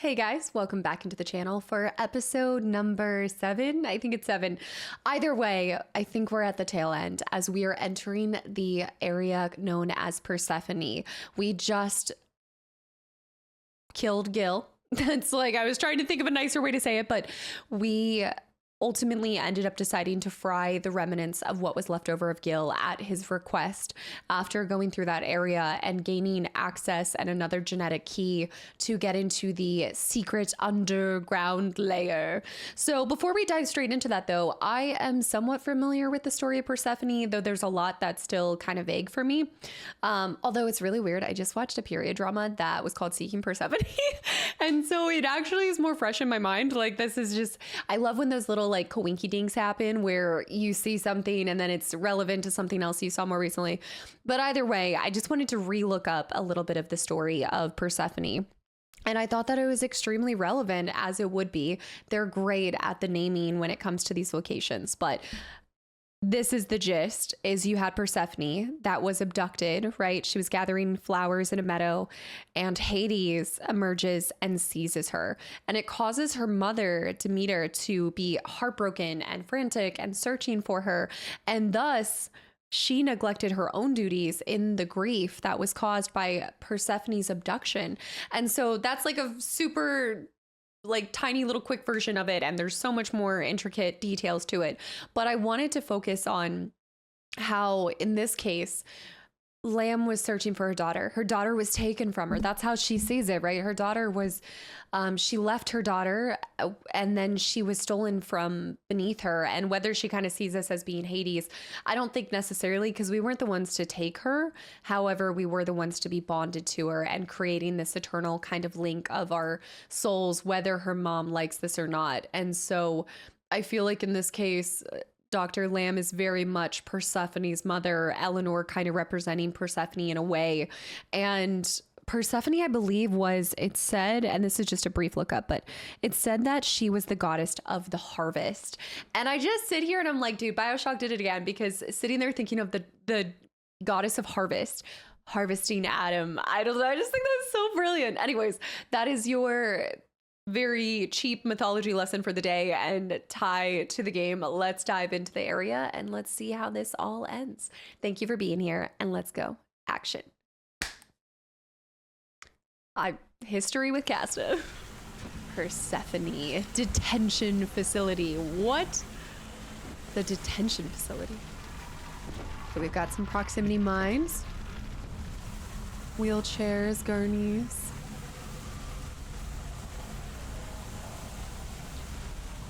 Hey guys, welcome back into the channel for episode number 7. I think it's 7. Either way, I think we're at the tail end as we are entering the area known as Persephone. We just killed Gil. That's like, I was trying to think of a nicer way to say it, but we ultimately ended up deciding to fry the remnants of what was left over of Gil at his request after going through that area and gaining access and another genetic key to get into the secret underground layer. So before we dive straight into that though, I am somewhat familiar with the story of Persephone, though there's a lot that's still kind of vague for me. Although it's really weird. I just watched a period drama that was called Seeking Persephone. And so it actually is more fresh in my mind. Like this is just, I love when those little like coinky dinks happen where you see something and then it's relevant to something else you saw more recently. But either way, I just wanted to relook up a little bit of the story of Persephone. And I thought that it was extremely relevant, as it would be. They're great at the naming when it comes to these locations, but this is the gist, is you had Persephone that was abducted, right? She was gathering flowers in a meadow and Hades emerges and seizes her. And it causes her mother, Demeter, to be heartbroken and frantic and searching for her. And thus, she neglected her own duties in the grief that was caused by Persephone's abduction. And so that's like a super like tiny little quick version of it, and there's so much more intricate details to it, but I wanted to focus on how in this case Lamb was searching for her daughter was taken from her. That's how she sees it, right? Her daughter was she left her daughter and then she was stolen from beneath her. And whether she kind of sees us as being Hades, I don't think necessarily, because we weren't the ones to take her. However, we were the ones to be bonded to her and creating this eternal kind of link of our souls, whether her mom likes this or not. And so I feel like in this case, Dr. Lamb is very much Persephone's mother, Eleanor kind of representing Persephone in a way. And Persephone, I believe, it said, and this is just a brief lookup, but it said that she was the goddess of the harvest. And I just sit here and I'm like, dude, BioShock did it again, because sitting there thinking of the goddess of harvest, harvesting Adam. I don't know. I just think that's so brilliant. Anyways, that is your very cheap mythology lesson for the day and tie to the game. Let's dive into the area and let's see how this all ends. Thank you for being here and let's go. Action. History with Casta. Persephone detention facility. What? The detention facility. So we've got some proximity mines, wheelchairs, gurneys.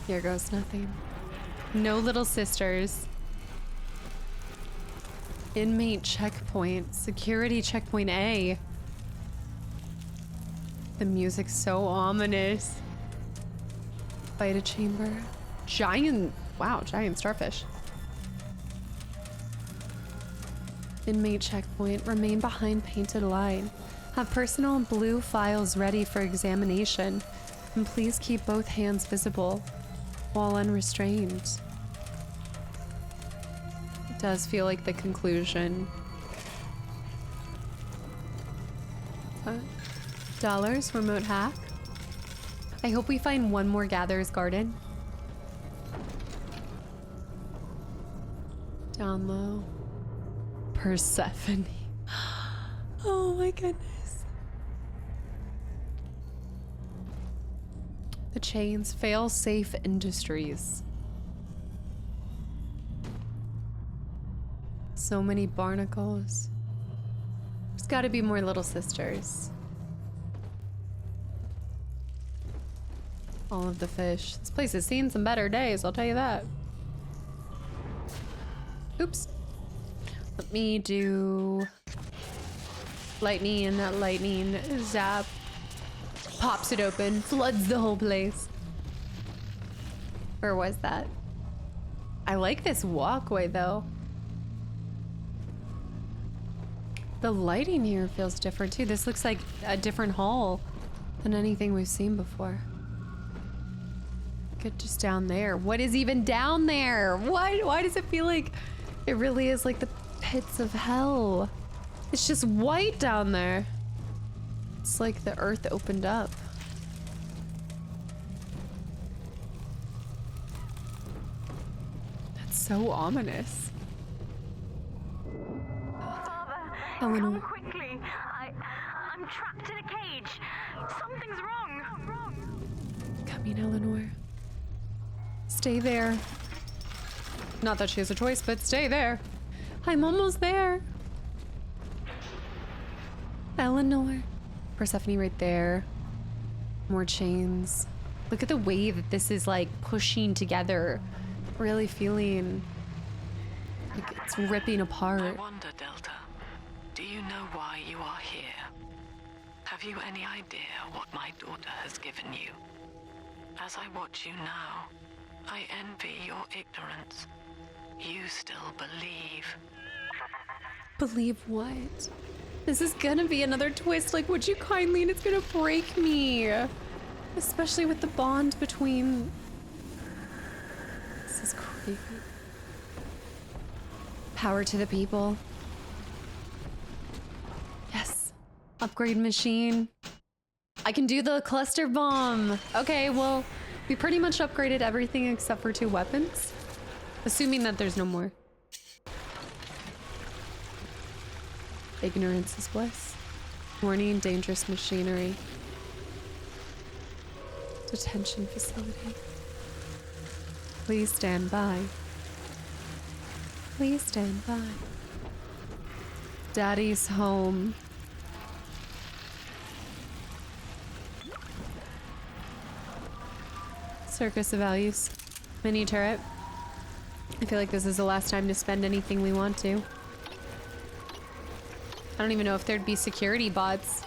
Here goes nothing. No little sisters. Inmate checkpoint. Security checkpoint A. The music's so ominous. Beta chamber. Giant. Wow, giant starfish. Inmate checkpoint. Remain behind painted line. Have personal blue files ready for examination. And please keep both hands visible while unrestrained. It does feel like the conclusion. $, remote hack. I hope we find one more Gatherer's Garden. Down low. Persephone. Oh my goodness. The chains. Fail safe industries. So many barnacles. There's got to be more little sisters. All of the fish. This place has seen some better days, I'll tell you that. Oops. Let me do lightning, and that lightning zap pops it open, floods the whole place. Where was that? I like this walkway though. The lighting here feels different too. This looks like a different hall than anything we've seen before. Get just down there. What is even down there? Why does it feel like it really is like the pits of hell? It's just white down there. It's like the earth opened up. So ominous. Father, Eleanor. come quickly. I'm trapped in a cage. Something's wrong. Come in, Eleanor. Stay there. Not that she has a choice, but stay there. I'm almost there. Eleanor. Persephone right there. More chains. Look at the way that this is like pushing together. Really feeling like it's ripping apart. I wonder, Delta, do you know why you are here? Have you any idea what my daughter has given you? As I watch you now, I envy your ignorance. You still believe. Believe what? This is gonna be another twist. Like, would you kindly? And it's gonna break me. Especially with the bond between... This is creepy. Power to the people. Yes. Upgrade machine. I can do the cluster bomb. Okay, well, we pretty much upgraded everything except for 2 weapons. Assuming that there's no more. Ignorance is bliss. Warning, dangerous machinery. Detention facility. Please stand by. Please stand by. Daddy's home. Circus of values. Mini turret. I feel like this is the last time to spend anything we want to. I don't even know if there'd be security bots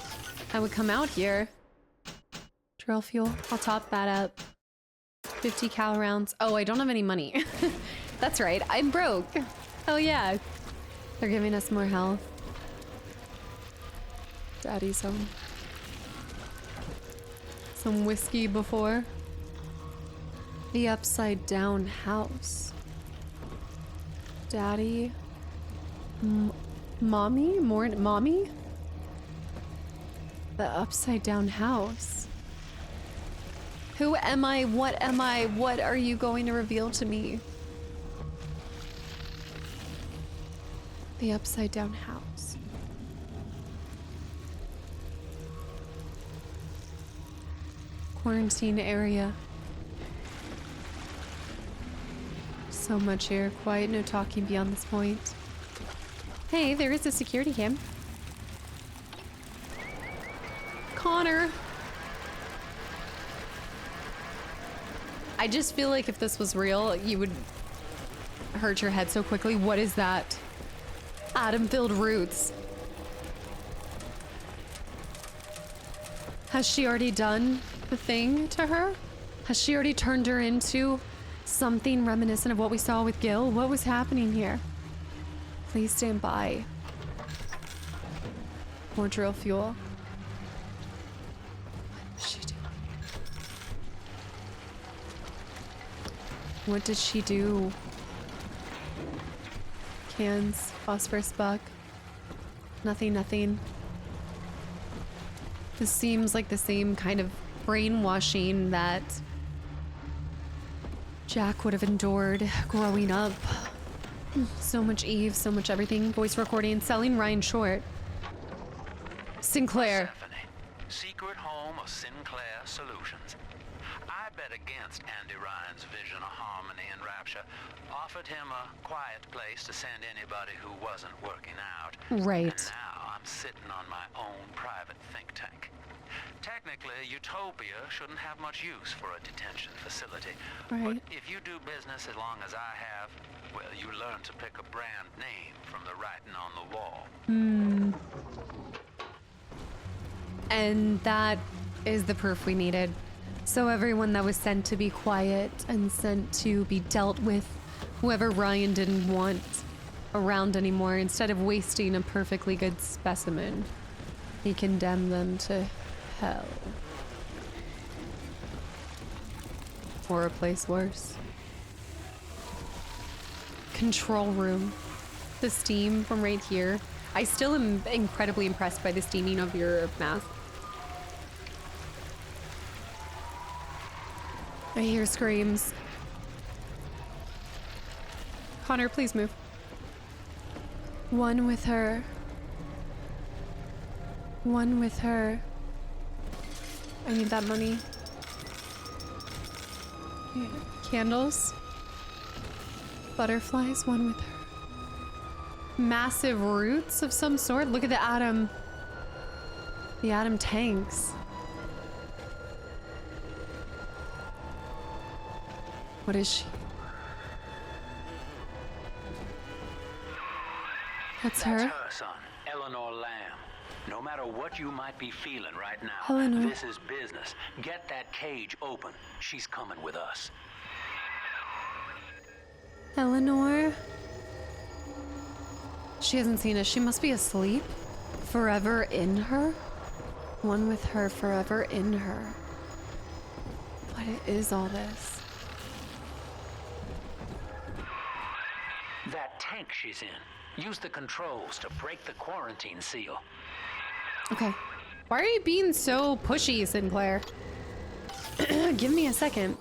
that would come out here. Drill fuel. I'll top that up. 50 cal rounds. Oh, I don't have any money. That's right. I'm broke. Oh yeah. They're giving us more health. Daddy's home. Some whiskey before. The upside down house. Daddy. Mommy? Mommy? The upside down house. Who am I? What am I? What are you going to reveal to me? The upside down house. Quarantine area. So much here. Quiet, no talking beyond this point. Hey, there is a security cam. Connor. I just feel like if this was real, you would hurt your head so quickly. What is that? Atom-filled roots. Has she already done the thing to her? Has she already turned her into something reminiscent of what we saw with Gil? What was happening here? Please stand by. More drill fuel. What is she doing? What did she do? Cans, phosphorus buck. Nothing, nothing. This seems like the same kind of brainwashing that Jack would have endured growing up. So much Eve, so much everything. Voice recording, selling Ryan short. Sinclair. Persephone, secret home of Sinclair Solutions. I bet against Andy Ryan's vision of harmony and rapture. Offered him a quiet place to send anybody who wasn't working out. Right. And now I'm sitting on my own private think tank. Technically, Utopia shouldn't have much use for a detention facility. Right. But if you do business as long as I have, well, you learn to pick a brand name from the writing on the wall. And that is the proof we needed. So everyone that was sent to be quiet and sent to be dealt with, whoever Ryan didn't want around anymore, instead of wasting a perfectly good specimen, he condemned them to hell. Or a place worse. Control room. The steam from right here. I still am incredibly impressed by the steaming of your mask. I hear screams. Connor, please move. One with her. One with her. I need that money. Yeah. Candles. Butterflies, one with her. Massive roots of some sort. Look at the atom. The atom tanks. What is she? That's her? That's her, son. Eleanor Lamb. No matter what you might be feeling right now, Eleanor. this is business. Get that cage open. She's coming with us. Eleanor? She hasn't seen us. She must be asleep. Forever in her? One with her, forever in her. What is all this? That tank she's in. Use the controls to break the quarantine seal. Okay. Why are you being so pushy, Sinclair? Give me a second.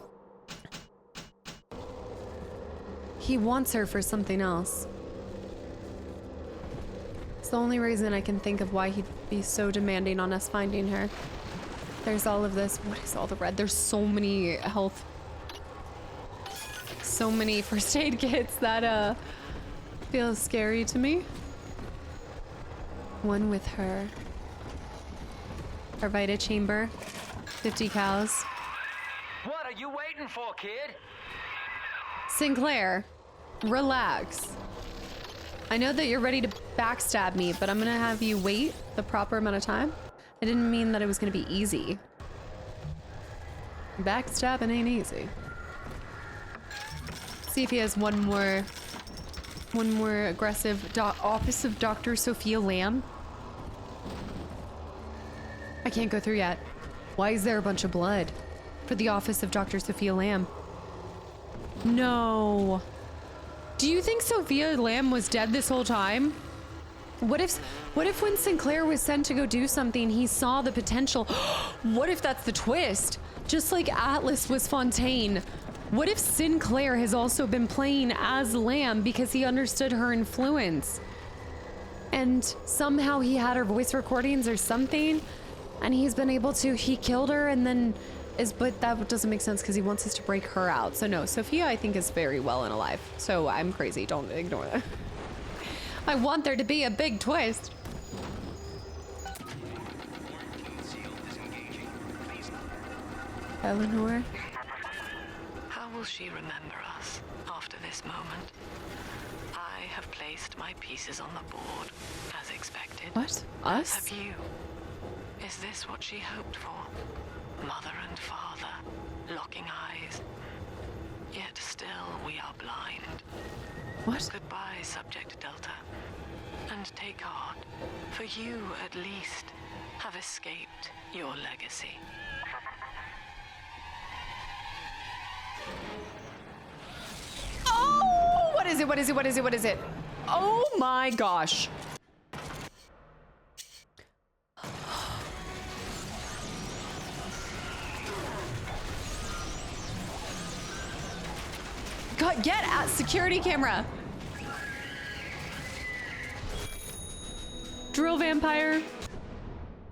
He wants her for something else. It's the only reason I can think of why he'd be so demanding on us finding her. There's all of this. What is all the red? There's so many health. So many first aid kits that feels scary to me. One with her. Our Vita chamber. 50 cows. What are you waiting for, kid? Sinclair, relax. I know that you're ready to backstab me, but I'm gonna have you wait the proper amount of time. I didn't mean that it was gonna be easy. Backstabbing ain't easy. See if he has one more aggressive office of Dr. Sophia Lamb. I can't go through yet. Why is there a bunch of blood? For the office of Dr. Sophia Lamb. No. Do you think Sophia Lamb was dead this whole time? What if when Sinclair was sent to go do something, he saw the potential? What if that's the twist? Just like Atlas was Fontaine. What if Sinclair has also been playing as Lamb because he understood her influence? And somehow he had her voice recordings or something, and he's been able to, he killed her and then but that doesn't make sense because he wants us to break her out. So no, Sophia I think is very well and alive. So I'm crazy, don't ignore that. I want there to be a big twist. Eleanor? How will she remember us after this moment? I have placed my pieces on the board, as expected. What? As Us? have you. Is this what she hoped for? Mother and father, locking eyes. Yet still we are blind. What? Goodbye, Subject Delta. And take heart, for you at least have escaped your legacy. Oh! What is it? What is it? What is it? What is it? Oh my gosh. God, get at security camera. Drill vampire.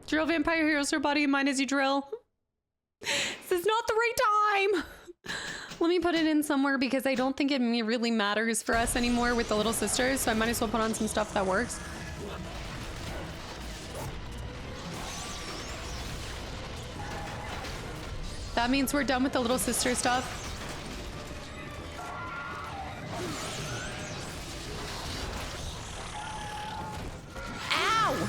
Drill vampire heals her body and mind as you drill. This is not the right time. Let me put it in somewhere because I don't think it really matters for us anymore with the little sisters, so I might as well put on some stuff that works. That means we're done with the little sister stuff. Ow!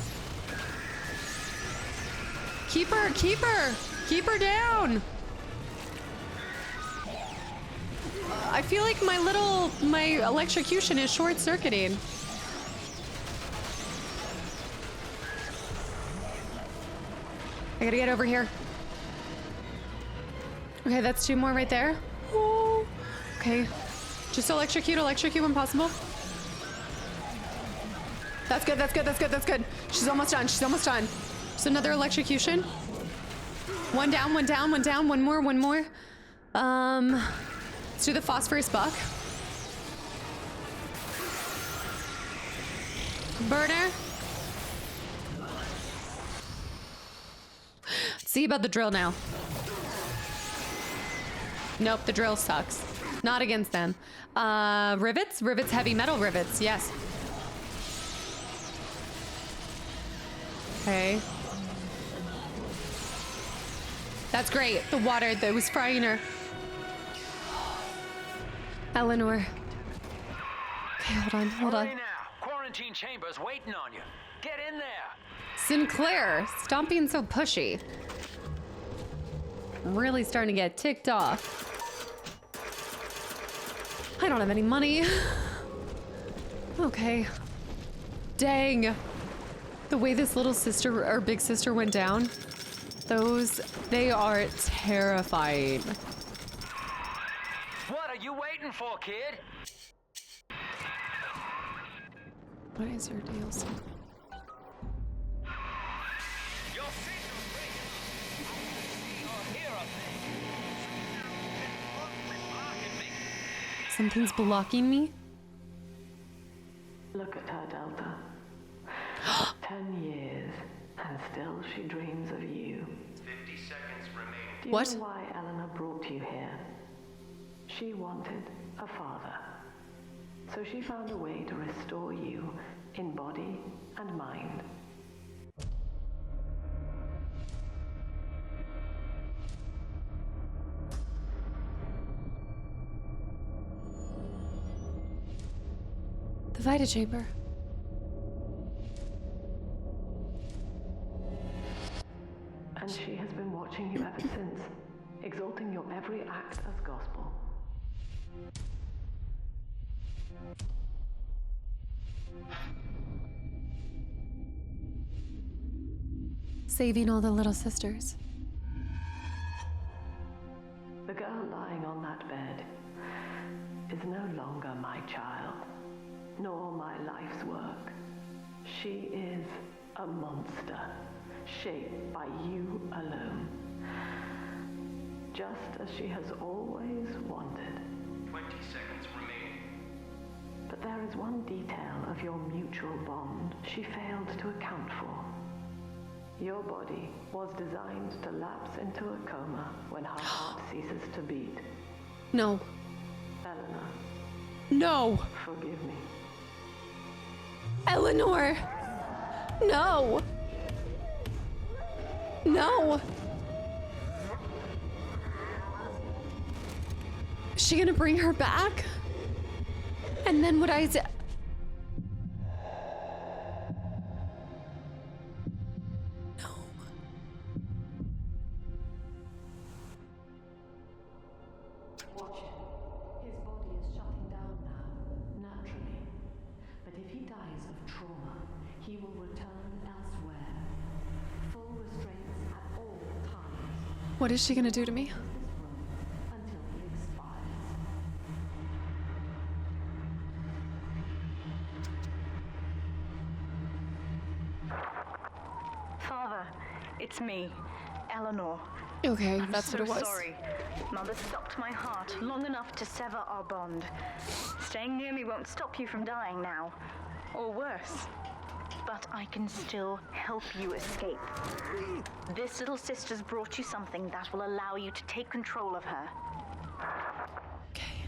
Keep her, keep her! Keep her down! I feel like my electrocution is short-circuiting. I gotta get over here. Okay, that's 2 more right there. Oh, okay. Just electrocute when possible. That's good, that's good, that's good, that's good. She's almost done, she's almost done. Just another electrocution. One down, one down, one down, one more, one more. Let's do the phosphorus buck. Burner. See about the drill now. Nope, the drill sucks. Not against them. Rivets? Rivets, heavy metal rivets, yes. Okay. That's great. The water that was frying her. Eleanor. Okay, hold on. Hurry now. Quarantine chamber's waiting on you. Get in there. Sinclair, stop being so pushy. I'm really starting to get ticked off. I don't have any money. Okay. Dang. The way this little sister or big sister went down, they are terrifying. What are you waiting for, kid? What is your deal, sir? Your sister's ready. I want to see or hear of me. Something's blocking me? Look at her, Delta. 10 years, and still she dreams of you. 50 seconds remaining. Do you What? know why Eleanor brought you here? She wanted a father. So she found a way to restore you in body and mind. The Vita Chamber. And she has been watching you ever since, exalting your every act as gospel. Saving all the little sisters. The girl lying on that bed is no longer my child, nor my life's work. She is a monster, shaped by you alone. Just as she has always wanted. 20 seconds remaining. But there is one detail of your mutual bond she failed to account for. Your body was designed to lapse into a coma when her heart ceases to beat. No. Eleanor, No. forgive me. Eleanor. No. No. Is she gonna bring her back? And then would I say... No. Watch him. His body is shutting down now, naturally. But if he dies of trauma, he will return elsewhere. Full restraints at all times. What is she gonna do to me? Until he expires. Father, it's me, Eleanor. Okay, I'm that's so what it was. sorry. Mother stopped my heart long enough to sever our bond. Staying near me won't stop you from dying now. Or worse. But I can still help you escape. This little sister's brought you something that will allow you to take control of her. Okay.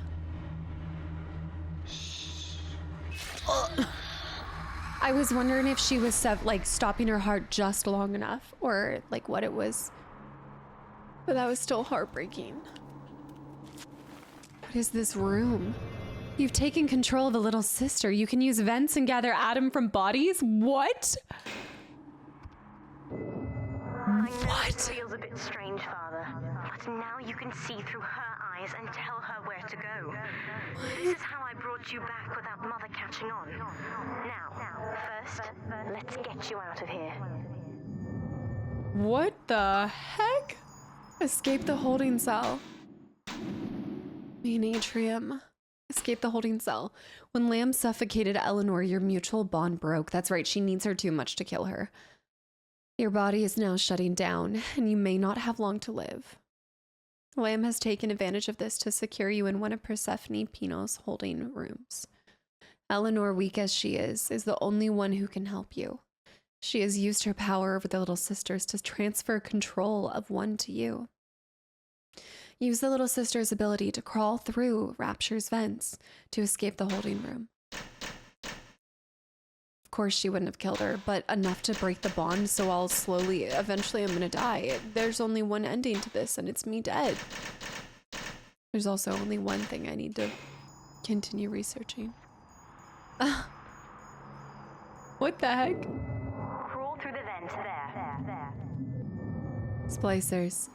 I was wondering if she was like stopping her heart just long enough, or like what it was. But that was still heartbreaking. What is this room? You've taken control of a little sister. You can use vents and gather atom from bodies? What? I know What? it feels a bit strange, Father, but now you can see through her eyes and tell her where to go. This is how I brought you back without Mother catching on. Now, first, let's get you out of here. What the heck? Escape the holding cell. Main atrium. Escape the holding cell. When Lamb suffocated Eleanor, your mutual bond broke. That's right, she needs her too much to kill her. Your body is now shutting down, and you may not have long to live. Lamb has taken advantage of this to secure you in one of Persephone Pino's holding rooms. Eleanor, weak as she is the only one who can help you. She has used her power over the Little Sisters to transfer control of one to you. Use the Little Sister's ability to crawl through Rapture's vents to escape the holding room. Of course, she wouldn't have killed her, but enough to break the bond, so I'll eventually I'm gonna die. There's only one ending to this, and it's me dead. There's also only one thing I need to continue researching. What the heck? Crawl through the vents there. Splicers.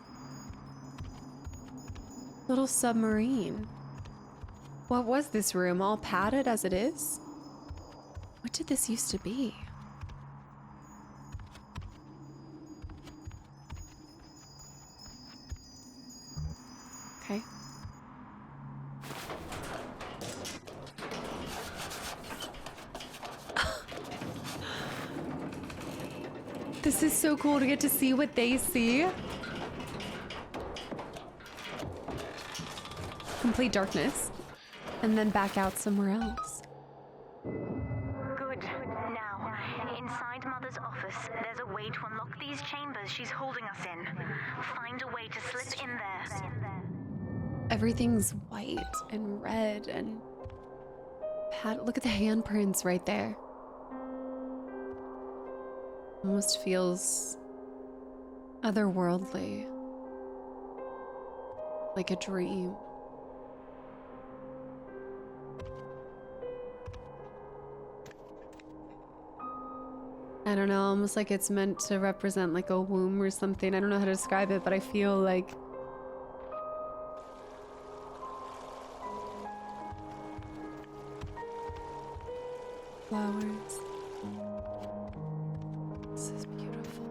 Little submarine. What was this room? All padded as it is? What did this used to be? Okay. This is so cool to get to see what they see. Complete darkness. And then back out somewhere else. Good. Now, inside Mother's office, there's a way to unlock these chambers she's holding us in. Find a way to slip in there. Everything's white and red and look at the handprints right there. Almost feels otherworldly. Like a dream. I don't know, almost like it's meant to represent like a womb or something. I don't know how to describe it, but I feel like flowers. This is beautiful.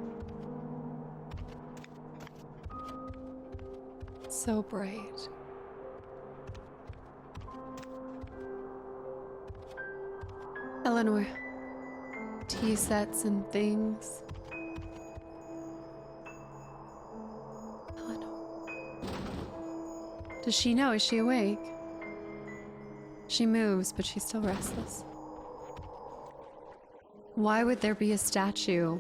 So bright. Eleanor. Tea sets and things. Eleanor. Does she know? Is she awake? She moves, but she's still restless. Why would there be a statue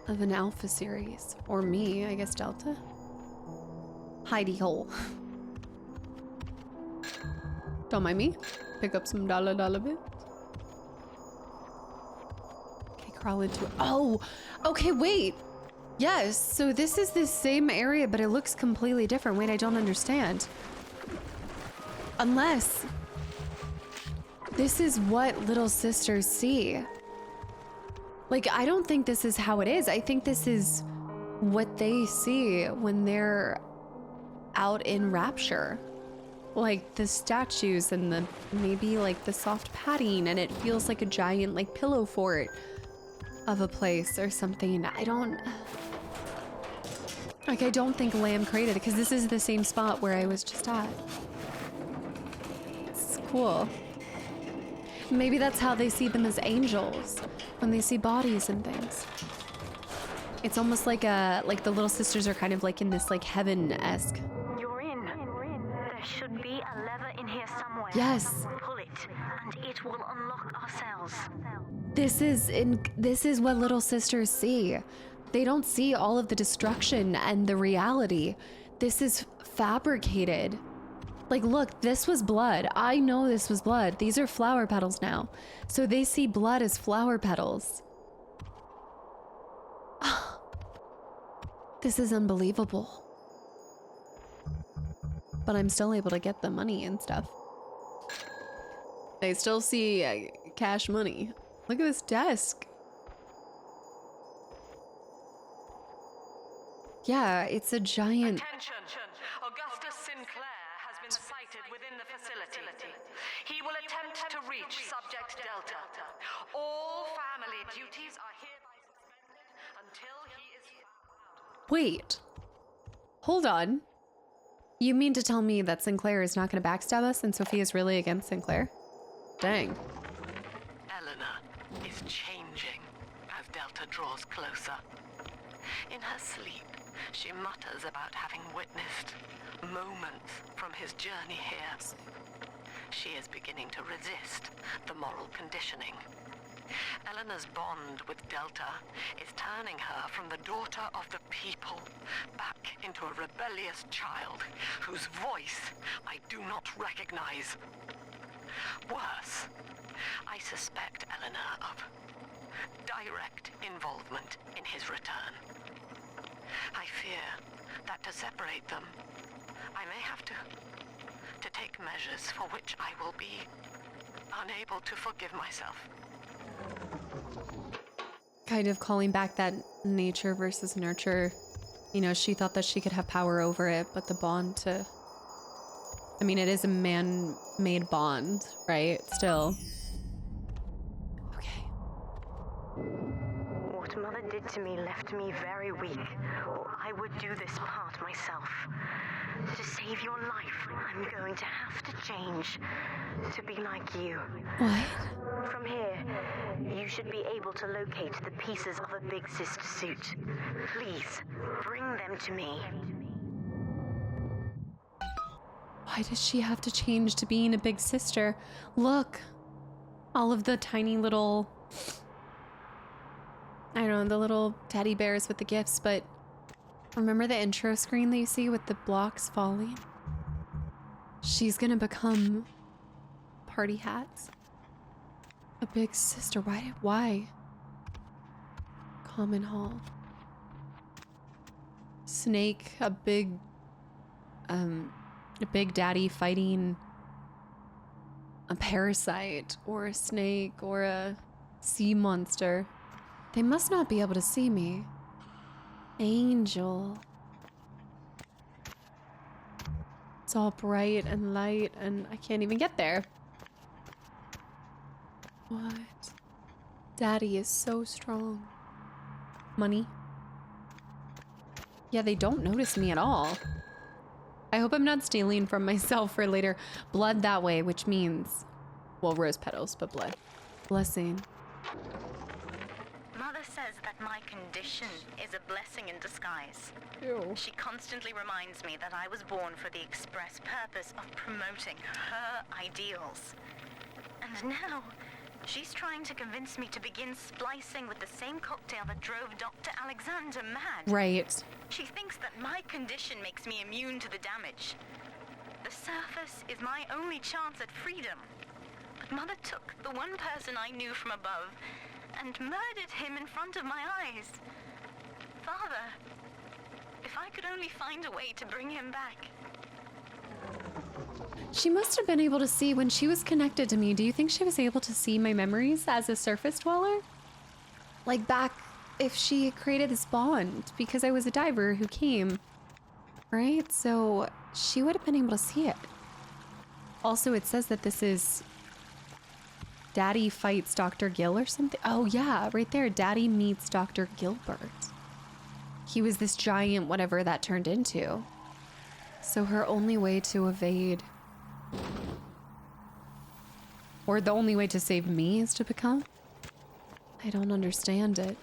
of an Alpha series? Or me, I guess Delta? Hidey hole. Don't mind me. Pick up some dollar bits. Okay, crawl into it. Oh, okay, wait. Yes, so this is the same area, but it looks completely different. Wait, I don't understand. Unless this is what Little Sisters see. Like, I don't think this is how it is. I think this is what they see when they're out in Rapture. Like the statues and the maybe like the soft padding, and it feels like a giant like pillow fort of a place or something. I don't think Lamb created it, because this is the same spot where I was just at. It's cool. Maybe that's how they see them, as angels, when they see bodies and things. It's almost like the Little Sisters are kind of like in this like heaven-esque. You're in. There should be a lever in here somewhere. Yes. Pull it, and it will unlock our cells. This is what Little Sisters see. They don't see all of the destruction and the reality. This is fabricated. Like, look, this was blood. I know this was blood. These are flower petals now. So they see blood as flower petals. This is unbelievable. But I'm still able to get the money and stuff. They still see cash money. Look at this desk. Yeah, it's a giant... Attention! Augustus Sinclair has been sighted within the facility. He will attempt to reach Subject Delta. All family duties are hereby suspended until he is found. Wait. Hold on. You mean to tell me that Sinclair is not going to backstab us and Sophia's really against Sinclair? Dang. Eleanor is changing as Delta draws closer. In her sleep, she mutters about having witnessed moments from his journey here. she is beginning to resist the moral conditioning. Eleanor's bond with Delta is turning her from the daughter of the people back into a rebellious child whose voice I do not recognize. Worse, I suspect Eleanor of direct involvement in his return. I fear that to separate them, I may have to take measures for which I will be unable to forgive myself. Kind of calling back that nature versus nurture. You know, she thought that she could have power over it, but the bond to... I mean, it is a man-made bond, right? Still. Okay. What Mother did to me left me very weak, or I would do this part myself. To save your life, I'm going to have to change to be like you. What? From here, you should be able to locate the pieces of a big sister suit. Please, bring them to me. Why does she have to change to being a big sister? Look, all of the tiny little, I don't know, the little teddy bears with the gifts, but remember the intro screen that you see with the blocks falling? She's gonna become party hats. A big sister. Why? Common hall. Snake, a big daddy fighting a parasite or a snake or a sea monster. They must not be able to see me. Angel. It's all bright and light and I can't even get there. What? Daddy is so strong. Money? Yeah, they don't notice me at all. I hope I'm not stealing from myself for later. Blood that way, which means, well, rose petals, but blood. Blessing. Mother says that my condition is a blessing in disguise. Ew. She constantly reminds me that I was born for the express purpose of promoting her ideals. And now, she's trying to convince me to begin splicing with the same cocktail that drove Dr. Alexander mad. Right. She thinks that my condition makes me immune to the damage. The surface is my only chance at freedom. But Mother took the one person I knew from above and murdered him in front of my eyes. Father, if I could only find a way to bring him back. She must have been able to see when she was connected to me. Do you think she was able to see my memories as a surface dweller? Like back if she created this bond because I was a diver who came, right? So she would have been able to see it. Also, it says that this is Daddy fights Dr. Gill or something. Oh yeah, right there. Daddy meets Dr. Gilbert. He was this giant whatever that turned into. So her only way to evade, or the only way to save me is to become? I don't understand it.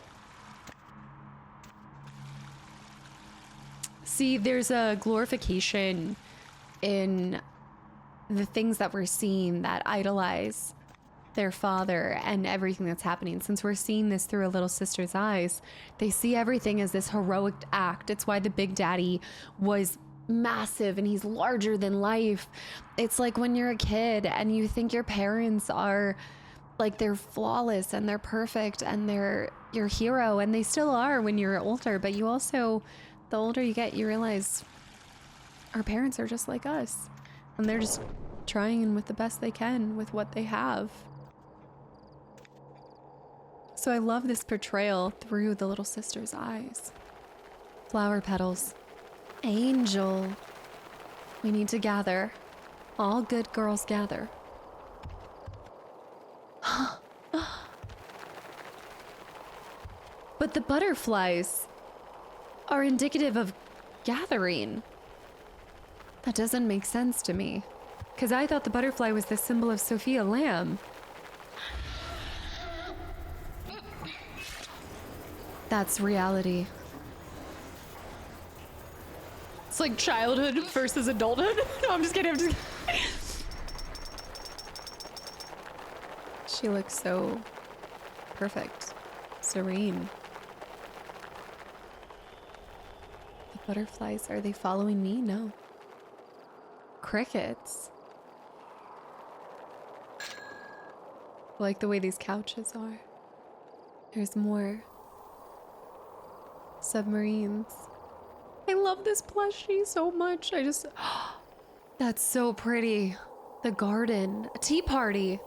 See, there's a glorification in the things that we're seeing that idolize their father and everything that's happening. Since we're seeing this through a little sister's eyes, they see everything as this heroic act. It's why the Big Daddy was massive and he's larger than life. It's like when you're a kid and you think your parents are like, they're flawless and they're perfect and they're your hero, and they still are when you're older, but you also, the older you get, you realize our parents are just like us and they're just trying with the best they can with what they have. So I love this portrayal through the little sister's eyes. Flower petals. Angel. We need to gather. All good girls gather. But the butterflies are indicative of gathering. That doesn't make sense to me. Because I thought the butterfly was the symbol of Sophia Lamb. That's reality. It's like childhood versus adulthood. No, I'm just kidding. She looks so perfect, serene. The butterflies, are they following me? No. Crickets. I like the way these couches are. There's more. Submarines. I love this plushie so much. That's so pretty. The garden. A tea party.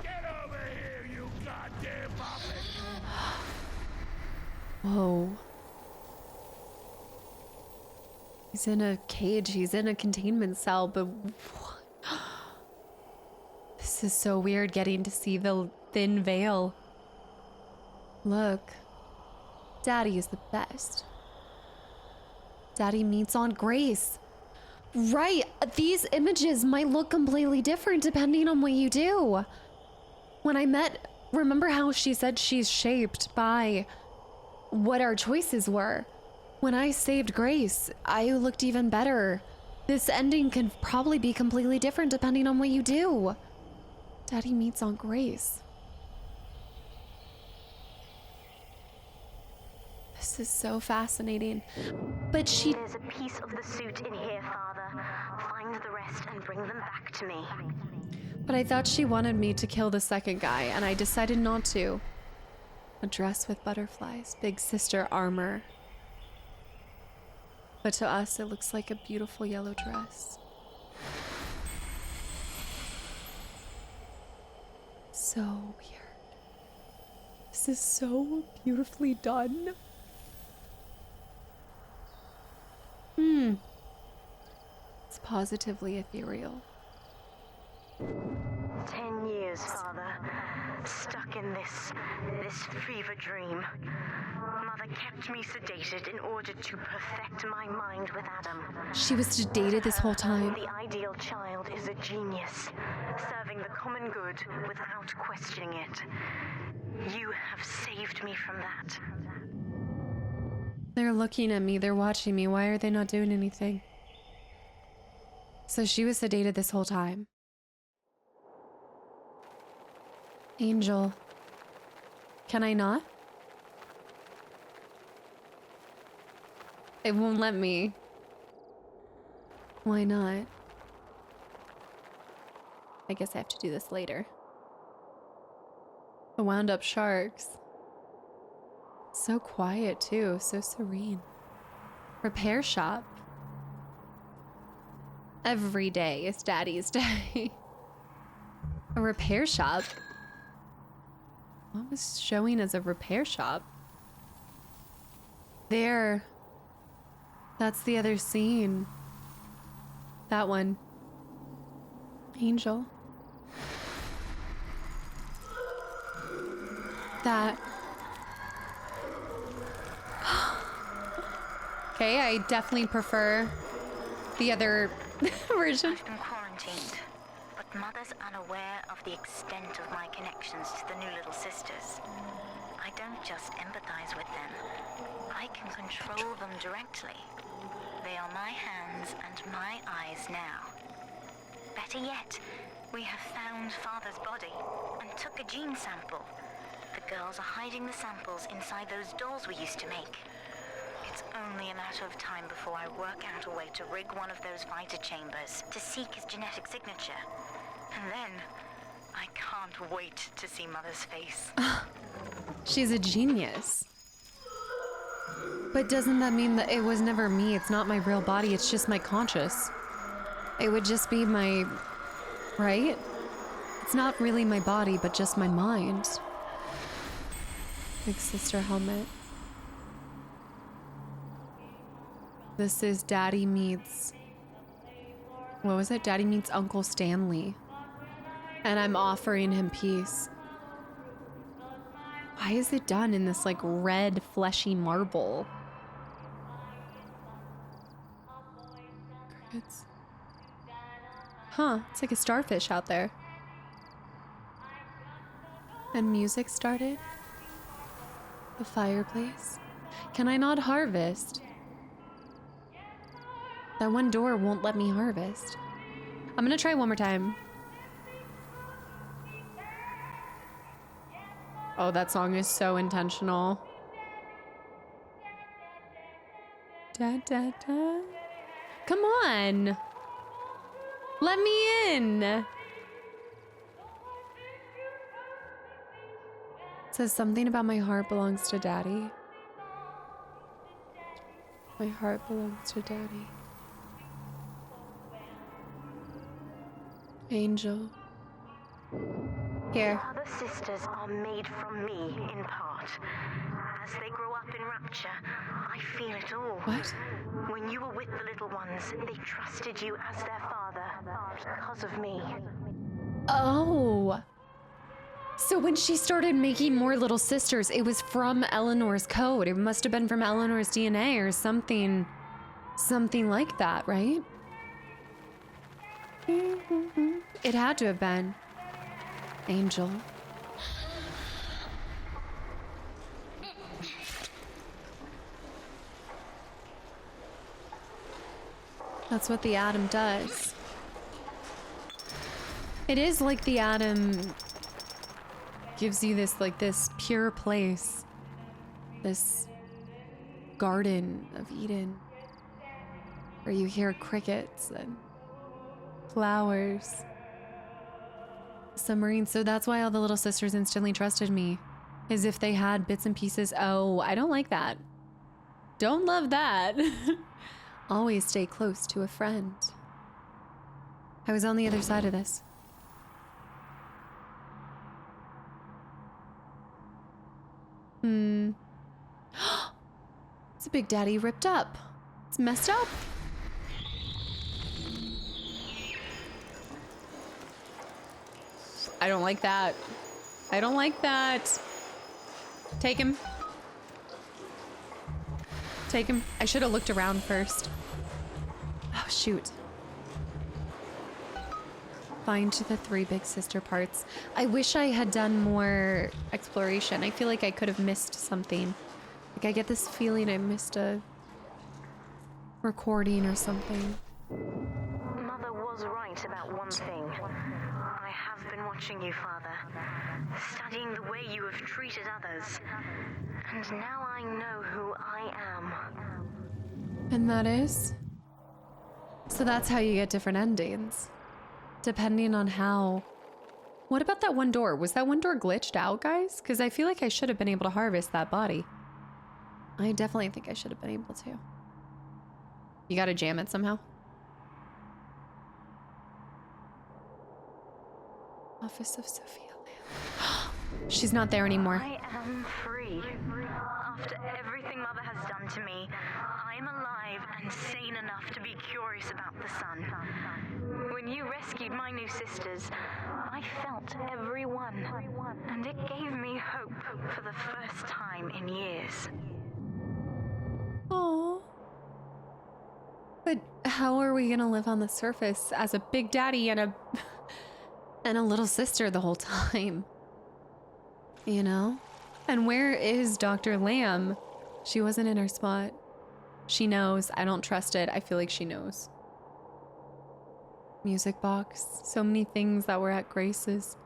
Get over here, you goddamn puppet! Whoa. He's in a cage. He's in a containment cell, but this is so weird getting to see the thin veil. Look. Daddy is the best. Daddy meets on Grace. Right, these images might look completely different depending on what you do. When I met, remember how she said she's shaped by what our choices were? When I saved Grace, I looked even better. This ending can probably be completely different depending on what you do. Daddy meets on Grace. This is so fascinating. But There's a piece of the suit in here, Father. Find the rest and bring them back to me. But I thought she wanted me to kill the second guy, and I decided not to. A dress with butterflies, big sister armor. But to us, it looks like a beautiful yellow dress. So weird. This is so beautifully done. It's positively ethereal. 10 years, Father. Stuck in this fever dream. Mother kept me sedated in order to perfect my mind with Adam. She was sedated this whole time. The ideal child is a genius, serving the common good without questioning it. You have saved me from that. They're looking at me, they're watching me. Why are they not doing anything? So she was sedated this whole time. Angel. Can I not? It won't let me. Why not? I guess I have to do this later. The wound up sharks. So quiet too, so serene. Repair shop. Every day is Daddy's day. A repair shop? What was showing as a repair shop? There. That's the other scene. That one. Angel. That. Okay, I definitely prefer the other version. I've been quarantined, but Mother's unaware of the extent of my connections to the new little sisters. I don't just empathize with them. I can control them directly. They are my hands and my eyes now. Better yet, we have found Father's body and took a gene sample. The girls are hiding the samples inside those dolls we used to make. It's only a matter of time before I work out a way to rig one of those fighter chambers to seek his genetic signature. And then, I can't wait to see Mother's face. She's a genius. But doesn't that mean that it was never me? It's not my real body, it's just my conscious. It would just be my... right? It's not really my body, but just my mind. Big sister helmet. This is Daddy meets... what was it? Daddy meets Uncle Stanley. And I'm offering him peace. Why is it done in this like red fleshy marble? Crickets. Huh, it's like a starfish out there. And music started. The fireplace. Can I not harvest? That one door won't let me harvest. I'm gonna try one more time. Oh, that song is so intentional. Da, da, da. Come on. Let me in. It says something about my heart belongs to Daddy. My heart belongs to Daddy. Angel. Here. Other sisters are made from me, in part. As they grow up in Rapture, I feel it all. What? When you were with the little ones, they trusted you as their father because of me. Oh. So when she started making more little sisters, it was from Eleanor's code. It must have been from Eleanor's DNA or something. Something like that, right? It had to have been. Angel. That's what the atom does. It is like the atom gives you this, like, this pure place. This garden of Eden. Where you hear crickets and flowers. Submarine. So that's why all the little sisters instantly trusted me. As if they had bits and pieces. Oh, I don't like that. Don't love that. Always stay close to a friend. I was on the other side of this. It's a Big Daddy ripped up. It's messed up. I don't like that. I don't like that. Take him. Take him. I should have looked around first. Oh, shoot. Find the 3 big sister parts. I wish I had done more exploration. I feel like I could have missed something. Like, I get this feeling I missed a recording or something. Mother was right about one thing. I have been watching you, Father. Studying the way you have treated others. And now I know who I am. And that is? So that's how you get different endings. Depending on how... What about that one door? Was that one door glitched out, guys? Because I feel like I should have been able to harvest that body. I definitely think I should have been able to. You gotta jam it somehow. Office of Sophia Lamb. She's not there anymore. I am free. After everything Mother has done to me, I am alive and sane enough to be curious about the sun. When you rescued my new sisters, I felt every one, and it gave me hope for the first time in years. Oh. But how are we gonna live on the surface as a Big Daddy and a little sister the whole time? You know? And where is Dr. Lamb? She wasn't in her spot. She knows. I don't trust it. I feel like she knows. Music box. So many things that were at Grace's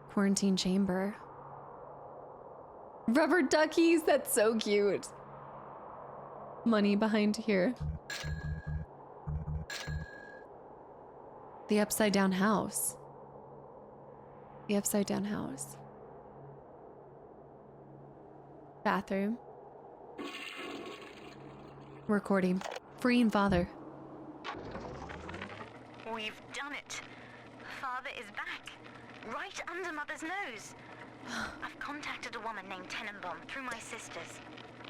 quarantine chamber. Rubber duckies. That's so cute. Money behind here. The upside down house. The upside down house. Bathroom. Recording. Freeing father. We've done it. Father is back. Right under Mother's nose. I've contacted a woman named Tenenbaum through my sisters.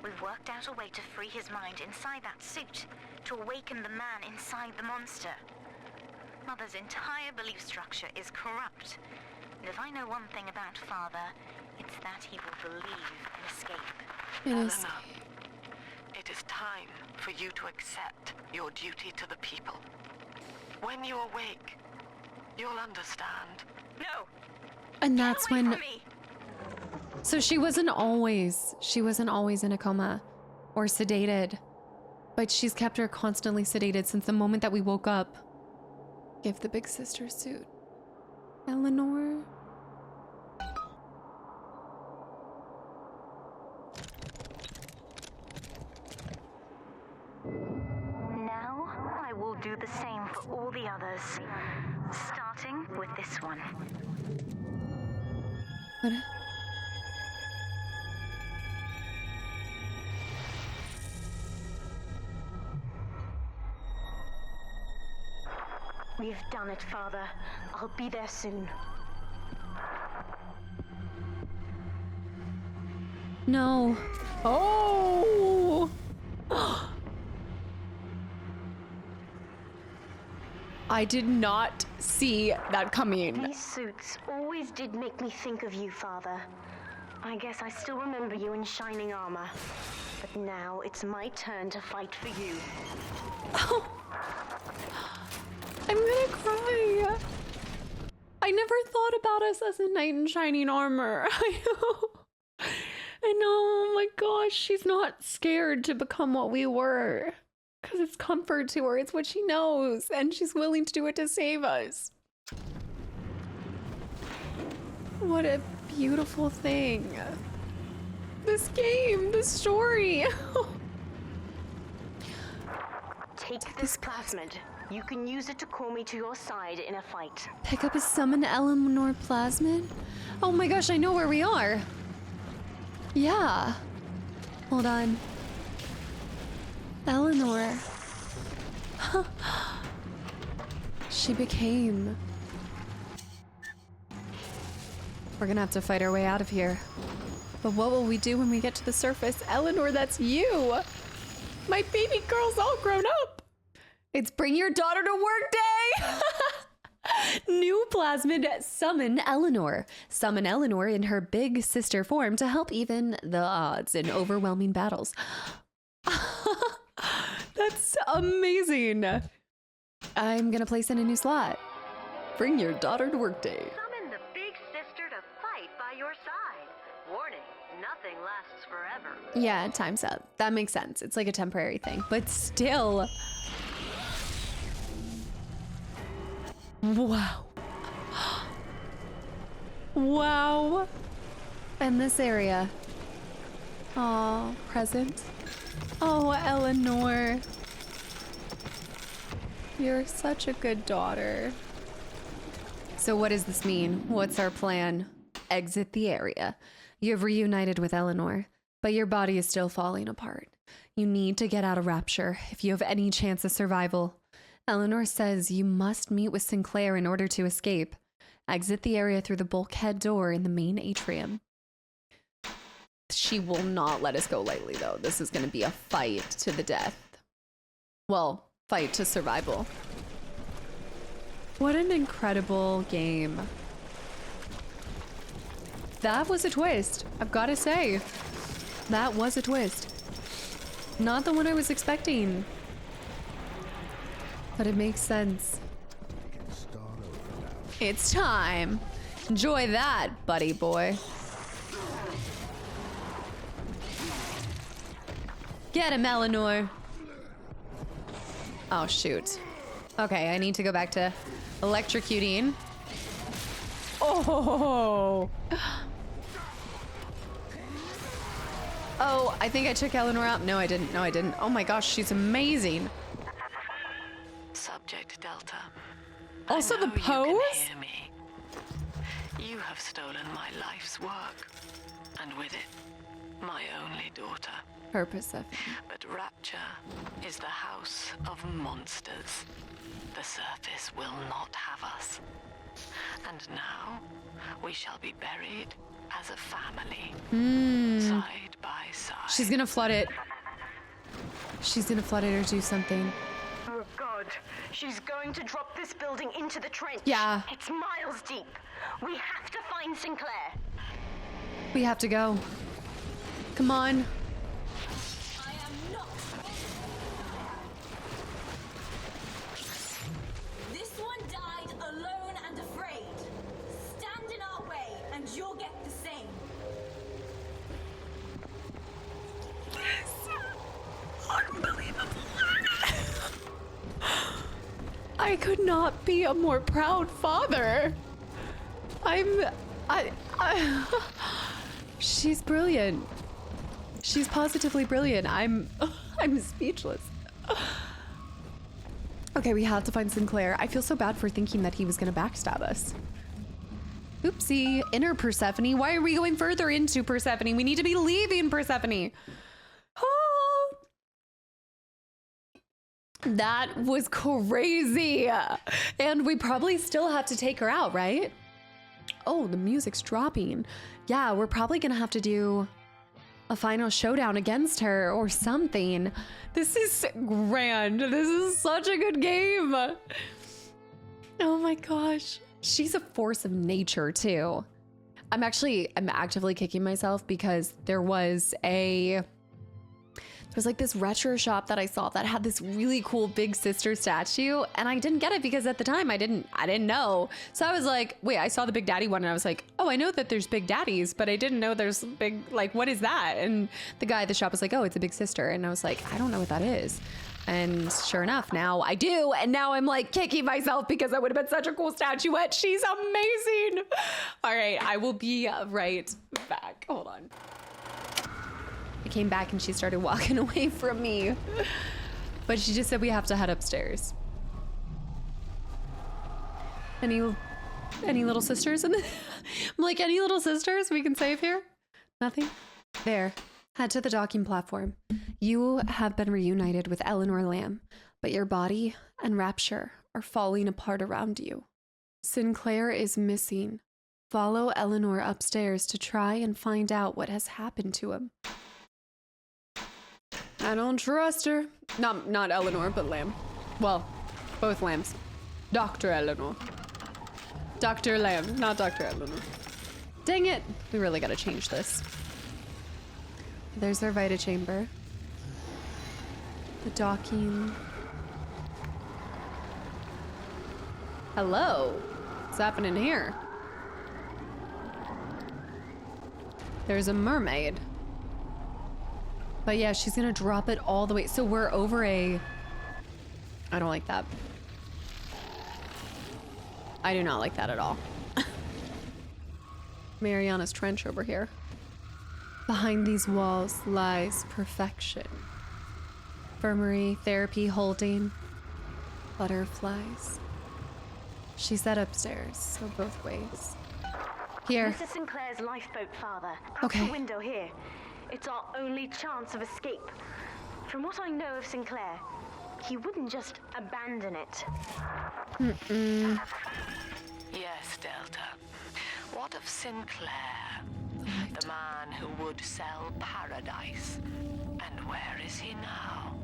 We've worked out a way to free his mind inside that suit, to awaken the man inside the monster. Mother's entire belief structure is corrupt. And if I know one thing about Father, it's that he will believe in escape. Yes. Eleanor, it is time for you to accept your duty to the people. When you awake, you'll understand. No! And that's Get away when... from me! So she wasn't always in a coma or sedated, but she's kept her constantly sedated since the moment that we woke up. Give the big sister suit. Eleanor. weapons. Starting with this one. What? We've done it, Father. I'll be there soon. No. Oh! I did not see that coming. These suits always did make me think of you, Father. I guess I still remember you in shining armor. But now it's my turn to fight for you. Oh. I'm gonna cry. I never thought about us as a knight in shining armor. I know. Oh my gosh, she's not scared to become what we were. Because it's comfort to her. It's what she knows. And she's willing to do it to save us. What a beautiful thing. This game, this story. Take this plasmid. You can use it to call me to your side in a fight. Pick up a summon Eleanor plasmid? Oh my gosh, I know where we are. Yeah. Hold on. Eleanor. She became. We're gonna have to fight our way out of here. But what will we do when we get to the surface? Eleanor, that's you! My baby girl's all grown up! It's bring your daughter to work day! New plasmid, summon Eleanor. Summon Eleanor in her big sister form to help even the odds in overwhelming battles. That's amazing. I'm gonna place in a new slot. Bring your daughter to work day. Summon the big sister to fight by your side. Warning, nothing lasts forever. Yeah, time's up. That makes sense. It's like a temporary thing, but still. Wow. Wow. And this area. Aw, present. Oh, Eleanor. You're such a good daughter. So what does this mean? What's our plan? Exit the area. You've reunited with Eleanor, but your body is still falling apart. You need to get out of Rapture if you have any chance of survival. Eleanor says you must meet with Sinclair in order to escape. Exit the area through the bulkhead door in the main atrium. She will not let us go lightly, though. This is going to be a fight to the death. Well, fight to survival. What an incredible game. That was a twist. I've got to say. That was a twist. Not the one I was expecting. But it makes sense. It's time. Enjoy that, buddy boy. Get him, Eleanor. Oh, shoot. Okay, I need to go back to electrocuting. Oh. Oh, I think I took Eleanor out. No, I didn't. No, I didn't. Oh my gosh, she's amazing. Subject Delta. Also the pose? You can hear me. You have stolen my life's work, and with it, my only daughter. Persephone. But Rapture is the house of monsters. The surface will not have us. And now, we shall be buried as a family. Side by side. She's gonna flood it. She's gonna flood it or do something. Oh God, she's going to drop this building into the trench. Yeah. It's miles deep. We have to find Sinclair. We have to go. Come on. This one died alone and afraid. Stand in our way and you'll get the same. Unbelievable. I could not be a more proud father. She's brilliant. She's positively brilliant. I'm speechless. Okay, we have to find Sinclair. I feel so bad for thinking that he was going to backstab us. Oopsie. Inner Persephone. Why are we going further into Persephone? We need to be leaving Persephone. Oh. That was crazy. And we probably still have to take her out, right? Oh, the music's dropping. Yeah, we're probably going to have to do a final showdown against her or something. This is grand. This is such a good game. Oh my gosh. She's a force of nature too. I'm actively kicking myself because there was like this retro shop that I saw that had this really cool big sister statue, and I didn't get it because at the time I didn't know. So I was like, wait, I saw the Big Daddy one and I was like, oh, I know that there's Big Daddies, but I didn't know there's big, like, what is that? And the guy at the shop was like, oh, it's a big sister. And I was like, I don't know what that is. And sure enough, now I do. And now I'm like kicking myself because that would have been such a cool statuette. She's amazing. All right, I will be right back. Hold on. I came back and she started walking away from me. But she just said we have to head upstairs. Any little sisters? And I'm like, any little sisters we can save here? Nothing? There. Head to the docking platform. You have been reunited with Eleanor Lamb, but your body and Rapture are falling apart around you. Sinclair is missing. Follow Eleanor upstairs to try and find out what has happened to him. I don't trust her. Not Eleanor, but Lamb. Well, both Lambs. Dr. Eleanor. Dr. Lamb, not Dr. Eleanor. Dang it. We really gotta change this. There's our Vita chamber. The docking. Hello. What's happening here? There's a mermaid. But yeah, she's gonna drop it all the way. So we're over I don't like that. I do not like that at all. Mariana's Trench over here. Behind these walls lies perfection. Infirmary, therapy, holding, butterflies. She said upstairs, so both ways. Here. Mrs. Sinclair's lifeboat, Father. Okay. Out the window here. It's our only chance of escape. From what I know of Sinclair, he wouldn't just abandon it. Mm-mm. Yes, Delta. What of Sinclair? The man who would sell paradise. And where is he now?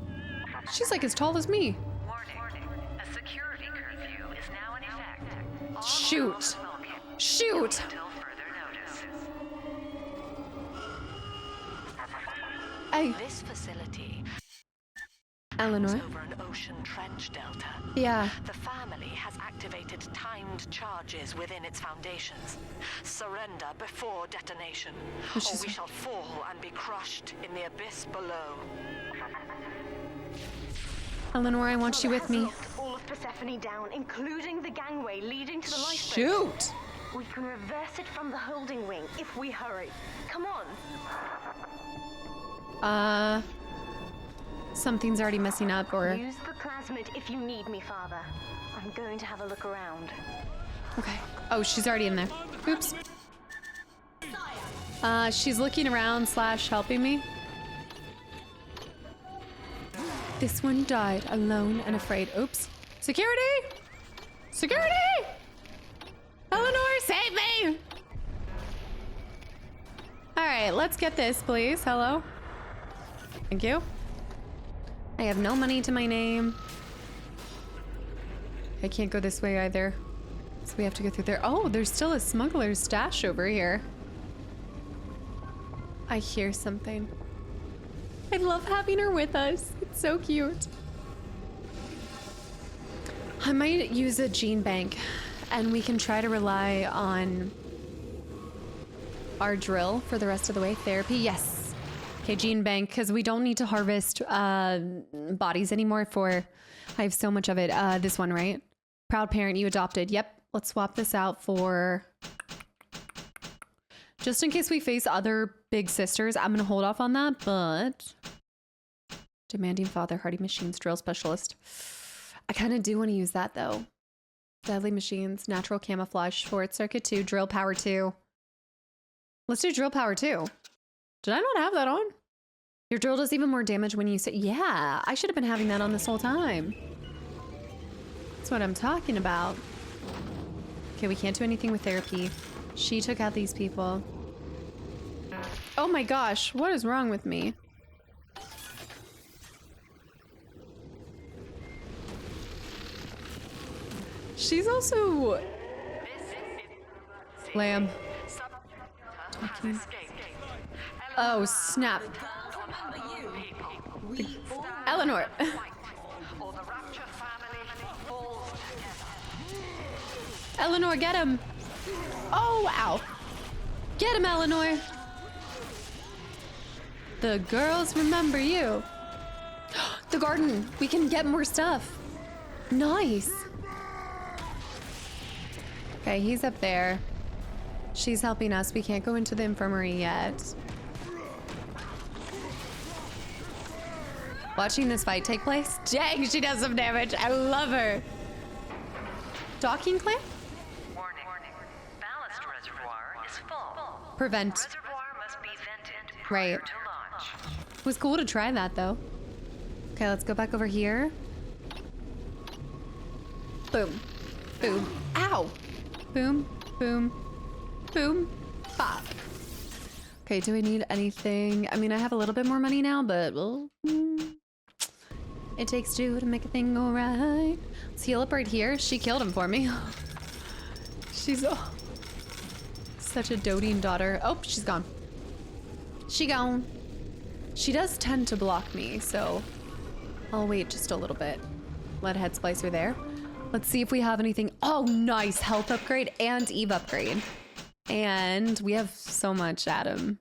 She's like as tall as me. Warning. A security curfew is now in effect. Shoot. Shoot. Until further notice. This facility Eleanor. is over an ocean trench, Delta. Yeah. The family has activated timed charges within its foundations. Surrender before detonation, or we shall fall and be crushed in the abyss below. Eleanor, I want you with me. Locked all of Persephone down, including the gangway leading to the lifeboat. Shoot. We can reverse it from the holding wing if we hurry. Come on. Something's already messing up, or... Use the plasmid if you need me, Father. I'm going to have a look around. Okay. Oh, she's already in there. Oops. She's looking around / helping me. This one died alone and afraid. Oops. Security! Security! Eleanor, save me! All right, let's get this, please. Hello. Thank you. I have no money to my name. I can't go this way either. So we have to go through there. Oh, there's still a smuggler's stash over here. I hear something. I love having her with us. It's so cute. I might use a gene bank and we can try to rely on our drill for the rest of the way. Therapy, yes. Okay, gene bank, because we don't need to harvest bodies anymore for, I have so much of it. This one, right? Proud parent you adopted. Yep, let's swap this out for, just in case we face other big sisters. I'm gonna hold off on that, but demanding father, hardy machines, drill specialist. I kind of do want to use that though. Deadly machines, natural camouflage, short circuit 2, drill power 2. Let's do drill power 2. Did I not have that on? Your drill does even more damage when you say, yeah, I should have been having that on this whole time. That's what I'm talking about. Okay, we can't do anything with therapy. She took out these people. Oh my gosh, what is wrong with me? She's also... Lamb. Talking. Oh, snap. Eleanor. Eleanor, get him. Oh, wow. Get him, Eleanor. The girls remember you. The garden. We can get more stuff. Nice. Okay, he's up there. She's helping us. We can't go into the infirmary yet. Watching this fight take place. Dang, she does some damage. I love her. Docking clamp? Warning. Ballast reservoir is full. Prevent. Reservoir must be vented prior Right. to launch. It was cool to try that though. Okay, let's go back over here. Boom. Boom. Ow. Boom. Boom. Boom. Pop. Okay, do I need anything? I mean, I have a little bit more money now, but well, it takes two to make a thing go right. Let's heal up right here. She killed him for me. She's such a doting daughter. Oh, she's gone. She gone. She does tend to block me, so I'll wait just a little bit. Let head splicer there. Let's see if we have anything. Oh, nice. Health upgrade and Eve upgrade. And we have so much, Adam.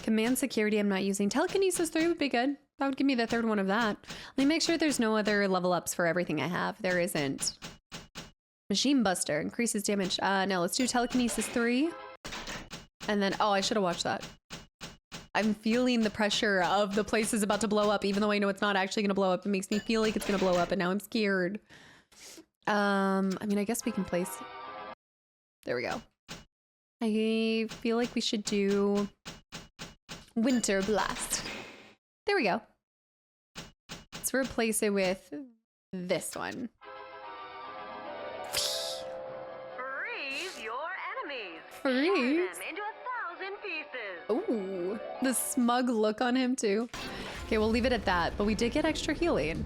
Command security I'm not using. Telekinesis 3 would be good. That would give me the third one of that. Let me make sure there's no other level ups for everything I have. There isn't. Machine Buster increases damage. No, let's do Telekinesis 3. And then, oh, I should have watched that. I'm feeling the pressure of the place is about to blow up, even though I know it's not actually going to blow up. It makes me feel like it's going to blow up, and now I'm scared. I mean, I guess we can place... There we go. I feel like we should do Winter Blast. There we go. Let's replace it with this one. Freeze your enemies. Freeze? Them into 1,000 pieces. Ooh, the smug look on him too. Okay, we'll leave it at that, but we did get extra healing.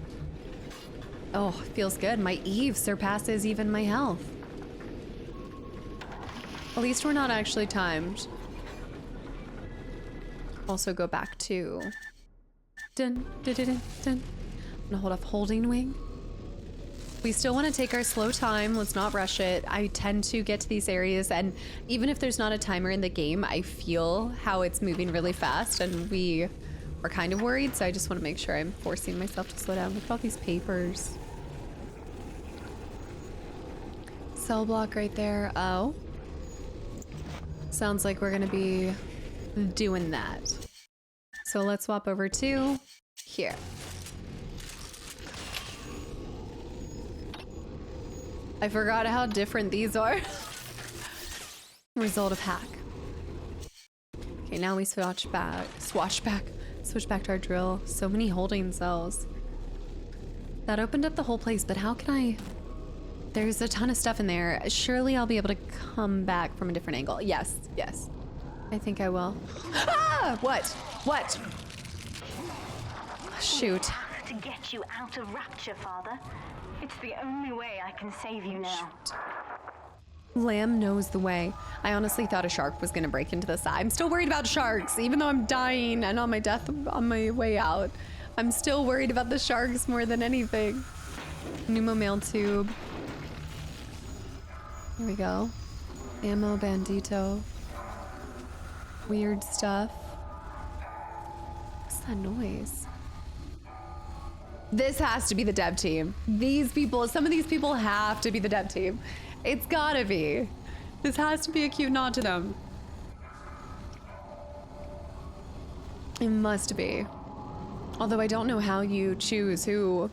Oh, feels good. My Eve surpasses even my health. At least we're not actually timed. Also go back to... Dun, dun, dun, dun, dun. I'm gonna hold off holding wing. We still want to take our slow time. Let's not rush it. I tend to get to these areas, and even if there's not a timer in the game, I feel how it's moving really fast, and we are kind of worried, so I just want to make sure I'm forcing myself to slow down. Look at all these papers. Cell block right there. Oh. Sounds like we're gonna be doing that. So let's swap over to here. I forgot how different these are. Result of hack. Okay, now we switch back to our drill. So many holding cells. That opened up the whole place, but how can I... There's a ton of stuff in there. Surely I'll be able to come back from a different angle. Yes, yes. I think I will. Ah! What? What? Shoot. To get you out of Rapture, Father. It's the only way I can save you now. Lamb knows the way. I honestly thought a shark was gonna break into the side. I'm still worried about sharks, even though I'm dying and on my way out. I'm still worried about the sharks more than anything. Pneumomail tube. Here we go. Ammo bandito. Weird stuff. What's that noise? This has to be the dev team. These people, some of these people have to be the dev team. It's gotta be. This has to be a cute nod to them. It must be. Although I don't know how you choose who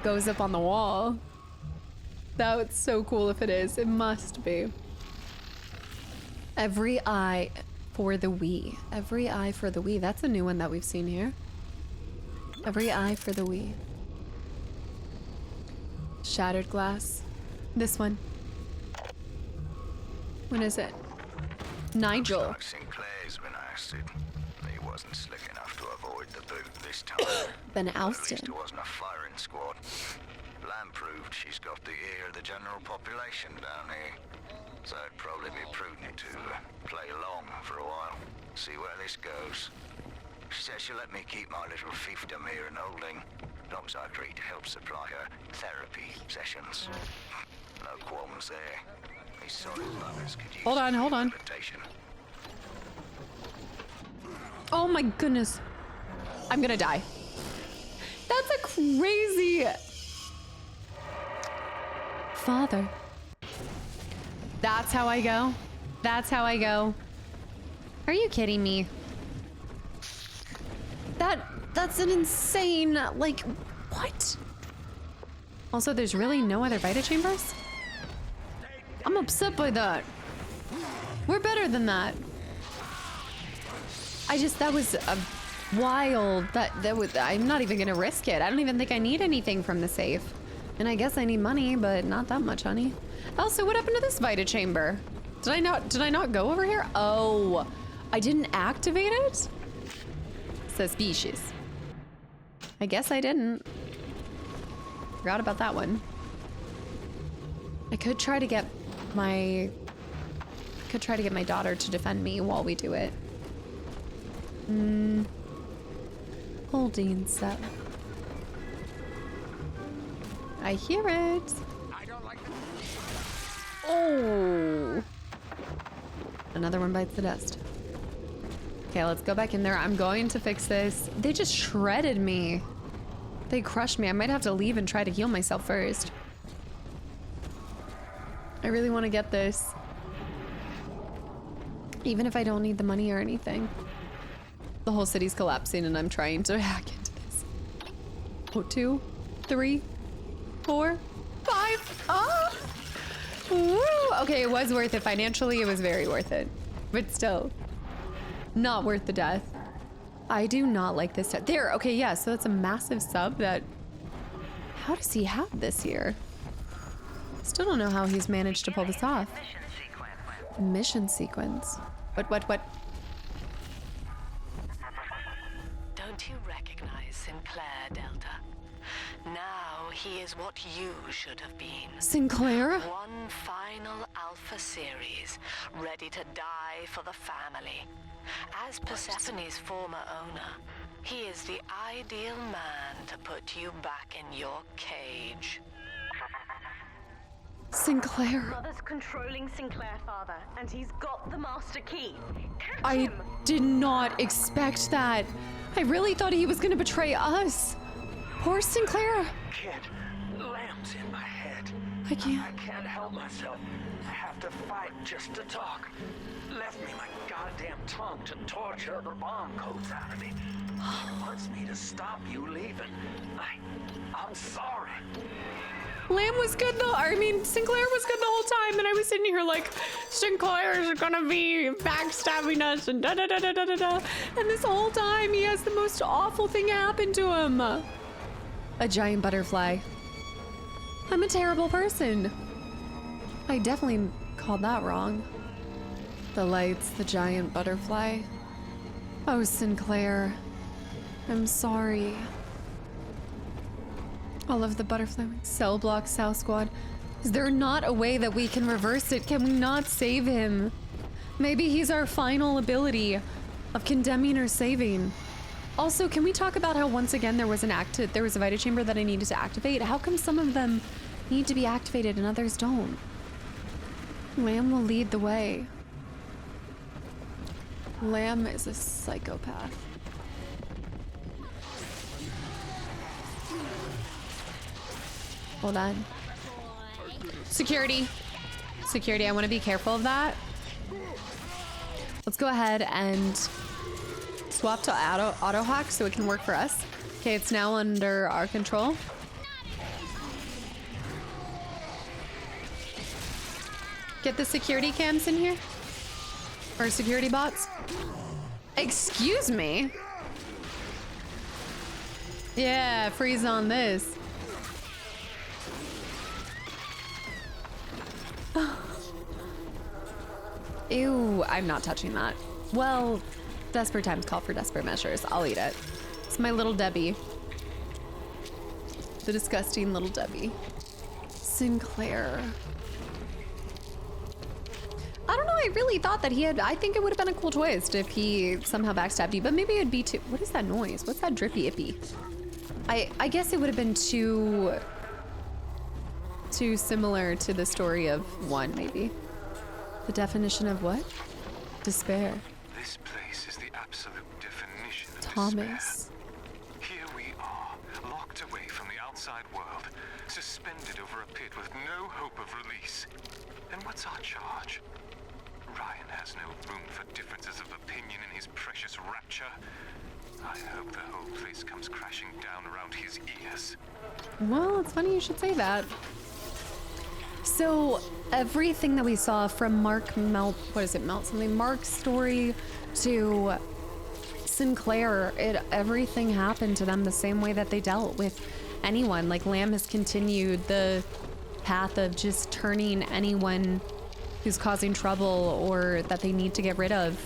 goes up on the wall. That's so cool if it is. It must be. Every eye for the we. Every eye for the we. That's a new one that we've seen here. Every eye for the we. Shattered glass. This one. When is it? Nigel. Looks like Sinclair's been ousted. He wasn't slick enough to avoid the boot this time. Been At ousted. least it wasn't a firing squad. Lamb proved she's got the ear of the general population down here. So it'd probably be prudent to play along for a while. See where this goes. She says she'll let me keep my little fiefdom here in holding. As long as I agree to help supply her therapy sessions. No qualms there. These solid buggers could use Hold on. rehabilitation. Oh my goodness. I'm gonna die. That's a crazy... Father. That's how I go? That's how I go? Are you kidding me? That's an insane, like, what? Also, there's really no other Vita chambers? I'm upset by that. We're better than that. That was a wild, I'm not even gonna risk it. I don't even think I need anything from the safe. And I guess I need money, but not that much, honey. Also, what happened to this Vita chamber? Did I not go over here? Oh, I didn't activate it? Suspicious. I guess I didn't. Forgot about that one. I could try to get my daughter to defend me while we do it. Holding set. I hear it. Oh. Another one bites the dust. Okay, let's go back in there. I'm going to fix this. They just shredded me. They crushed me. I might have to leave and try to heal myself first. I really want to get this. Even if I don't need the money or anything. The whole city's collapsing and I'm trying to hack into this. Oh, 2, 3, 4, 5. Ah! Woo! Okay, it was worth it. Financially, it was very worth it. But still, not worth the death. I do not like this. There, okay, yeah, so that's a massive sub that... How does he have this here? Still don't know how he's managed to pull this off. Mission sequence. What? Don't you recognize Sinclair, Delta? Now he is what you should have been. Sinclair? One final Alpha series, ready to die for the family. As Persephone's former owner, he is the ideal man to put you back in your cage. Sinclair. Mother's controlling Sinclair, father, and he's got the master key. Catch I him! did not expect that. I really thought he was gonna betray us. Poor Sinclair. Kid, Lamb's in my head. I can't. I can't help myself. I have to fight just to talk. Left me my goddamn tongue to torture the bomb codes out of me. He wants me to stop you leaving. I'm sorry. Lamb was good though. I mean, Sinclair was good the whole time, and I was sitting here like, Sinclair's gonna be backstabbing us and da da da da da da da. And this whole time, he has the most awful thing happen to him. A giant butterfly. I'm a terrible person. I definitely called that wrong. The lights, the giant butterfly. Oh, Sinclair. I'm sorry. All of the butterfly wings. Cell block, South Squad. Is there not a way that we can reverse it? Can we not save him? Maybe he's our final ability of condemning or saving. Also, can we talk about how once again there was a Vita chamber that I needed to activate? How come some of them need to be activated and others don't? Lamb will lead the way. Lamb is a psychopath. Hold on. Security. Security, I want to be careful of that. Let's go ahead and swap to auto hack so it can work for us. Okay, it's now under our control. Get the security cams in here. Or security bots. Excuse me. Yeah, freeze on this. Ew, I'm not touching that. Well, desperate times call for desperate measures. I'll eat it. It's my little Debbie. The disgusting little Debbie. Sinclair. I don't know, I really thought that he had, I think it would have been a cool twist if he somehow backstabbed you, but maybe it'd be too, what is that noise? What's that drippy ippy? I guess it would have been too similar to the story of one, maybe. The definition of what? Despair. This place is the absolute definition of Thomas. Despair. Here we are, locked away from the outside world, suspended over a pit with no hope of release. And what's our charge? Ryan has no room for differences of opinion in his precious Rapture. I hope the whole place comes crashing down around his ears. Well, it's funny you should say that. So everything that we saw from Mark's story to Sinclair, everything happened to them the same way that they dealt with anyone. Like Lamb has continued the path of just turning anyone who's causing trouble or that they need to get rid of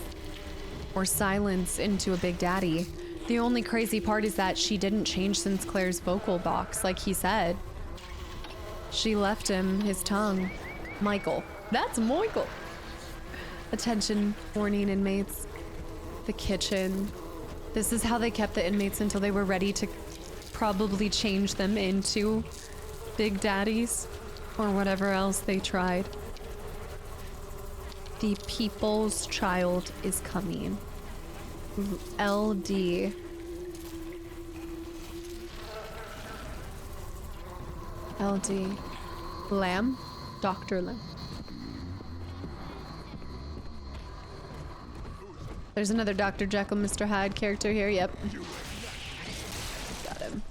or silence into a big daddy. The only crazy part is that she didn't change Sinclair's vocal box like he said. She left him his tongue. Michael. That's Michael. Attention, warning inmates. The kitchen. This is how they kept the inmates until they were ready to probably change them into Big Daddies or whatever else they tried. The people's child is coming. LD. LD. Lamb? Dr. Lamb. There's another Dr. Jekyll, Mr. Hyde character here. Yep. Got him.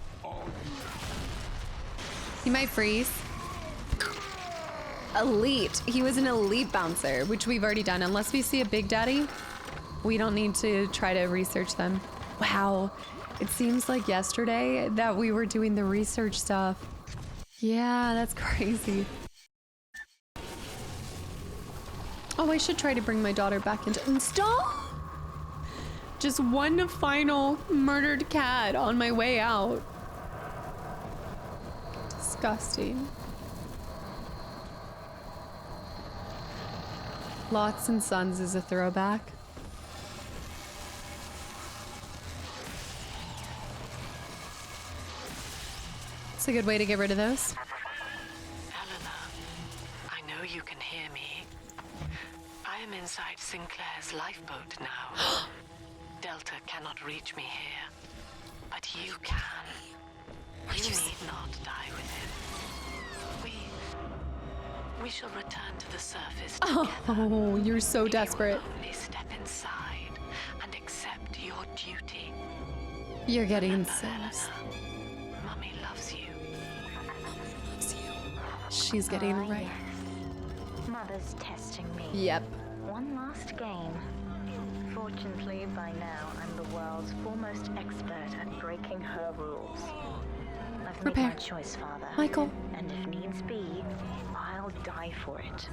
He might freeze. Elite. He was an elite bouncer, which we've already done. Unless we see a Big Daddy, we don't need to try to research them. Wow. It seems like yesterday that we were doing the research stuff. Yeah, that's crazy. Oh, I should try to bring my daughter back into... Stop! Just one final murdered cat on my way out. Disgusting. Lots and Sons is a throwback. It's a good way to get rid of those. Eleanor, I know you can hear me. I am inside Sinclair's lifeboat now. Delta cannot reach me here, but you can. You need not die with him. We shall return to the surface together. Oh, you're so desperate. You only step inside and accept your duty. You're getting Remember, so... Eleanor, Mummy loves you. She's getting right. Mother's testing me. Yep. One last game. Fortunately, by now, I'm the world's foremost expert at breaking her rules. I've made my choice, Father. Michael. And if needs be, I'll die for it.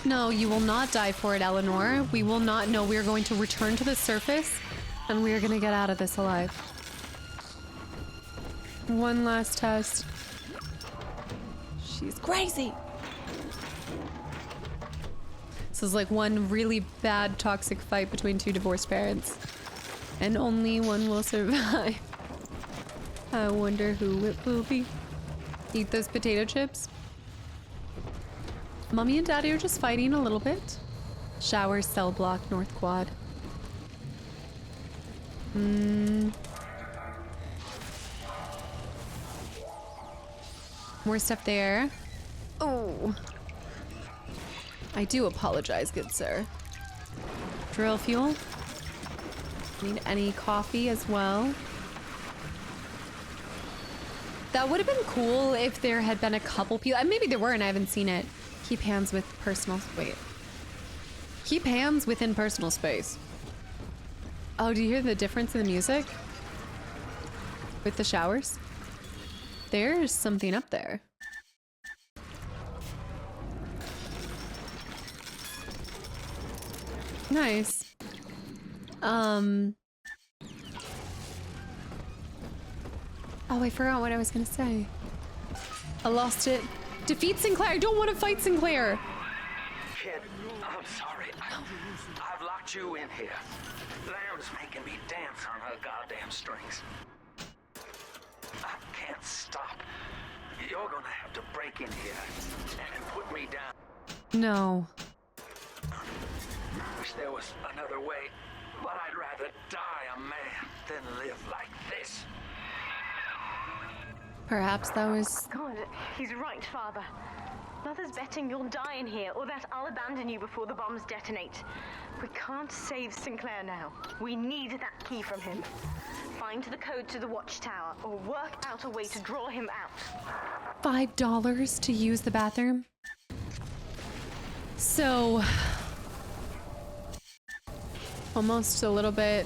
No, you will not die for it, Eleanor. We will not. No, we are going to return to the surface, and we are going to get out of this alive. One last test. She's crazy. This is like one really bad toxic fight between two divorced parents. And only one will survive. I wonder who it will be. Eat those potato chips. Mommy and Daddy are just fighting a little bit. Shower, cell block, North Quad. More stuff there. Oh. I do apologize, good sir. Drill fuel. Need any coffee as well. That would have been cool if there had been a couple people, and maybe there were and I haven't seen it. Keep hands with personal, wait. Keep hands within personal space. Oh, do you hear the difference in the music? With the showers? There's something up there. Nice. Oh, I forgot what I was gonna say. I lost it. Defeat Sinclair. I don't want to fight Sinclair. Kid, I'm sorry. I've locked you in here. Lamb's making me dance on her goddamn strings. I can't stop. You're gonna have to break in here and put me down. No. Wish there was another way, but I'd rather die a man than live like this. Perhaps that was... God, he's right, Father. Mother's betting you'll die in here, or that I'll abandon you before the bombs detonate. We can't save Sinclair now. We need that key from him. Find the code to the watchtower, or work out a way to draw him out. $5 to use the bathroom? So... almost a little bit...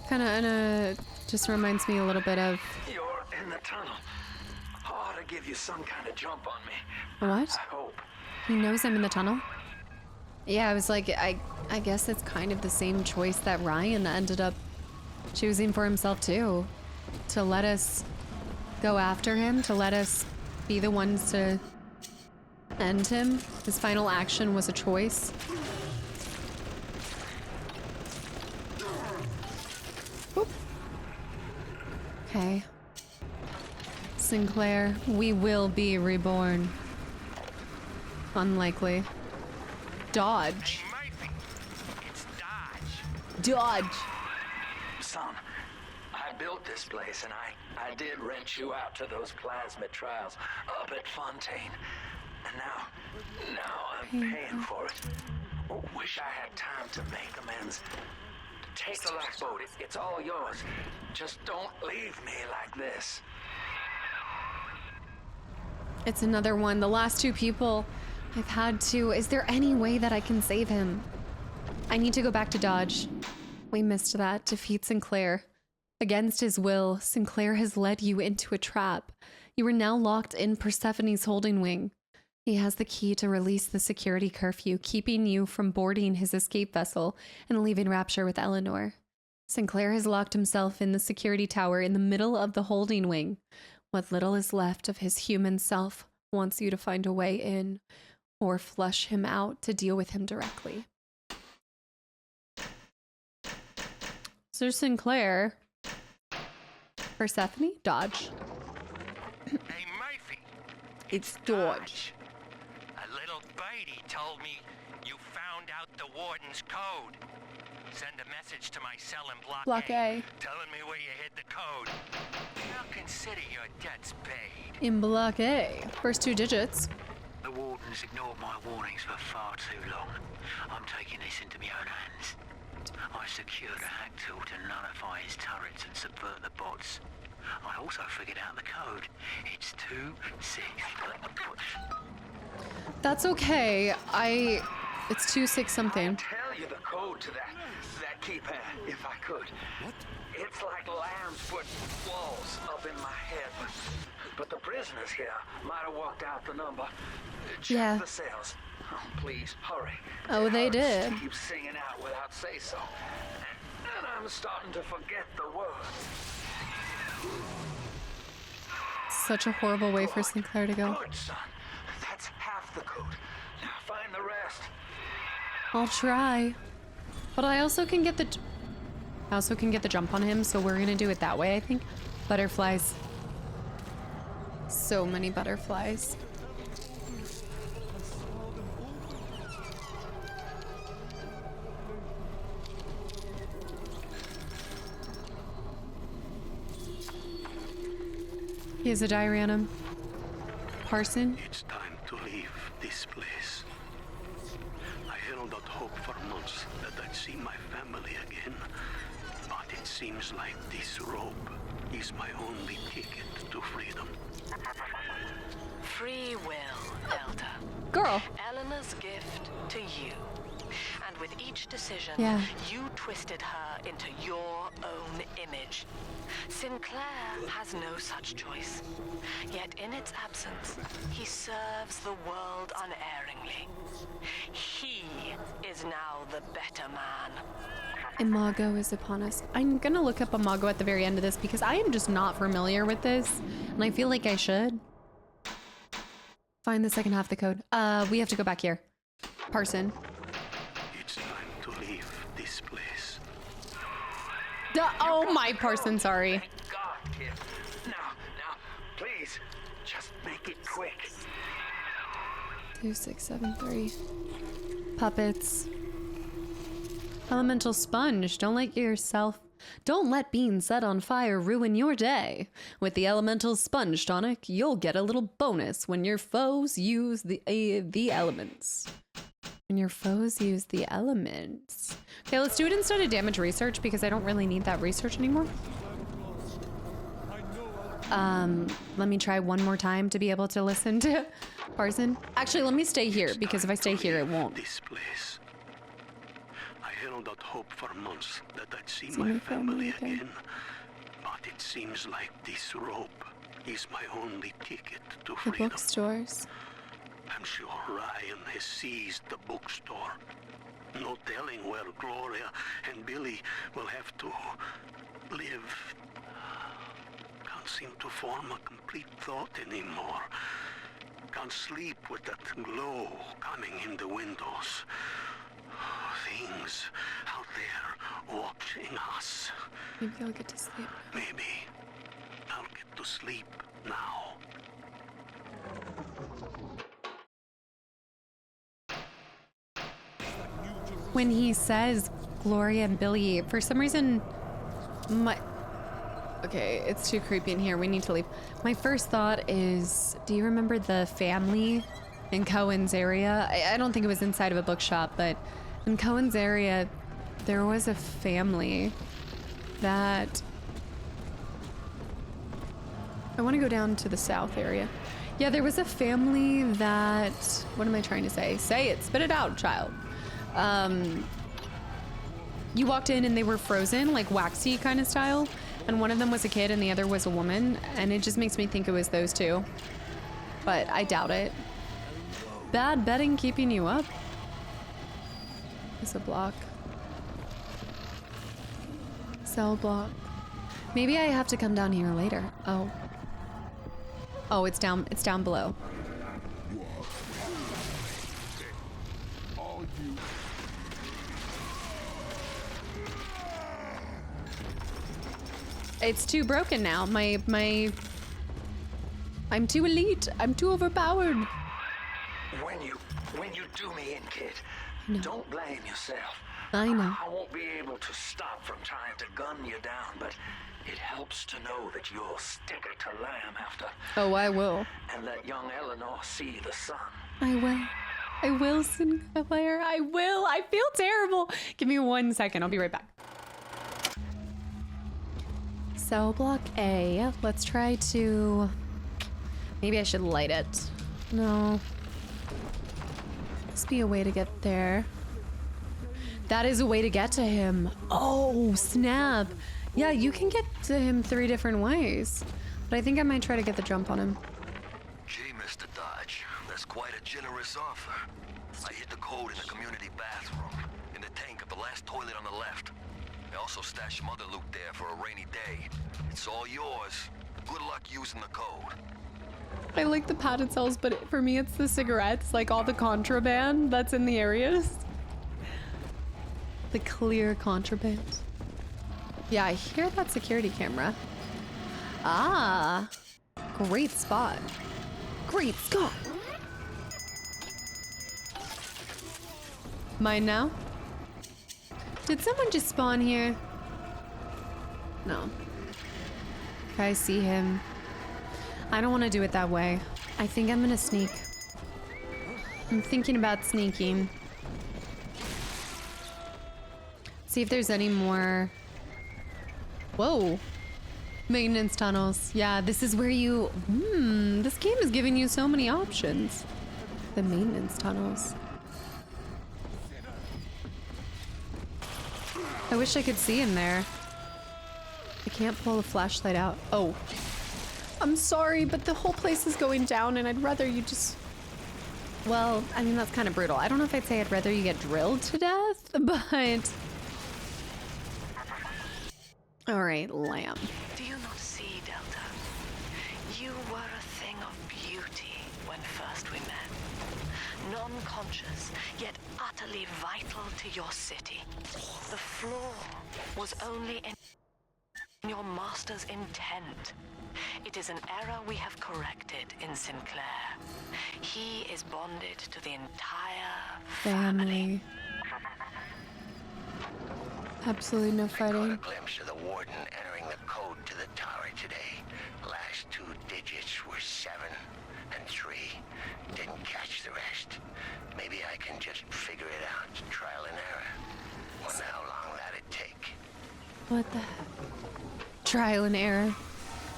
kinda just reminds me a little bit of... You're in the tunnel. Ought to give you some kind of jump on me. What? I hope. He knows I'm in the tunnel? Yeah, I was like, I guess it's kind of the same choice that Ryan ended up choosing for himself too. To let us go after him, to let us be the ones to end him. His final action was a choice. Boop. Okay. Sinclair, we will be reborn. Unlikely. Dodge. Hey, Murphy, it's Dodge. Dodge. Son, I built this place and I did rent you out to those plasmid trials up at Fontaine. And now I'm paying for it. Wish I had time to make amends. Take the lifeboat, it's all yours. Just don't leave me like this. It's another one. The last two people I've had to... Is there any way that I can save him? I need to go back to Dodge. We missed that. Defeat Sinclair. Against his will, Sinclair has led you into a trap. You are now locked in Persephone's holding wing. He has the key to release the security curfew, keeping you from boarding his escape vessel and leaving Rapture with Eleanor. Sinclair has locked himself in the security tower in the middle of the holding wing. What little is left of his human self wants you to find a way in, or flush him out to deal with him directly. Sir Sinclair. Persephone? Dodge. Hey, Murphy. It's Dodge. A little birdie told me you found out the warden's code. Send a message to my cell in Block A, telling me where you hid the code. I'll consider your debts paid. In Block A. First two digits. The warden's ignored my warnings for far too long. I'm taking this into my own hands. I secured a hack tool to nullify his turrets and subvert the bots. I also figured out the code. It's 2-6. That's okay. It's 2-6 something. I'll tell you the code to that keypad, if I could. What? It's like lambs put walls up in my head. But the prisoners here might have walked out the number. Check the cells. Oh, please, hurry. Oh, they did. Keep singing out without say-so. And I'm starting to forget the words. Such a horrible way for Sinclair to go. Good, son. That's half the code. Now find the rest. I'll try. But I also can get the jump on him, so we're gonna do it that way, I think. Butterflies. So many butterflies. He has a diary on him. Parson? It's time to leave this place. I held out hope hope for months that I'd see my family again. But it seems like this rope is my only ticket to freedom. Free will, Elder. Girl. Eleanor's gift to you. And with each decision, you twisted her into your own image. Sinclair has no such choice. Yet in its absence, he serves the world unerringly. He is now the better man. Imago is upon us. I'm gonna look up Imago at the very end of this because I am just not familiar with this, and I feel like I should. Find the second half of the code. We have to go back here. Parson. It's time to leave this place. Oh my Parson, sorry. Thank God, kid. Now, please, just make it quick. 2673. Puppets. Elemental sponge. Don't let being set on fire ruin your day. With the elemental sponge tonic, you'll get a little bonus when your foes use the elements. When your foes use the elements. Okay, let's do it instead of damage research because I don't really need that research anymore. Let me try one more time to be able to listen to Parson. Actually, let me stay here because if I stay here, it won't. This place. I held out hope for months that I'd see my family again. But it seems like this rope is my only ticket to freedom. The bookstores. I'm sure Ryan has seized the bookstore. No telling where Gloria and Billy will have to live. Can't seem to form a complete thought anymore. Can't sleep with that glow coming in the windows. Things out there watching us. Maybe I'll get to sleep. Maybe I'll get to sleep now. When he says Gloria and Billy, for some reason, okay, it's too creepy in here. We need to leave. My first thought is, do you remember the family in Cohen's area? I don't think it was inside of a bookshop, but in Cohen's area, there was a family that... I want to go down to the south area. Yeah, there was a family that... What am I trying to say? Say it. Spit it out, child. You walked in and they were frozen, like waxy kind of style. And one of them was a kid and the other was a woman. And it just makes me think it was those two. But I doubt it. Bad betting keeping you up? It's a block. Cell block. Maybe I have to come down here later. Oh. Oh, it's down below. It's too broken now. I'm too elite. I'm too overpowered. When you do me in, kid, don't blame yourself. I know. I won't be able to stop from trying to gun you down, but it helps to know that you'll stick it to lamb after. Oh, I will. And let young Eleanor see the sun. I will. I will, Sinclair. I will. I feel terrible. Give me 1 second. I'll be right back. Cell block A. Let's try to... Maybe I should light it. No. Must be a way to get there. That is a way to get to him. Oh, snap. Yeah, you can get to him 3 different ways. But I think I might try to get the jump on him. Gee, Mr. Dodge, that's quite a generous offer. I hid the code in the community bathroom, in the tank of the last toilet on the left. I also stashed some other loot there for a rainy day. It's all yours. Good luck using the code. I like the padded cells, but for me it's the cigarettes, like all the contraband that's in the areas. The clear contraband. Yeah, I hear that security camera. Ah, great spot. Great spot. Mine now? Did someone just spawn here? No. Okay, I see him. I don't want to do it that way. I think I'm gonna sneak. I'm thinking about sneaking. See if there's any more. Whoa. Maintenance tunnels. Yeah, this is where you... this game is giving you so many options. The maintenance tunnels. I wish I could see in there. I can't pull the flashlight out. Oh. I'm sorry, but the whole place is going down and I'd rather you just... Well, I mean, that's kind of brutal. I don't know if I'd say I'd rather you get drilled to death, but... All right, lamb. Do you not see, Delta? You were a thing of beauty when first we met. Non-conscious, yet utterly vital to your city. The flaw was only in your master's intent. It is an error we have corrected in Sinclair. He is bonded to the entire family. Absolutely no fighting. I caught a glimpse of the warden entering the code to the tower today. Last two digits were 7 and 3. Didn't catch the rest. Maybe I can just figure it out. Trial and error. Wonder how long that'd take. What the heck? Trial and error.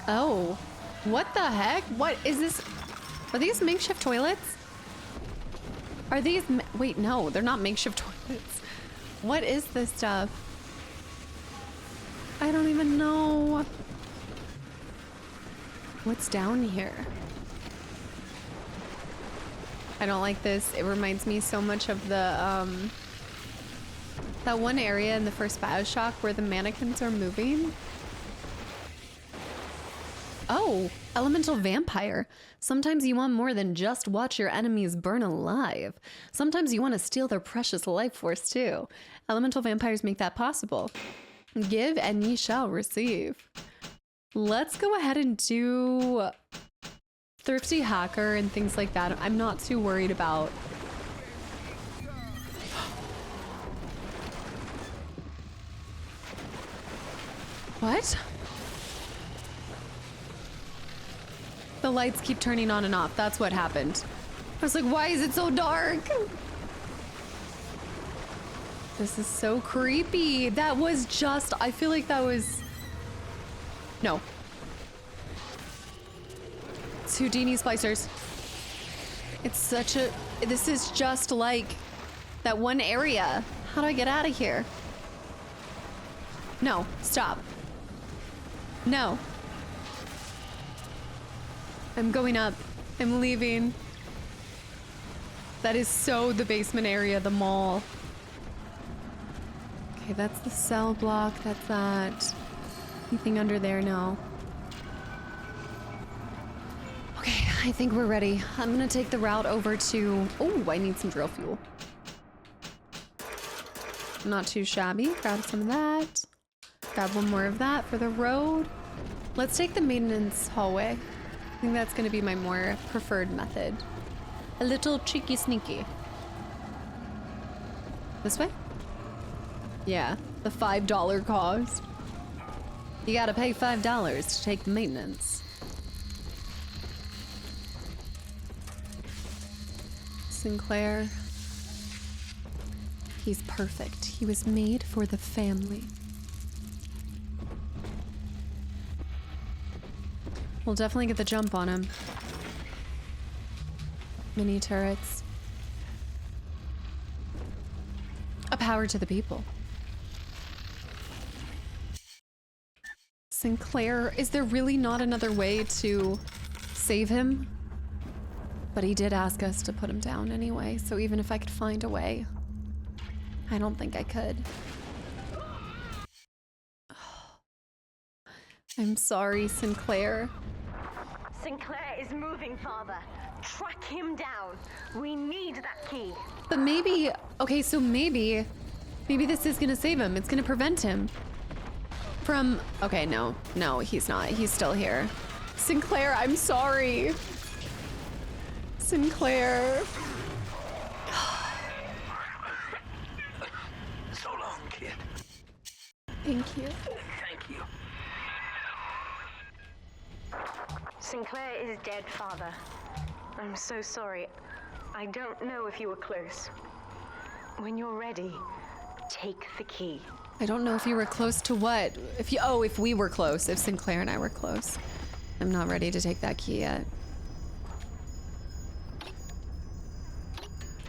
Oh. What the heck? What is this? Are these makeshift toilets? Are these... Wait, no. They're not makeshift toilets. What is this stuff? I don't even know. What's down here? I don't like this. It reminds me so much of the, that one area in the first BioShock where the mannequins are moving. Oh, elemental vampire. Sometimes you want more than just watch your enemies burn alive. Sometimes you want to steal their precious life force too. Elemental vampires make that possible. Give and ye shall receive. Let's go ahead and do Thrifty Hacker and things like that. I'm not too worried about. What? The lights keep turning on and off. That's what happened. I was like, why is it so dark? This is so creepy. That was just, I feel like that was... No. It's Houdini splicers. It's such a... This is just like that one area. How do I get out of here? No, stop. No. I'm going up. I'm leaving. That is so the basement area, the mall. Okay, that's the cell block. That's that. Anything under there? No. Okay, I think we're ready. I'm gonna take the route over to... Oh, I need some drill fuel. Not too shabby. Grab some of that. Grab one more of that for the road. Let's take the maintenance hallway. I think that's gonna be my more preferred method. A little cheeky sneaky. This way? Yeah, the $5 cost. You gotta pay $5 to take maintenance. Sinclair. He's perfect. He was made for the family. We'll definitely get the jump on him. Mini turrets. A power to the people. Sinclair, is there really not another way to save him? But he did ask us to put him down anyway, so even if I could find a way, I don't think I could. I'm sorry, Sinclair. Sinclair is moving, Father. Track him down. We need that key. But maybe, okay, so maybe this is gonna save him. It's gonna prevent him from, okay, no, he's not. He's still here. Sinclair, I'm sorry. Sinclair. So long, kid. Thank you. Thank you. Sinclair is dead, Father. I'm so sorry. I don't know if you were close. When you're ready, take the key. I don't know if you were close to what. If we were close, if Sinclair and I were close. I'm not ready to take that key yet.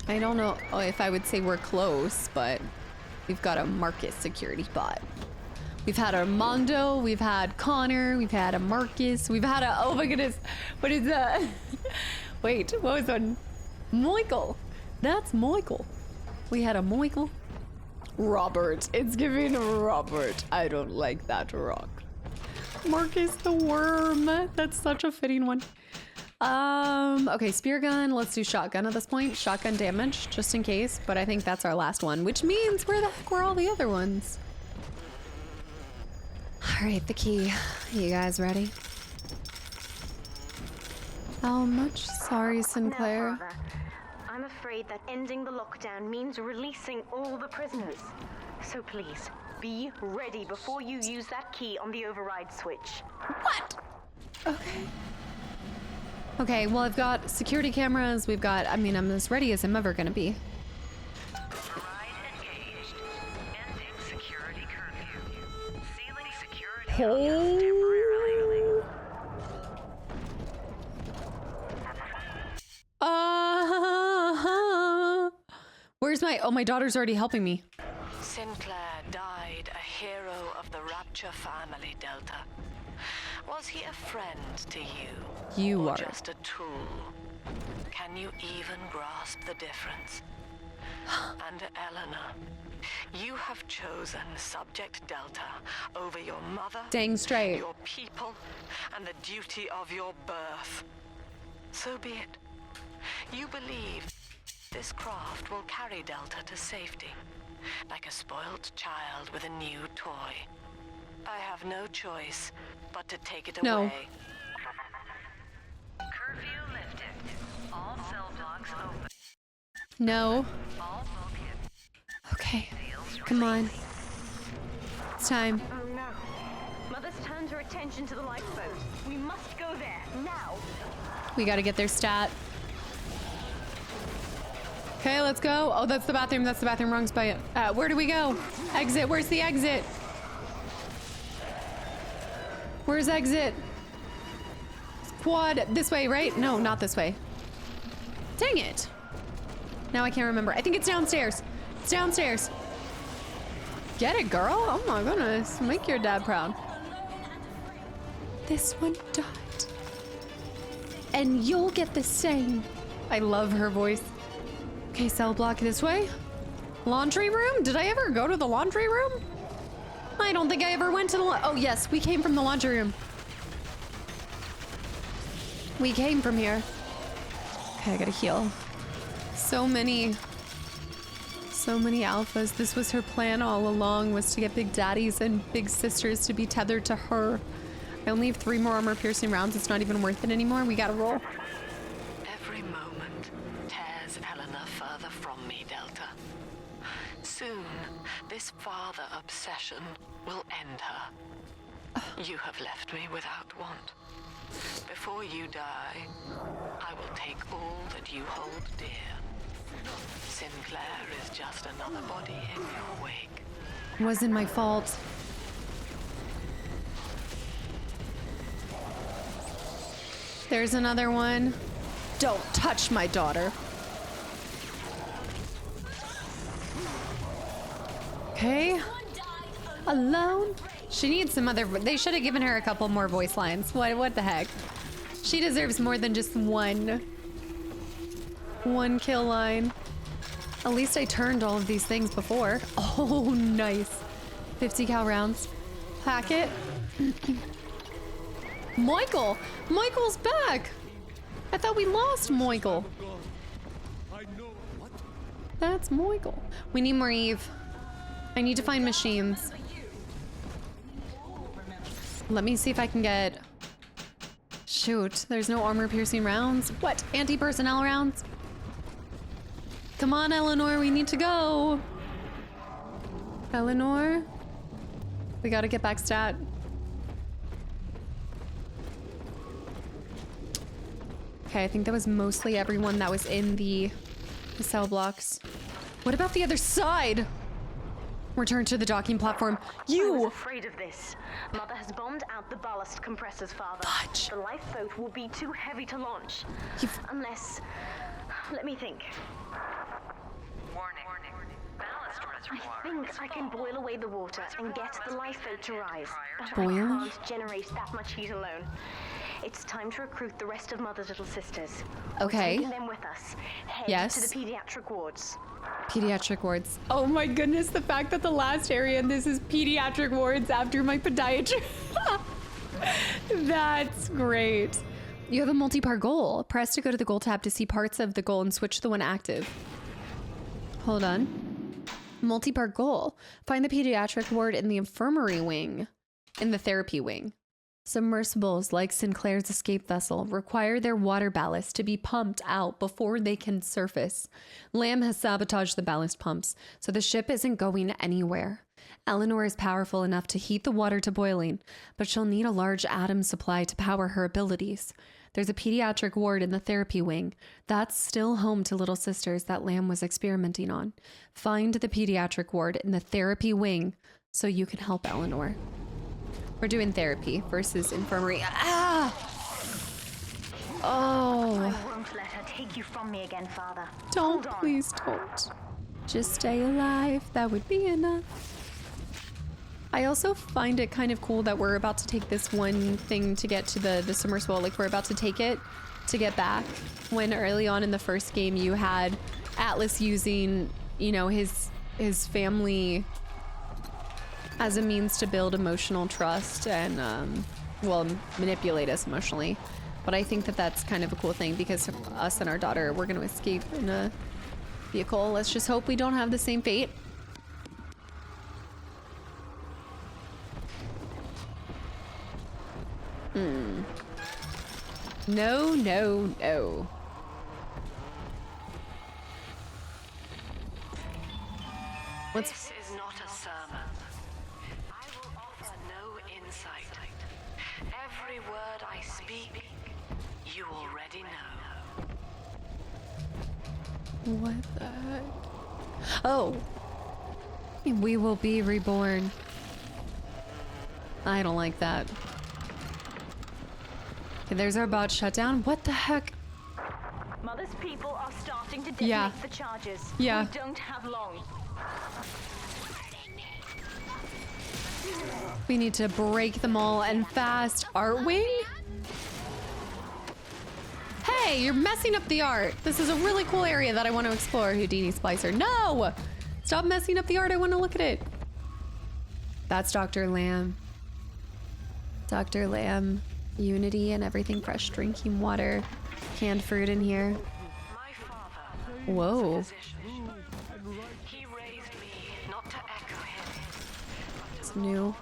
I don't know if I would say we're close, but we've got a Marcus security bot. We've had Armando, we've had Connor, we've had a Marcus, we've had a, oh my goodness, what is that? Wait, what was one? Michael. That's Michael. We had a Michael. Robert. It's giving Robert. I don't like that rock. Marcus the Worm. That's such a fitting one. Okay, spear gun. Let's do shotgun at this point. Shotgun damage, just in case. But I think that's our last one, which means where the heck were all the other ones? All right, the key. You guys ready? How much? Sorry, Sinclair. Now, Father, I'm afraid that ending the lockdown means releasing all the prisoners. So please, be ready before you use that key on the override switch. What? Okay. Okay, well, I've got security cameras. We've got, I mean, I'm as ready as I'm ever gonna be. Override engaged. Ending security curfew. Sealing security Oh. temporarily. Where's my, oh, my daughter's already helping me. Sinclair died a hero of the Rapture family, Delta. Was he a friend to you? You or are. just a tool? Can you even grasp the difference? And Eleanor, you have chosen Subject Delta over your mother, Dang straight. your people, and the duty of your birth. So be it. You believe this craft will carry Delta to safety, like a spoiled child with a new toy. I have no choice but to take it No. away. Curfew lifted. All cell blocks open. No. All bulkheads. Okay. Come on. It's time. Oh no. Mother's turned her attention to the lifeboat. We must go there, now. We gotta get their stat. Okay, let's go. Oh, that's the bathroom. That's the bathroom. Wrong spot. Where do we go? Exit. Where's the exit? Where's exit? Quad. This way, right? No, not this way. Dang it. Now I can't remember. I think it's downstairs. It's downstairs. Get it, girl. Oh my goodness. Make your dad proud. This one died. And you'll get the same. I love her voice. Okay, cell block this way. Laundry room? Did I ever go to the laundry room? I don't think I ever went to the oh yes, we came from the laundry room. We came from here. Okay, I gotta heal. So many alphas. This was her plan all along, was to get big daddies and big sisters to be tethered to her. I only have 3 more armor piercing rounds. It's not even worth it anymore. We gotta roll. Every moment tears Eleanor further from me, Delta. Soon, this father obsession will end her. You have left me without want. Before you die, I will take all that you hold dear. Sinclair is just another body in your wake. It wasn't my fault. There's another one. Don't touch my daughter. Okay. Alone? She needs some other... They should have given her a couple more voice lines. What the heck? She deserves more than just one kill line. At least I turned all of these things before. Oh, nice. 50 cal rounds. Pack it. Michael! Michael's back! I thought we lost Michael. That's Michael. We need more Eve. I need to find machines. Let me see if I can get... Shoot, there's no armor piercing rounds. What? Anti-personnel rounds? Come on, Eleanor, we need to go. Eleanor? We gotta get back stat. Okay, I think that was mostly everyone that was in the cell blocks. What about the other side? Return to the docking platform. I was afraid of this. Mother has bombed out the ballast compressors, Father. Fudge. The lifeboat will be too heavy to launch. Unless... Let me think. Warning. Ballast reservoir. I think I can boil away the water and get the lifeboat to rise. But Boil? I can't generate that much heat alone. It's time to recruit the rest of Mother's little sisters. Okay. We're taking them with us. Head Yes. to the pediatric wards. Pediatric wards. Oh my goodness, the fact that the last area in this is pediatric wards after my pediatric. That's great. You have a multi-part goal. Press to go to the goal tab to see parts of the goal and switch to the one active. Hold on. Multi-part goal. Find the pediatric ward in the infirmary wing. In the therapy wing. Submersibles, like Sinclair's escape vessel, require their water ballast to be pumped out before they can surface. Lamb has sabotaged the ballast pumps, so the ship isn't going anywhere. Eleanor is powerful enough to heat the water to boiling, but she'll need a large atom supply to power her abilities. There's a pediatric ward in the therapy wing. That's still home to little sisters that Lamb was experimenting on. Find the pediatric ward in the therapy wing so you can help Eleanor. We're doing therapy versus infirmary. Ah! Oh. I won't let her take you from me again, Father. Don't, please don't. Just stay alive. That would be enough. I also find it kind of cool that we're about to take this one thing to get to the submersible. Like, we're about to take it to get back. When early on in the first game, you had Atlas using, you know, his family as a means to build emotional trust and, well, manipulate us emotionally. But I think that that's kind of a cool thing because us and our daughter, we're going to escape in a vehicle. Let's just hope we don't have the same fate. No, no, no. This is not a sermon. I will offer no insight. Every word I speak, you already know. What the heck? Oh. We will be reborn. I don't like that. Okay, there's our bot shutdown. What the heck? Mother's people are starting to detonate the charges. Yeah. We don't have long. We need to break them all and fast. Art wing? Hey, you're messing up the art. This is a really cool area that I want to explore, Houdini Splicer. No! Stop messing up the art. I want to look at it. That's Dr. Lamb. Dr. Lamb. Unity and everything fresh. Drinking water. Canned fruit in here. Whoa. He raised me not to echo him. It's new.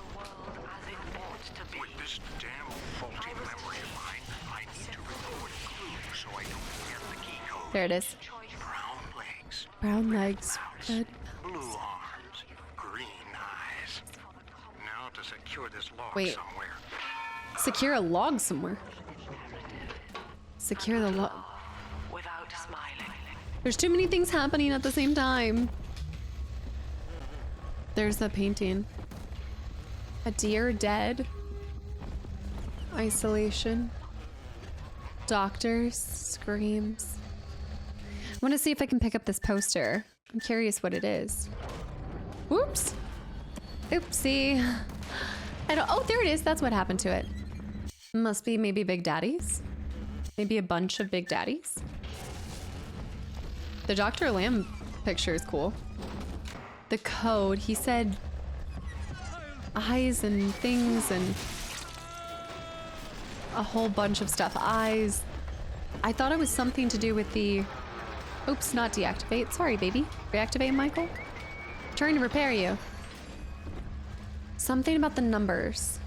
With this damn faulty memory of mine, I need to record a clue so I don't forget the key code. There it is. Brown legs. Brown legs. Red. Blue arms. Green eyes. Now to secure this log Wait. somewhere. Secure a log somewhere. Secure the log. Without smiling. There's too many things happening at the same time. There's the painting. A deer dead. Isolation. Doctors. Screams. I want to see if I can pick up this poster. I'm curious what it is. Whoops. Oopsie. I don't. Oh, there it is. That's what happened to it. Must be maybe Big Daddies. Maybe a bunch of Big Daddies. The Dr. Lamb picture is cool. The code, he said eyes and things and a whole bunch of stuff. Eyes. I thought it was something to do with the... Oops, not deactivate. Sorry, baby. Reactivate, Michael. Trying to repair you. Something about the numbers.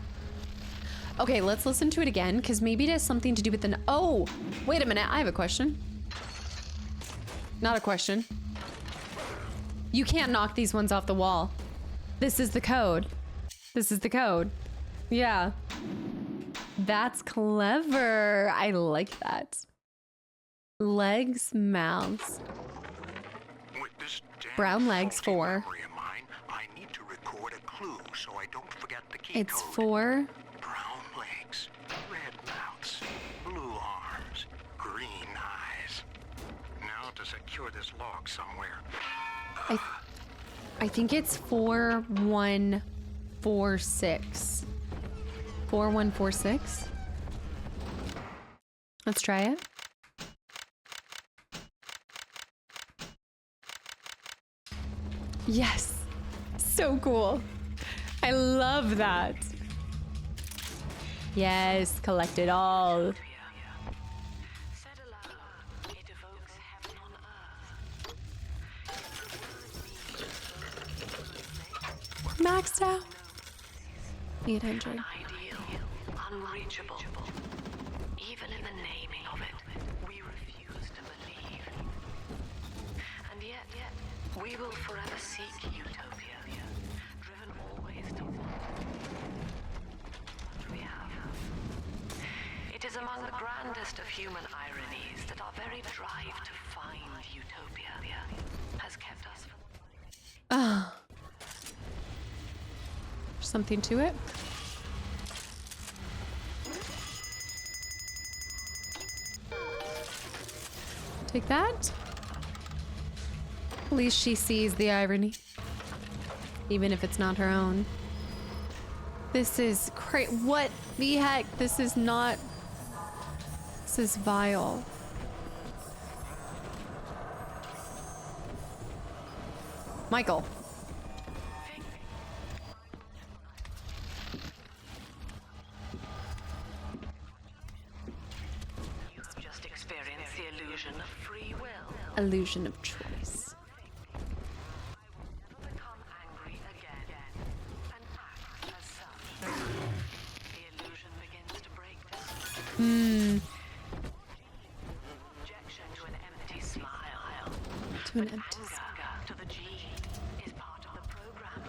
Okay, let's listen to it again, because maybe it has something to do with the... Oh, wait a minute. I have a question. Not a question. You can't knock these ones off the wall. This is the code. This is the code. Yeah. That's clever. I like that. Legs, mouths. With this damn Brown legs, faulty 4. memory of mine, I need to so I don't forget the key It's code. 4. Brown legs, red mouths, blue arms, green eyes. Now to secure this log somewhere. I think it's 4146. 4146. Let's try it. Yes. So cool. I love that. Yes, collect it all. Maxed out. 800. Unreachable. Even in the naming of it, we refuse to believe. And yet, we will forever seek utopia, driven always to what we have. It is among the grandest of human ironies that our very drive to find utopia has kept us from... Ah. Something to it. Take that. At least she sees the irony, even if it's not her own. This is crazy. What the heck? This is not. This is vile. Michael. Illusion of choice. Hmm. To an empty smile. To an empty smile. To the gene is part of the program.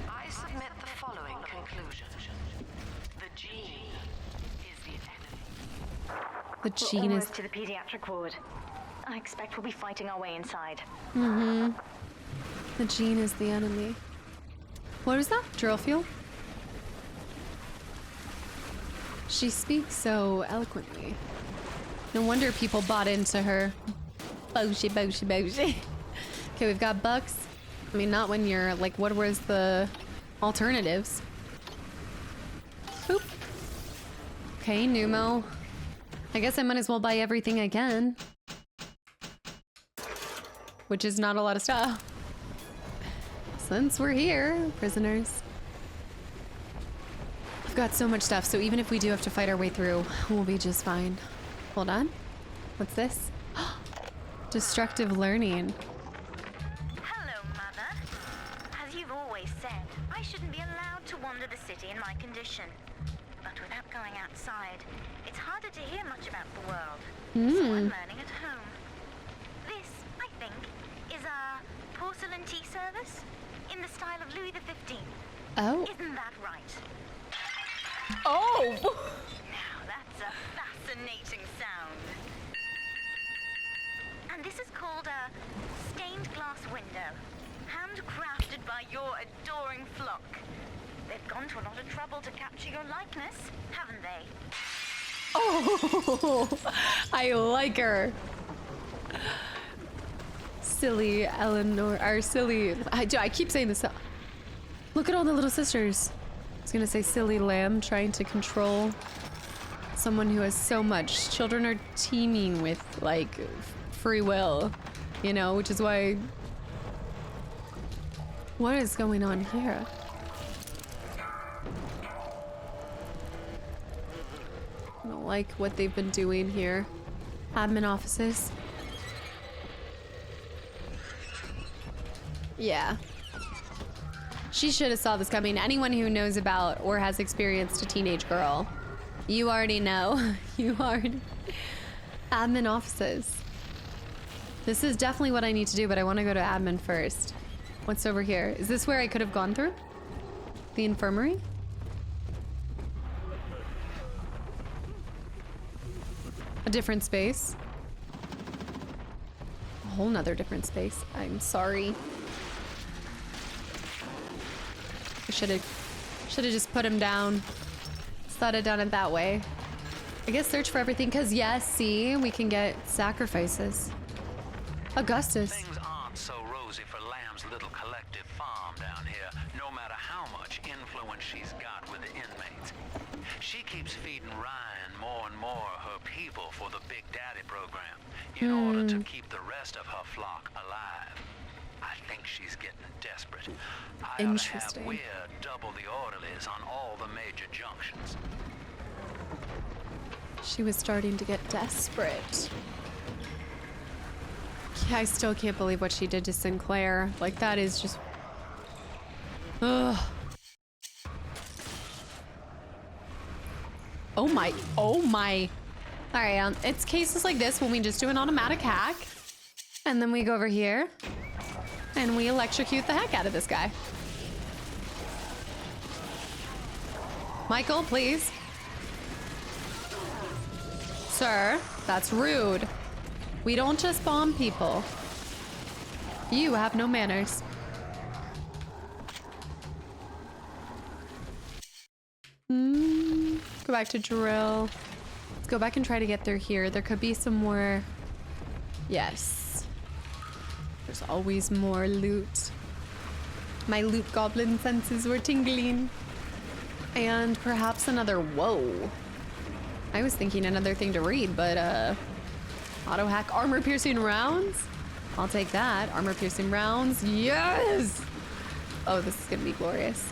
I submit the following conclusion. The gene is the enemy. The gene is to the pediatric ward. I expect we'll be fighting our way inside. Mm-hmm. The gene is the enemy. What is that? Drill fuel? She speaks so eloquently. No wonder people bought into her. Boshi, boshi, boshi. Okay, we've got bucks. I mean, not when you're like, what was the alternatives? Boop. Okay, Numo. I guess I might as well buy everything I can. Which is not a lot of stuff. Since we're here, prisoners. I've got so much stuff, so even if we do have to fight our way through, we'll be just fine. Hold on. What's this? Destructive learning. Hello, Mother. As you've always said, I shouldn't be allowed to wander the city in my condition. But without going outside, it's harder to hear much about the world. So I'm learning at home. This, I think, is a porcelain tea service in the style of Louis XV. Oh. Isn't that right? Oh! Now that's a fascinating sound. And this is called a stained glass window, handcrafted by your adoring flock. They've gone to a lot of trouble to capture your likeness, haven't they? Oh, I like her. Silly Eleanor, or silly, I keep saying this. Look at all the little sisters. I was gonna say silly lamb trying to control someone who has so much. Children are teeming with like free will, you know, which is why. What is going on here? I don't like what they've been doing here. Admin offices. Yeah. She should have saw this coming. Anyone who knows about or has experienced a teenage girl, you already know. You already... Admin offices. This is definitely what I need to do, but I want to go to admin first. What's over here? Is this where I could have gone through? The infirmary? A different space. A whole nother different space. I'm sorry. I should have just put him down. Thought I'd done it that way. I guess search for everything, because yes, see, we can get sacrifices. Augustus. Things aren't so rosy for Lamb's little collective farm down here, no matter how much influence she's got with the inmates. She keeps feeding Ryan more and more her people for the Big Daddy program in order to keep the rest of her flock alive. I think she's getting desperate. I ought to have Weir double the orderlies on all the major junctions. She was starting to get desperate. Yeah, I still can't believe what she did to Sinclair. Like, that is just... Ugh. Oh my. Oh my. Alright, it's cases like this when we just do an automatic hack. And then we go over here. And we electrocute the heck out of this guy. Michael, please. Sir, that's rude. We don't just bomb people. You have no manners. Go back to drill. Let's go back and try to get through here. There could be some more. Yes. There's always more loot. My loot goblin senses were tingling. And perhaps another whoa. I was thinking another thing to read, but auto hack armor piercing rounds. I'll take that. Armor piercing rounds. Yes! Oh, this is gonna be glorious.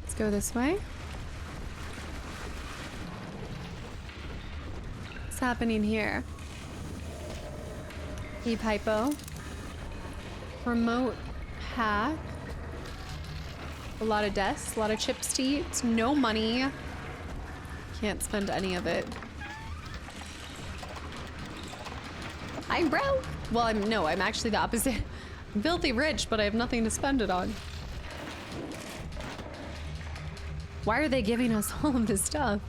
Let's go this way. What's happening here? E-Pipo. Remote hack. A lot of desks, a lot of chips to eat, no money. Can't spend any of it. I'm broke. Well, I'm actually the opposite. I'm filthy rich, but I have nothing to spend it on. Why are they giving us all of this stuff?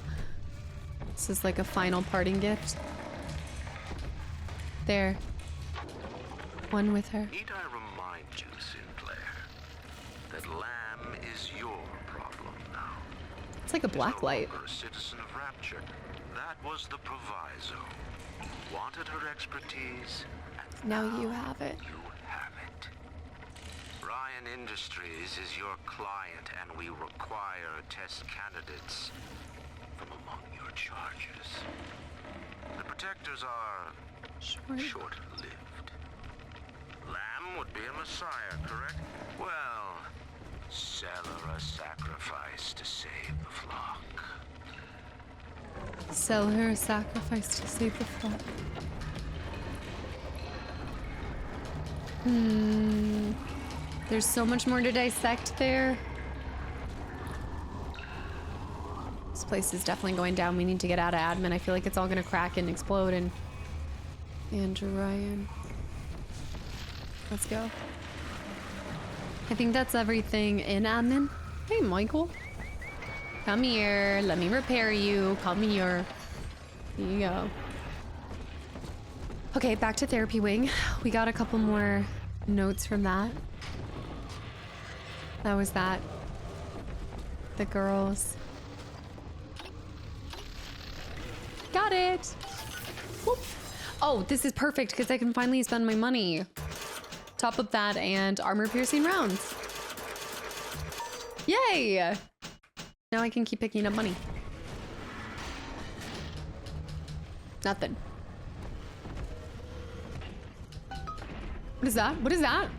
This is like a final parting gift. There. One with her. Need I remind you, Sinclair, that Lamb is your problem now. It's like a black light. A citizen of Rapture. That was the proviso. You wanted her expertise, and now you have it. You have it. Ryan Industries is your client, and we require test candidates from among your charges. The protectors are short-lived. Lamb would be a messiah, correct? Well, sell her a sacrifice to save the flock. Sell her a sacrifice to save the flock. There's so much more to dissect there. This place is definitely going down. We need to get out of admin. I feel like it's all gonna crack and explode and Ryan. Let's go. I think that's everything in admin. Hey, Michael. Come here. Let me repair you. Come here. Here you go. Okay, back to therapy wing. We got a couple more notes from that. That was that. The girls. Got it. Whoop. Oh, this is perfect because I can finally spend my money. Top up that and armor piercing rounds. Yay! Now I can keep picking up money. Nothing. What is that? What is that?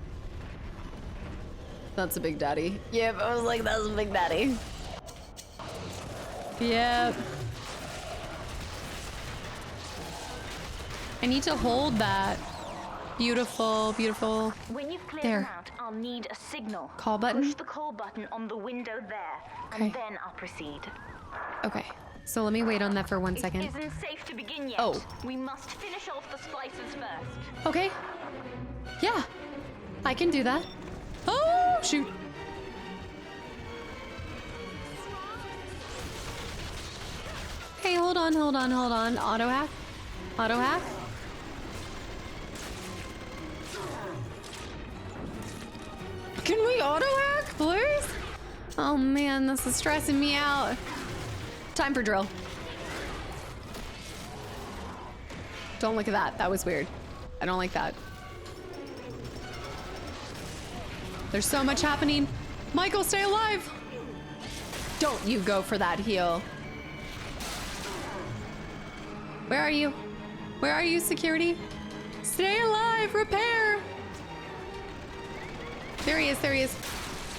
That's a Big Daddy. Yep, I was like, that's a Big Daddy. Yep. I need to hold that. Beautiful, beautiful. When you've cleared there. them out, I'll need a signal. Call button? Push the call button on the window there, Okay. and then I'll proceed. Okay, so let me wait on that for 1 second. It isn't safe to begin yet. Oh. We must finish off the splices first. Okay. Yeah, I can do that. Oh, shoot. Hey, hold on, hold on, hold on. Auto hack? Auto hack? Can we auto hack, please? Oh man, this is stressing me out. Time for drill. Don't look at that. That was weird. I don't like that. There's so much happening. Michael, stay alive. Don't you go for that heal. Where are you? Where are you, security? Stay alive, repair. There he is, there he is.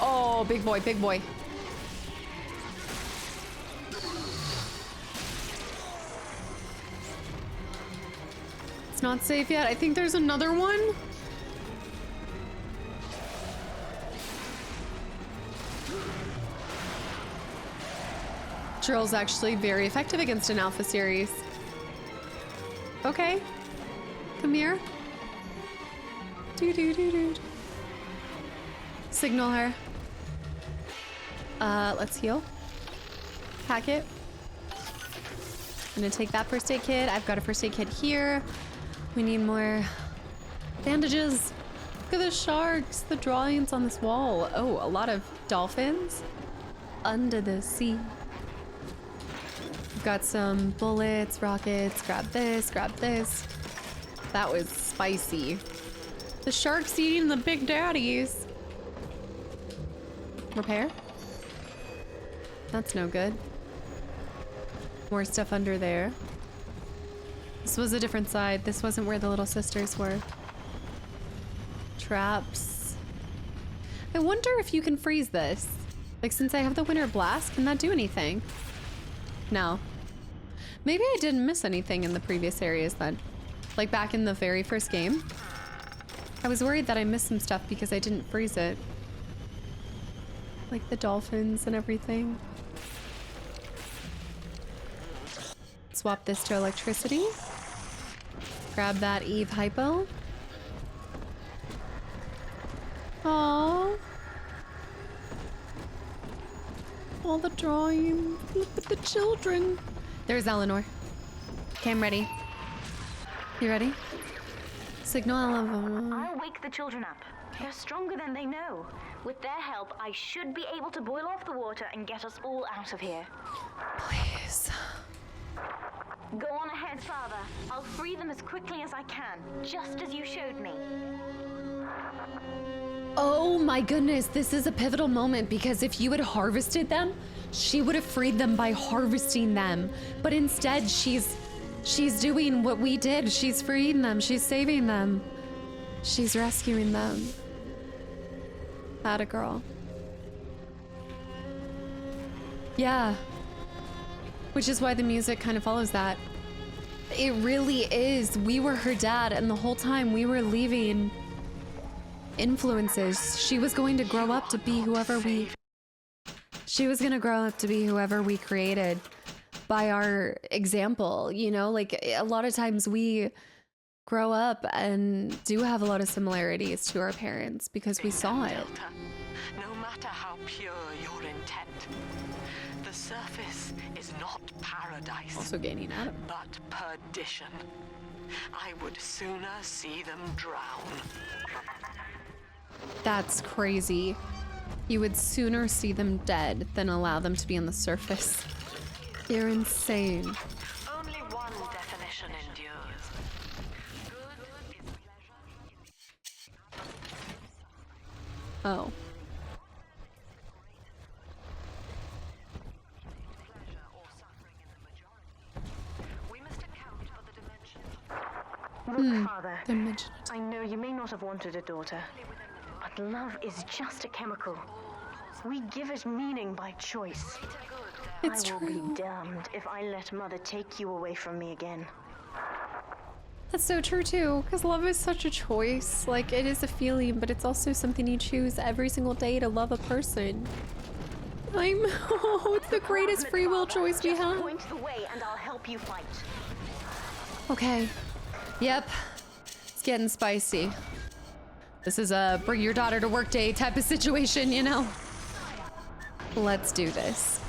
Oh, big boy, big boy. It's not safe yet. I think there's another one. Drill's actually very effective against an alpha series. Okay. Come here. Signal her. Let's heal. Hack it. I'm gonna take that first aid kit. I've got a first aid kit here. We need more bandages. Look at the sharks, the drawings on this wall. Oh, a lot of dolphins under the sea. We've got some bullets, rockets. Grab this, grab this. That was spicy. The shark's eating the Big Daddies. Repair? That's no good. More stuff under there. This was a different side. This wasn't where the little sisters were. Traps. I wonder if you can freeze this. Like, since I have the winter blast, can that do anything? No. Maybe I didn't miss anything in the previous areas then. Like back in the very first game. I was worried that I missed some stuff because I didn't freeze it. Like the dolphins and everything. Swap this to electricity. Grab that Eve hypo. Aww. All the drawings. Look at the children. There's Eleanor. Okay, I'm ready. You ready? Signal Eleanor. I'll wake the children up. They're stronger than they know. With their help, I should be able to boil off the water and get us all out of here. Please. Go on ahead, Father. I'll free them as quickly as I can, just as you showed me. Oh my goodness, this is a pivotal moment because if you had harvested them, she would have freed them by harvesting them. But instead, she's doing what we did. She's freeing them. She's saving them. She's rescuing them. Atta girl. Yeah. Which is why the music kind of follows that. It really is. We were her dad, and the whole time we were leaving influences. She was going to grow up to be whoever we... She was gonna grow up to be whoever we created by our example, you know? Like, a lot of times we grow up and do have a lot of similarities to our parents because we saw it. No matter how pure your intent, the surface is not paradise. Also gaining Adam. But perdition. I would sooner see them drown. That's crazy. You would sooner see them dead than allow them to be on the surface. You're insane. Only one definition endures. Good is pleasure. Oh. Look, Father, I know you may not have wanted a daughter, but love is just a chemical. We give it meaning by choice. It's I will true. be damned if I let Mother take you away from me again. That's so true too, because love is such a choice. Like, it is a feeling, but it's also something you choose every single day to love a person. Oh, it's the greatest free will choice we have. Point the way and I'll help you fight. Okay. Yep. It's getting spicy. This is a bring your daughter to work day type of situation, you know? Let's do this.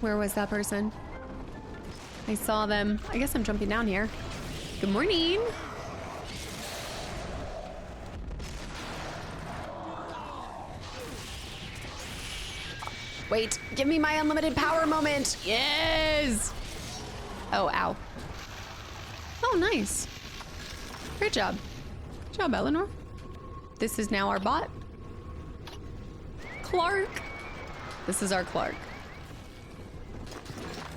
Where was that person? I saw them. I guess I'm jumping down here. Good morning. Wait, give me my unlimited power moment. Yes. Oh, ow. Oh, nice. Great job. Good job, Eleanor. This is now our bot. Clark. This is our Clark.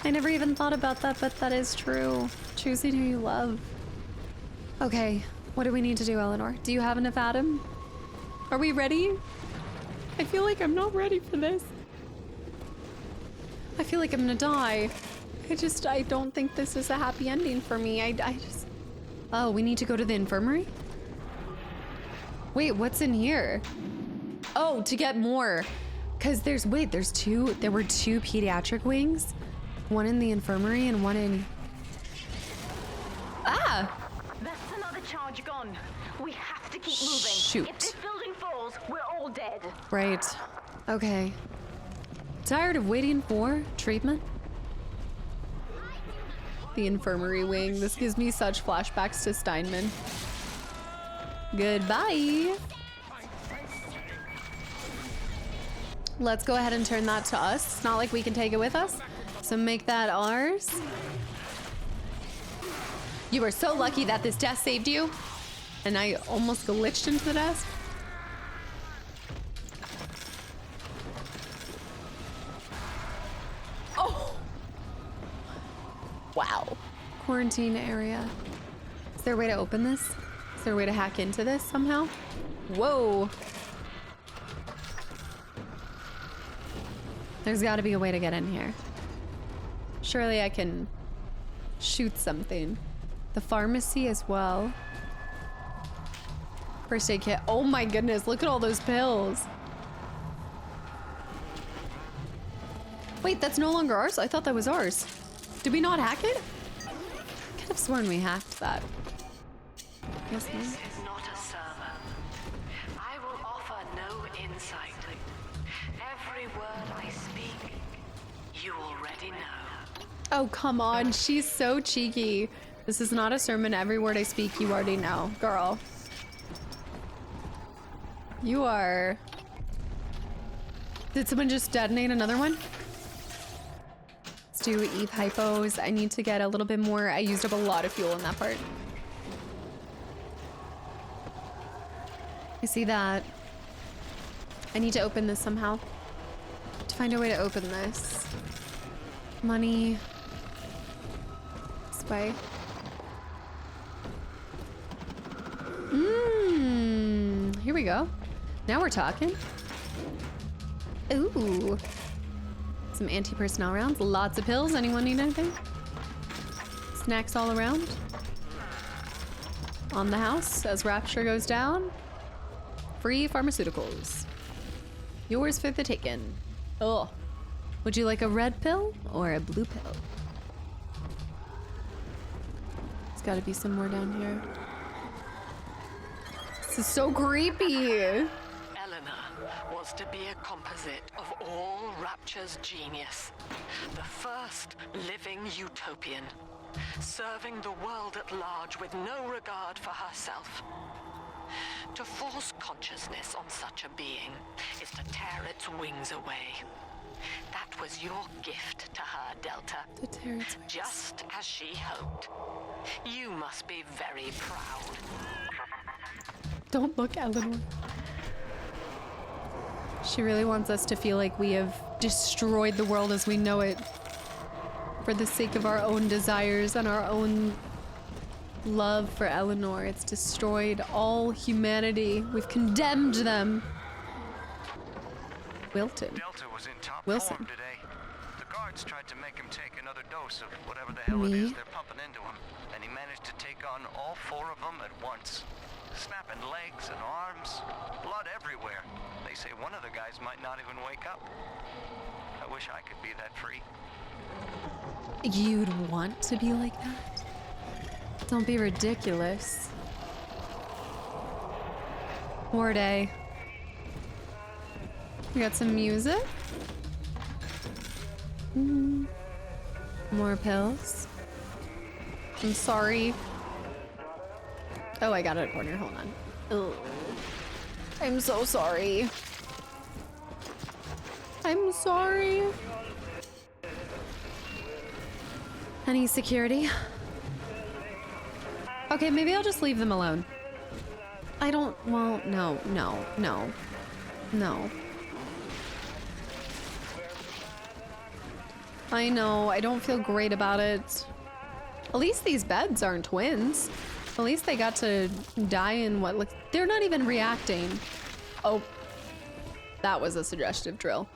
I never even thought about that, but that is true. Choosing who you love. Okay, what do we need to do, Eleanor? Do you have enough Adam? Are we ready? I feel like I'm not ready for this. I feel like I'm gonna die. I don't think this is a happy ending for me. Oh, we need to go to the infirmary? Wait, what's in here? Oh, to get more. Cause there were two pediatric wings. One in the infirmary and one in... Ah! That's another charge gone. We have to keep moving. Shoot. If this building falls, we're all dead. Right. Okay. Tired of waiting for treatment? The infirmary wing. This gives me such flashbacks to Steinman. Goodbye. Let's go ahead and turn that to us. It's not like we can take it with us. So make that ours. You were so lucky that this desk saved you. And I almost glitched into the desk. Oh! Wow. Quarantine area. Is there a way to open this? Is there a way to hack into this somehow? Whoa. There's got to be a way to get in here. Surely I can shoot something. The pharmacy as well. First aid kit. Oh my goodness, look at all those pills. Wait, that's no longer ours? I thought that was ours. Did we not hack it? I could have sworn we hacked that. Yes, This is not a server. I will offer no insight. Every word I speak, you already know. Oh, come on. She's so cheeky. This is not a sermon. Every word I speak, you already know. Girl. You are... Did someone just detonate another one? Let's do Eve hypos. I need to get a little bit more. I used up a lot of fuel in that part. I see that. I need to open this somehow. To find a way to open this. Money. This way. Here we go. Now we're talking. Ooh. Some anti-personnel rounds. Lots of pills. Anyone need anything? Snacks all around. On the house as Rapture goes down. Free pharmaceuticals. Yours for the taking. Oh. Would you like a red pill or a blue pill? There's gotta be some more down here. This is so creepy. Eleanor was to be a composite of all Rapture's genius. The first living utopian, serving the world at large with no regard for herself. To force consciousness on such a being is to tear its wings away. That was your gift to her, Delta. To tear its wings. Just as she hoped. You must be very proud. Don't look, Eleanor. She really wants us to feel like we have destroyed the world as we know it for the sake of our own desires and our own love for Eleanor. It's destroyed all humanity. We've condemned them. Wilton. Delta was in top Wilson. form today. The guards tried to make him take another dose of whatever the hell it is they're pumping into him, and he managed to take on all 4 of them at once. Snapping legs and arms, blood everywhere. They say one of the guys might not even wake up. I wish I could be that free. You'd want to be like that? Don't be ridiculous. Poor day. We got some music. More pills. I'm sorry. Oh, I got it a corner. Hold on. Ugh. I'm so sorry. I'm sorry. Any security? Okay, maybe I'll just leave them alone. I don't, well, no. I know, I don't feel great about it. At least these beds aren't twins. At least they got to die in what looks, they're not even reacting. Oh, that was a suggestive drill.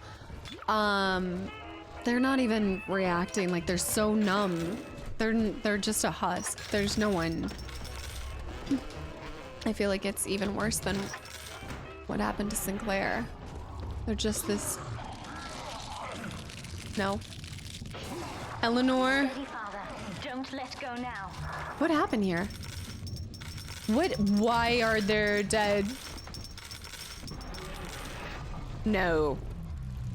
They're not even reacting, like they're so numb. They're just a husk. There's no one. I feel like it's even worse than what happened to Sinclair. They're just this. No. Eleanor. Steady, Father. Don't let go now. What happened here? Why are they dead? No.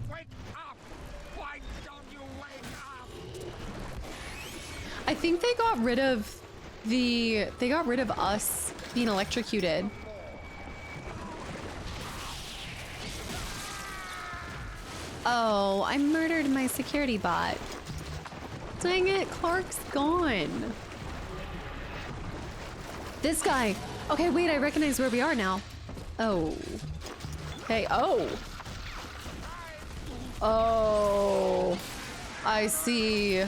Wake up! Why don't you wake up? I think they got rid of us being electrocuted. Oh, I murdered my security bot. Dang it, Clark's gone. This guy. Okay, wait, I recognize where we are now. Oh. Okay, oh. Oh. I see.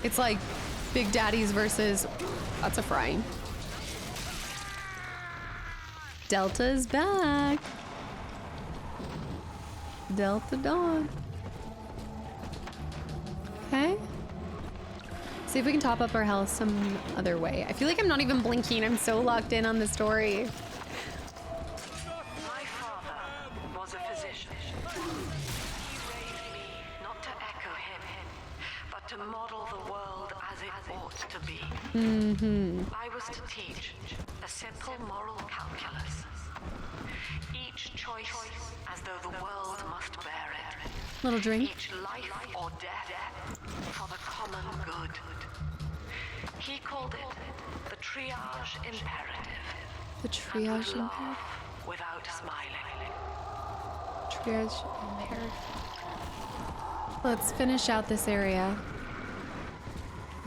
It's like Big Daddies versus... That's a frying. Delta's back. Delta Dawn. Okay. See if we can top up our health some other way. I feel like I'm not even blinking. I'm so locked in on the story. My father was a physician. He raised me not to echo him, but to model the world as it ought to be. I was to teach a simple moral calculus. Each choice as though the world must bear it. Little drink. Each life or death for the common good. He called it the triage imperative. The triage imperative. Without smiling. Triage imperative. Let's finish out this area.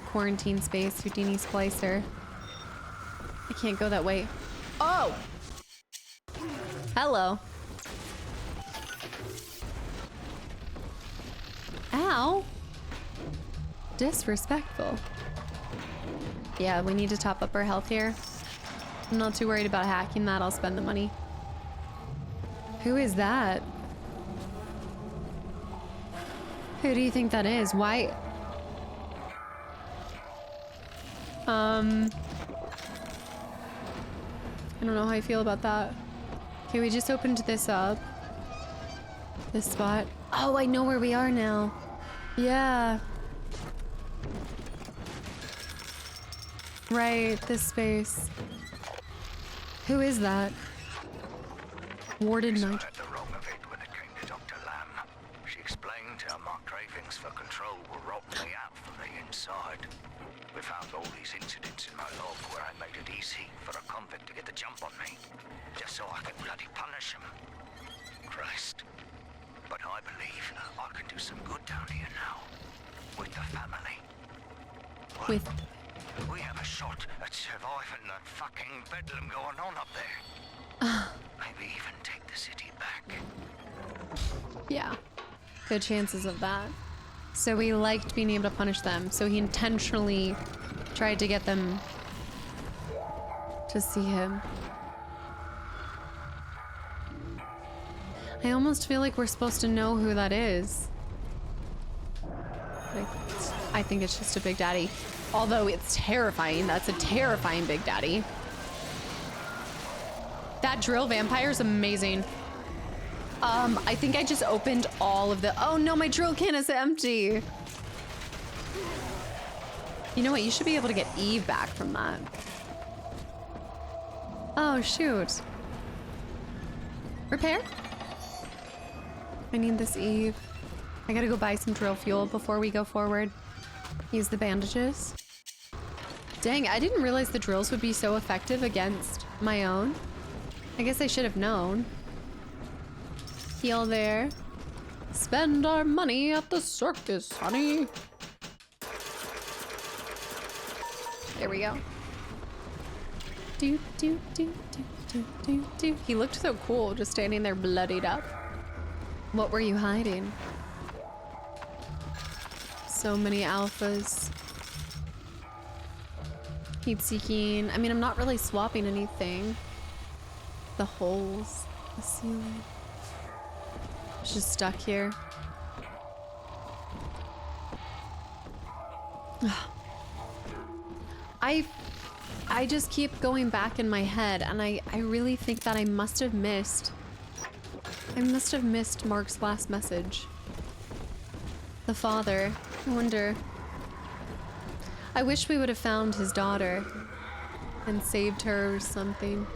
Quarantine space, Houdini Splicer. I can't go that way. Oh! Hello. Ow. Disrespectful. Yeah, we need to top up our health here. I'm not too worried about hacking that. I'll spend the money. Who is that? Who do you think that is? Why? I don't know how I feel about that. Okay, we just opened this up. This spot. Oh, I know where we are now. Yeah. Right, this space. Who is that? Warded Knight. The wrong of it when it came to Dr. Lamb. She explained how my cravings for control were rotting me out from the inside. We found all these incidents in my log where I made it easy for a convict to get the jump on me, just so I could bloody punish him. Christ. But I believe I can do some good down here now. With the family. With... We have a shot at surviving that fucking bedlam going on up there. Maybe even take the city back. Yeah. Good chances of that. So we liked being able to punish them. So he intentionally tried to get them to see him. I almost feel like we're supposed to know who that is. I think it's just a Big Daddy. Although it's terrifying. That's a terrifying Big Daddy. That drill vampire is amazing. I think I just opened all of the... Oh no, my drill can is empty. You know what? You should be able to get Eve back from that. Oh, shoot. Repair? I need this Eve. I gotta go buy some drill fuel before we go forward. Use the bandages. Dang, I didn't realize the drills would be so effective against my own. I guess I should have known. Heal there. Spend our money at the circus, honey. There we go. Do, do, do, do, do, do, do. He looked so cool, just standing there bloodied up. What were you hiding? So many alphas. Heat seeking. I mean, I'm not really swapping anything. The holes, the ceiling. It's just stuck here. I just keep going back in my head, and I really think that I must have missed Mark's last message. The father. I wonder. I wish we would have found his daughter and saved her or something.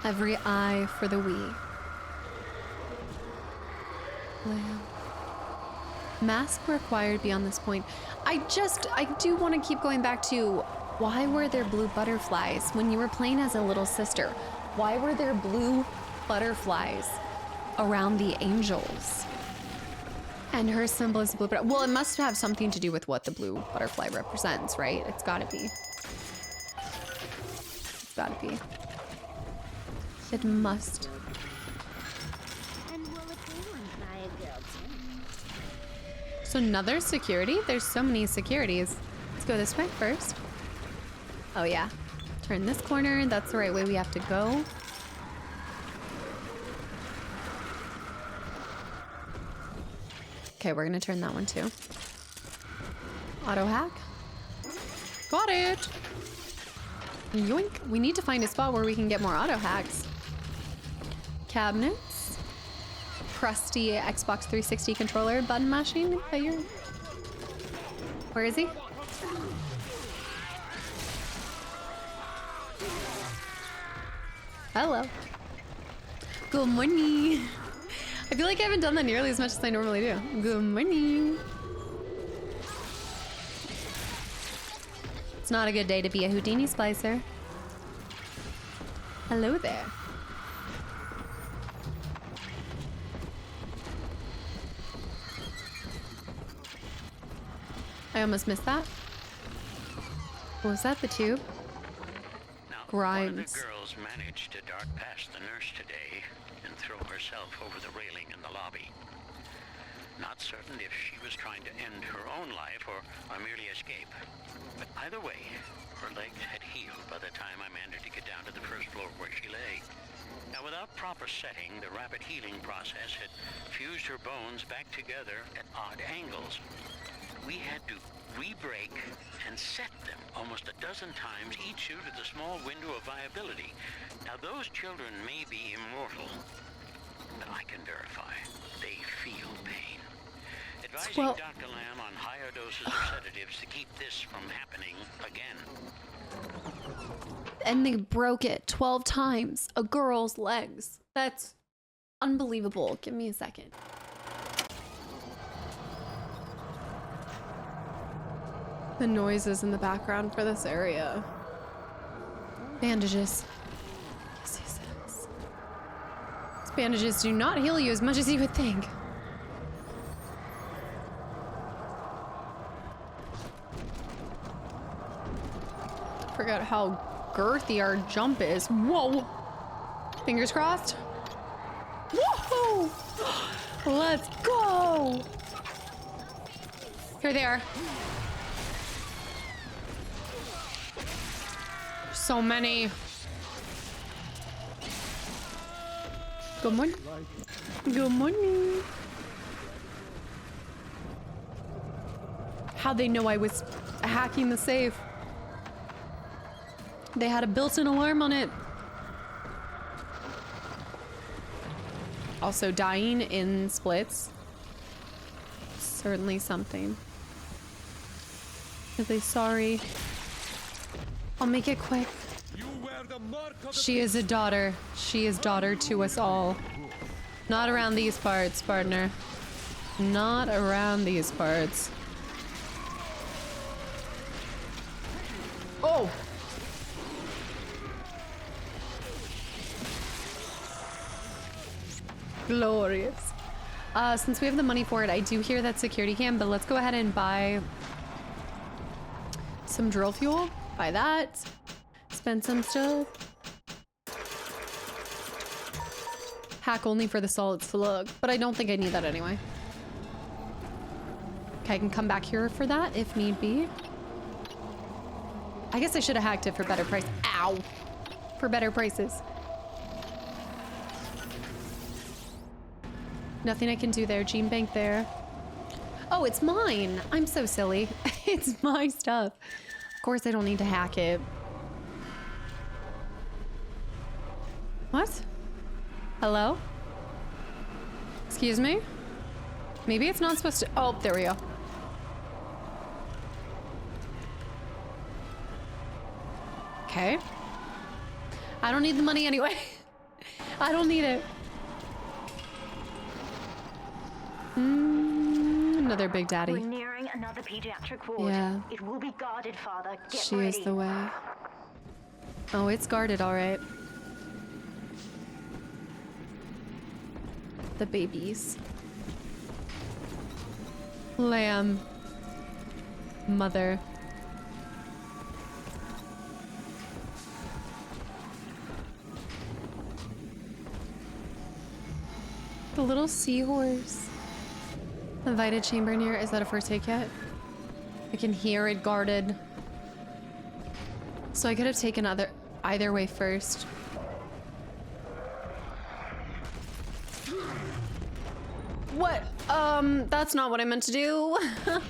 Every eye for the we. Lamb. Mask required beyond this point. I do want to keep going back to why were there blue butterflies when you were playing as a little sister? Why were there blue butterflies around the angels? And her symbol is blue butterfly. Well, it must have something to do with what the blue butterfly represents, right? It's gotta be. It's gotta be. It must. So another security? There's so many securities. Let's go this way first. Oh yeah. Turn this corner. That's the right way we have to go. Okay, we're gonna turn that one too. Auto hack. Got it. Yoink. We need to find a spot where we can get more auto hacks. Cabinets. Crusty Xbox 360 controller button mashing. Where is he? Hello. Good morning. I feel like I haven't done that nearly as much as I normally do. Good morning. It's not a good day to be a Houdini splicer. Hello there. I almost missed that. Was that the tube? Now, Grimes. one of the girls managed to dart past the nurse today and throw herself over the railing in the lobby. Not certain if she was trying to end her own life or merely escape. But either way, her leg had healed by the time I managed to get down to the first floor where she lay. Now, without proper setting, the rapid healing process had fused her bones back together at odd angles. We had to re-break and set them almost a dozen times, each due to the small window of viability. Now, those children may be immortal, but I can verify they feel pain. Advising Dr. Lamb on higher doses of sedatives to keep this from happening again. And they broke it 12 times. A girl's legs. That's unbelievable. Give me a second. The noises in the background for this area. Bandages. These bandages do not heal you as much as you would think. Forgot how girthy our jump is. Whoa! Fingers crossed. Whoa! Let's go! Here they are. So many. Good morning. Good morning. How'd they know I was hacking the safe? They had a built-in alarm on it. Also, dying in splits. Certainly something. Are they sorry? I'll make it quick. She is a daughter. She is daughter to us all. Not around these parts, partner. Not around these parts. Oh! Glorious. Since we have the money for it, I do hear that security cam, but let's go ahead and buy some drill fuel. Buy that. Spend some stuff. Hack only for the solid slug, but I don't think I need that anyway. Okay, I can come back here for that if need be. I guess I should have hacked it for better price. Ow! For better prices. Nothing I can do there. Gene bank there. Oh, it's mine. I'm so silly. It's my stuff. Of course I don't need to hack it. What? Hello? Excuse me? Maybe it's not supposed to. Oh, there we go. Okay. I don't need the money anyway. I don't need it. Another Big Daddy. We're nearing another pediatric ward. Yeah. It will be guarded, Father. Get She ready. is the way. Oh, it's guarded, all right. The babies. Lamb. Mother. The little seahorse. Invited chamber near. Is that a first aid kit? I can hear it guarded. So I could have taken either way first. What? That's not what I meant to do. Let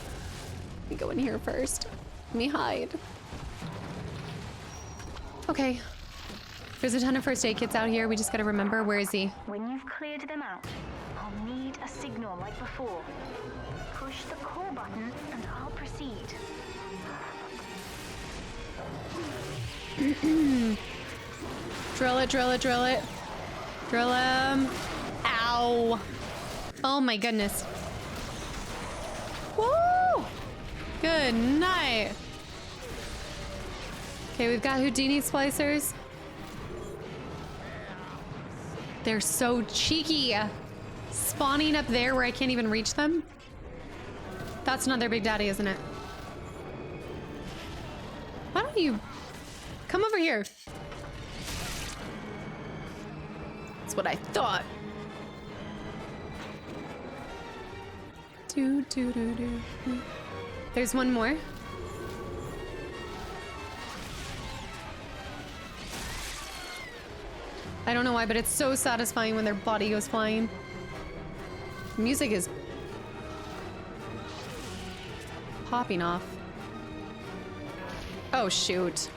me go in here first. Let me hide. Okay. There's a ton of first aid kits out here. We just gotta remember, where is he? When you've cleared them out, I'll need a signal like before. Push the call button and I'll proceed. Drill it, drill it, drill it. Drill him. Ow. Oh my goodness. Woo! Good night. Okay, we've got Houdini splicers. They're so cheeky. Spawning up there where I can't even reach them. That's another Big Daddy, isn't it? Why don't you come over here? That's what I thought. There's one more. I don't know why, but it's so satisfying when their body goes flying. Music is popping off. Oh, shoot.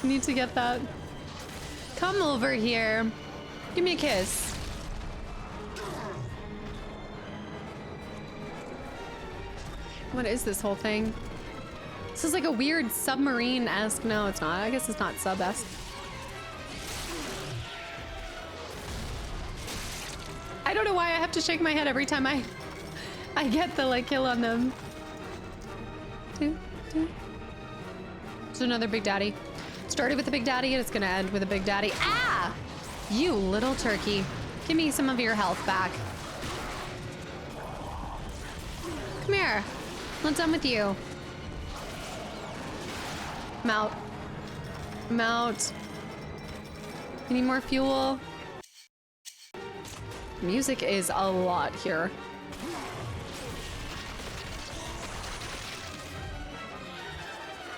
Need to get that. Come over here. Give me a kiss. What is this whole thing? This is like a weird submarine-esque. No, it's not. I guess it's not sub-esque. I don't know why I have to shake my head every time I get the like kill on them. There's another Big Daddy. Started with a Big Daddy and it's gonna end with a Big Daddy. Ah! You little turkey. Give me some of your health back. Come here. I'm not done with you. I'm out. I'm out. You need more fuel? Music is a lot here.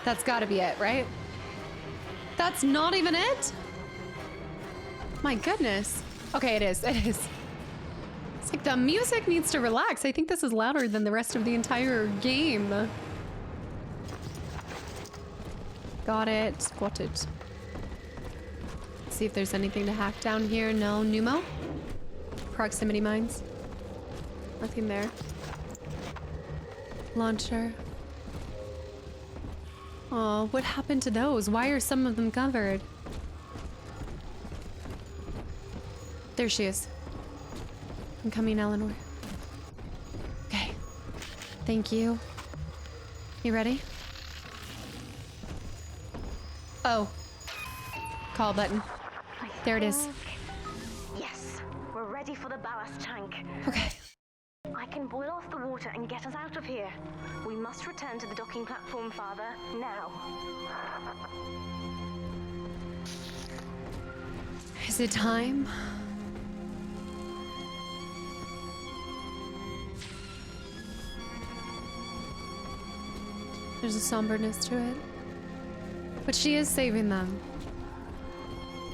That's gotta be it, right? That's not even it? My goodness. Okay, it is. It is. It's like the music needs to relax. I think this is louder than the rest of the entire game. Got it. Got it. Let's see if there's anything to hack down here. No. Pneumo? Proximity mines? Nothing there. Launcher. Oh, what happened to those? Why are some of them covered? There she is. I'm coming, Eleanor. Okay. Thank you. You ready? Oh. Call button. I There it is. Yes, we're ready for the ballast tank. Okay. I can boil off the water and get us out of here. We must return to the docking platform, Father, now. Is it time? There's a somberness to it. But she is saving them.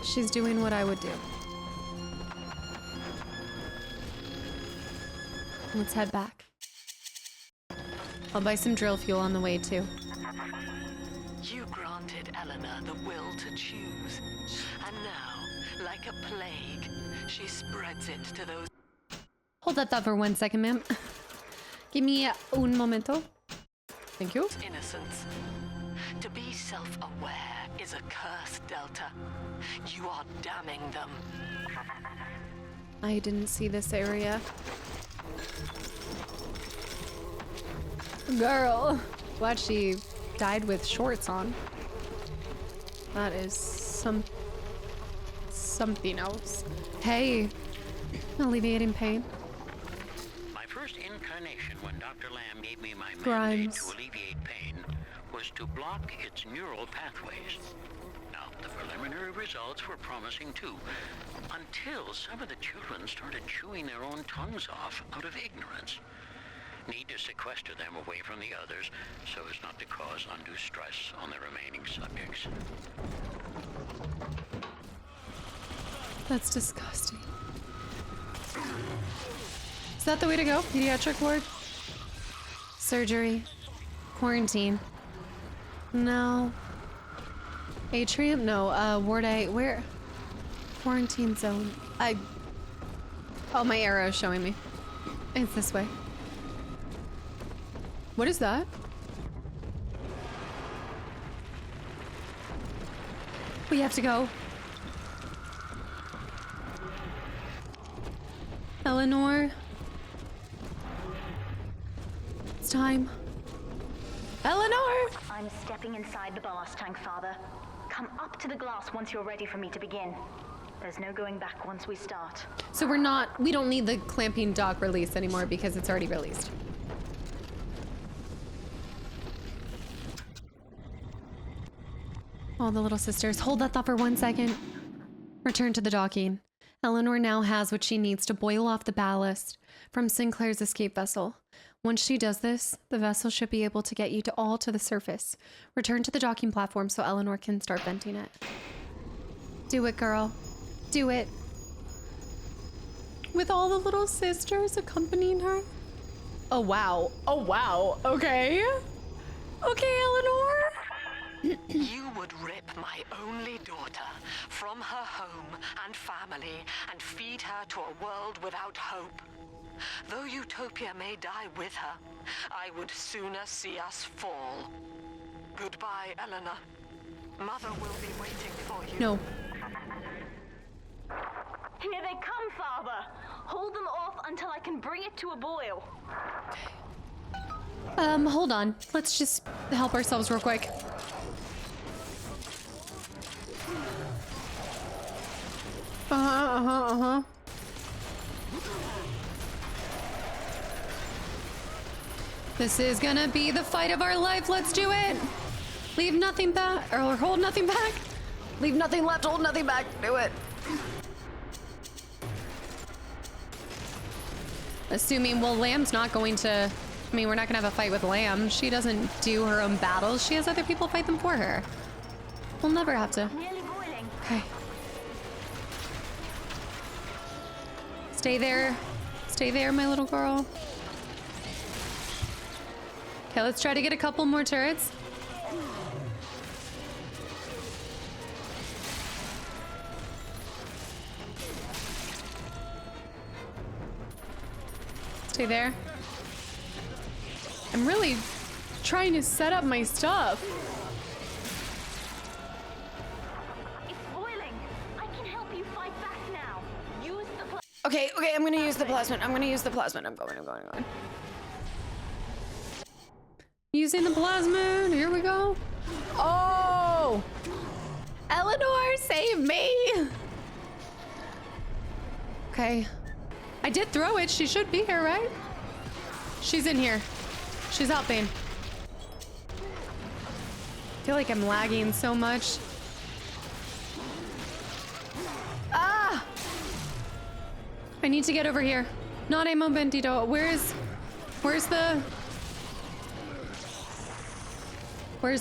She's doing what I would do. Let's head back. I'll buy some drill fuel on the way, too. You granted Eleanor the will to choose. And now, like a plague, she spreads it to those... Hold that thought for 1 second, ma'am. Give me un momento. Thank you. Innocence. To be self-aware is a curse, Delta. You are damning them. I didn't see this area. Girl. Glad she died with shorts on. That is something else. Hey. Alleviating pain. My first incarnation when Dr. Lamb gave me my mandate Grimes. to alleviate pain was to block its neural pathways. Now, the preliminary results were promising too, until some of the children started chewing their own tongues off out of ignorance. Need to sequester them away from the others so as not to cause undue stress on the remaining subjects. That's disgusting. Is that the way to go? Pediatric ward? Surgery. Quarantine. No. Atrium? No. Ward A. Where? Quarantine zone. Oh, my arrow is showing me. It's this way. What is that? We have to go. Eleanor. It's time. Eleanor! I'm stepping inside the ballast tank, Father. Come up to the glass once you're ready for me to begin. There's no going back once we start. So we don't need the clamping dock release anymore because it's already released. Oh, the little sisters. Hold that thought for 1 second. Return to the docking. Eleanor now has what she needs to boil off the ballast from Sinclair's escape vessel. Once she does this, the vessel should be able to get you all to the surface. Return to the docking platform so Eleanor can start venting it. Do it, girl. Do it. With all the little sisters accompanying her. Oh, wow. Oh, wow. Okay. Okay, Eleanor. You would rip my only daughter from her home and family and feed her to a world without hope. Though Utopia may die with her, I would sooner see us fall. Goodbye, Eleanor. Mother will be waiting for you. No. Here they come, Father. Hold them off until I can bring it to a boil. Hold on. Let's just help ourselves real quick. This is gonna be the fight of our life. Let's do it. Leave nothing back, or hold nothing back. Leave nothing left, hold nothing back. Do it. Assuming, well, Lamb's not going to... I mean, we're not gonna have a fight with Lamb. She doesn't do her own battles. She has other people fight them for her. We'll never have to. Nearly boiling. Okay. Stay there. Stay there, my little girl. Okay, let's try to get a couple more turrets. Stay there. I'm really trying to set up my stuff. It's boiling. I can help you fight back now. Use the Okay, I'm gonna use the plasmid. I'm going. Using the plasmid. Here we go. Oh! Eleanor, save me! Okay. I did throw it. She should be here, right? She's in here. She's helping. I feel like I'm lagging so much. Ah! I need to get over here. Not a momentito. Where's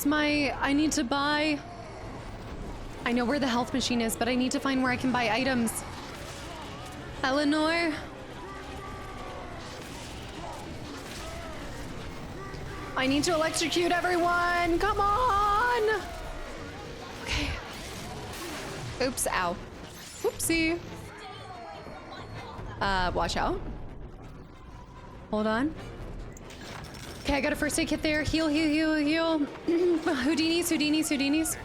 my, I need to buy. I know where the health machine is, but I need to find where I can buy items. Eleanor. I need to electrocute everyone. Come on. Okay. Oops, ow. Oopsie. Watch out. Hold on. Okay, I got a first aid kit there. Heal, heal, heal, heal. Houdinis, Houdinis, Houdinis.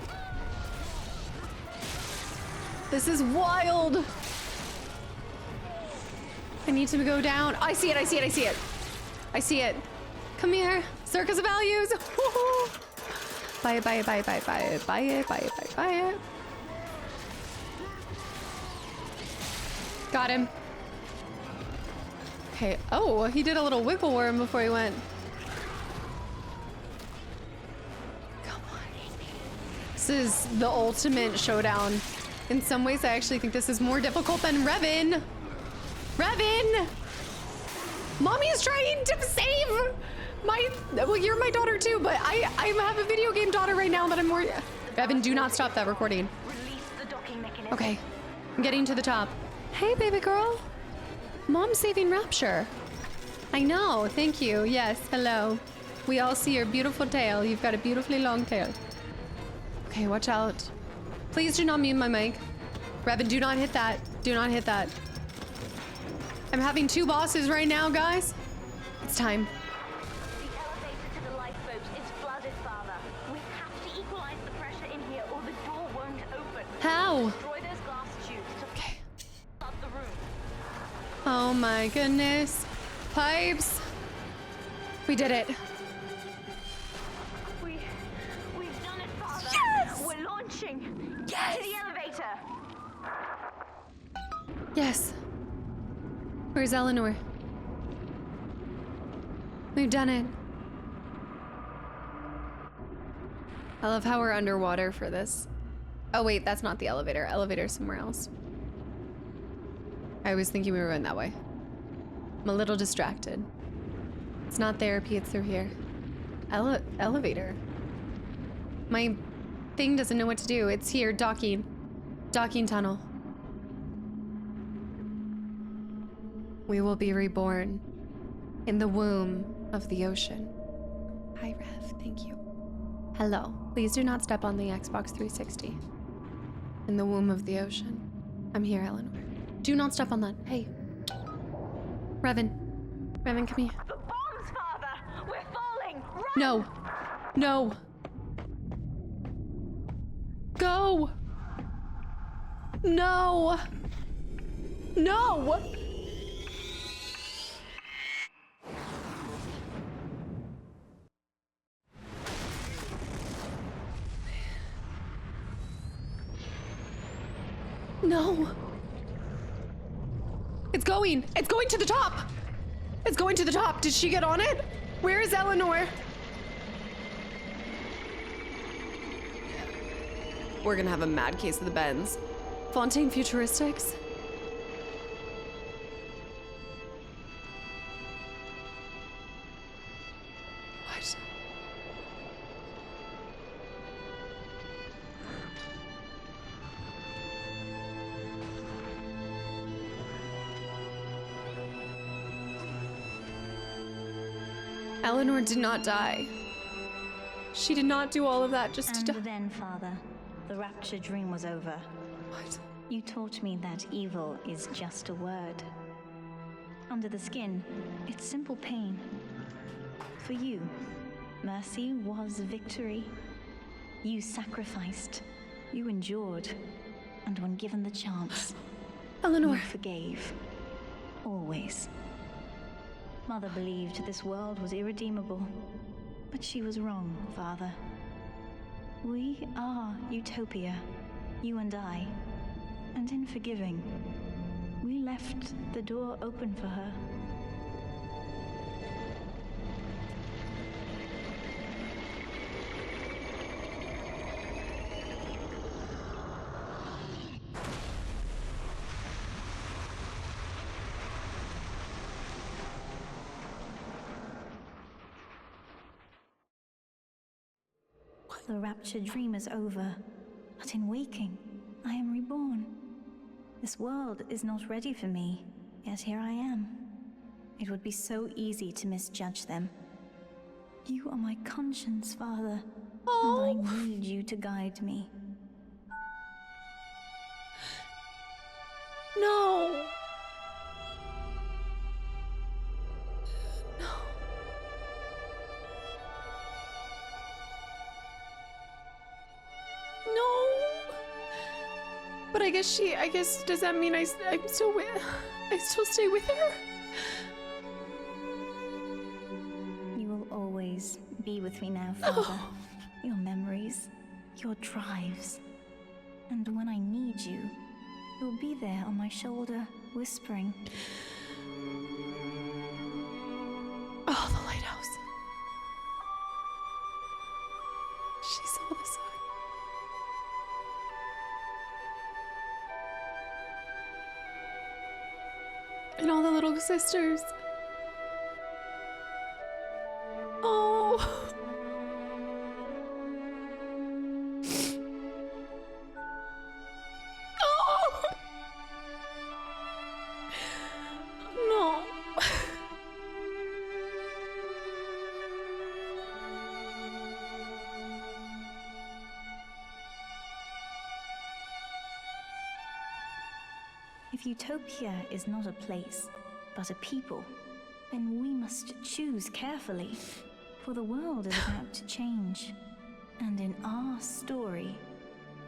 This is wild. I need to go down. I see it, I see it, I see it. I see it. Come here. Circus of values. Buy it, buy it, buy it, buy it, buy it, buy it, buy it, buy it, buy it. Got him. Okay. Oh, he did a little wiggle worm before he went. Come on. This is the ultimate showdown. In some ways, I actually think this is more difficult than Revan. Revan! Mommy is trying to save my... Well, you're my daughter too, but I have a video game daughter right now that I'm more... Revan, do not stop that recording. Okay. I'm getting to the top. Hey, baby girl. Mom's saving Rapture. I know. Thank you. Yes. Hello. We all see your beautiful tail. You've got a beautifully long tail. Okay, watch out. Please do not mute my mic. Revan, do not hit that. Do not hit that. I'm having two bosses right now, guys. It's time. The elevator to the lifeboat is flooded, Father. We have to equalize the pressure in here or the door won't open. How? Destroy those glass tubes to flood the room. Oh my goodness. Pipes. We did it. We've done it, Father. Yes! We're launching. Yes! To the elevator. Yes. Where's Eleanor? We've done it. I love how we're underwater for this. Oh wait, that's not the elevator. Elevator's somewhere else. I was thinking we were going that way. I'm a little distracted. It's not therapy, it's through here. Elevator. My thing doesn't know what to do. It's here, docking. Docking tunnel. We will be reborn in the womb of the ocean. Hi, Rev. Thank you. Hello. Please do not step on the Xbox 360. In the womb of the ocean. I'm here, Eleanor. Do not step on that. Hey. Revan. Revan, come here. The bombs, Father! We're falling! Run! No. No. Go. No. No. No. It's going. It's going to the top. It's going to the top. Did she get on it? Where is Eleanor? We're gonna have a mad case of the bends. Fontaine Futuristics. What? Eleanor did not die. She did not do all of that just to die. And then, Father, the Rapture dream was over. What? You taught me that evil is just a word. Under the skin, it's simple pain. For you, mercy was victory. You sacrificed. You endured. And when given the chance, Eleanor, you forgave. Always. Mother believed this world was irredeemable, but she was wrong, Father. We are Utopia, you and I, and in forgiving, we left the door open for her. The Rapture dream is over, but in waking, I am reborn. This world is not ready for me, yet here I am. It would be so easy to misjudge them. You are my conscience, Father, and I need you to guide me. No. But I guess, does that mean I still stay with her? You will always be with me now, Father. Your memories, your drives. And when I need you, you'll be there on my shoulder, whispering. Oh, the lighthouse. She saw the sun. And all the little sisters. Oh. Oh. No. If Utopia is not a place, but a people, then we must choose carefully, for the world is about to change. And in our story,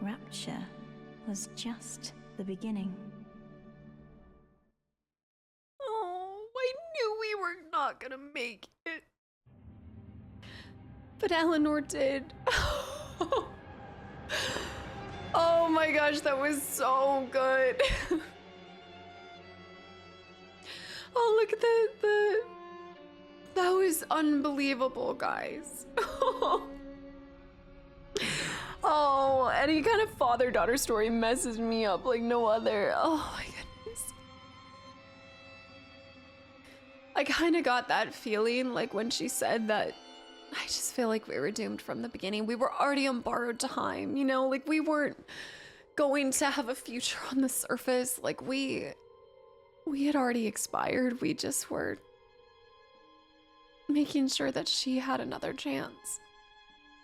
Rapture was just the beginning. Oh, I knew we were not gonna make it. But Eleanor did. Oh my gosh, that was so good. Oh, look at that was unbelievable, guys. Oh, any kind of father-daughter story messes me up like no other. Oh my goodness. I kind of got that feeling like when she said that. I just feel like we were doomed from the beginning. We were already on borrowed time, you know? Like we weren't going to have a future on the surface. Like we had already expired. We just were making sure that she had another chance.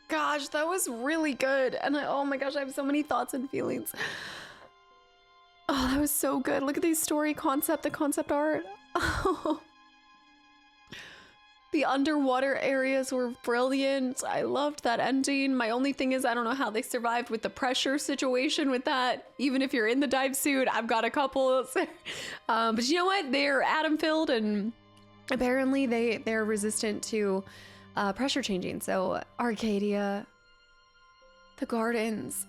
Gosh, that was really good. And oh my gosh, I have so many thoughts and feelings. Oh, that was so good. Look at the story concept, the concept art. Oh. The underwater areas were brilliant. I loved that ending. My only thing is I don't know how they survived with the pressure situation with that. Even if you're in the dive suit, I've got a couple. But you know what? They're atom-filled and apparently they're resistant to pressure changing. So Arcadia, the gardens,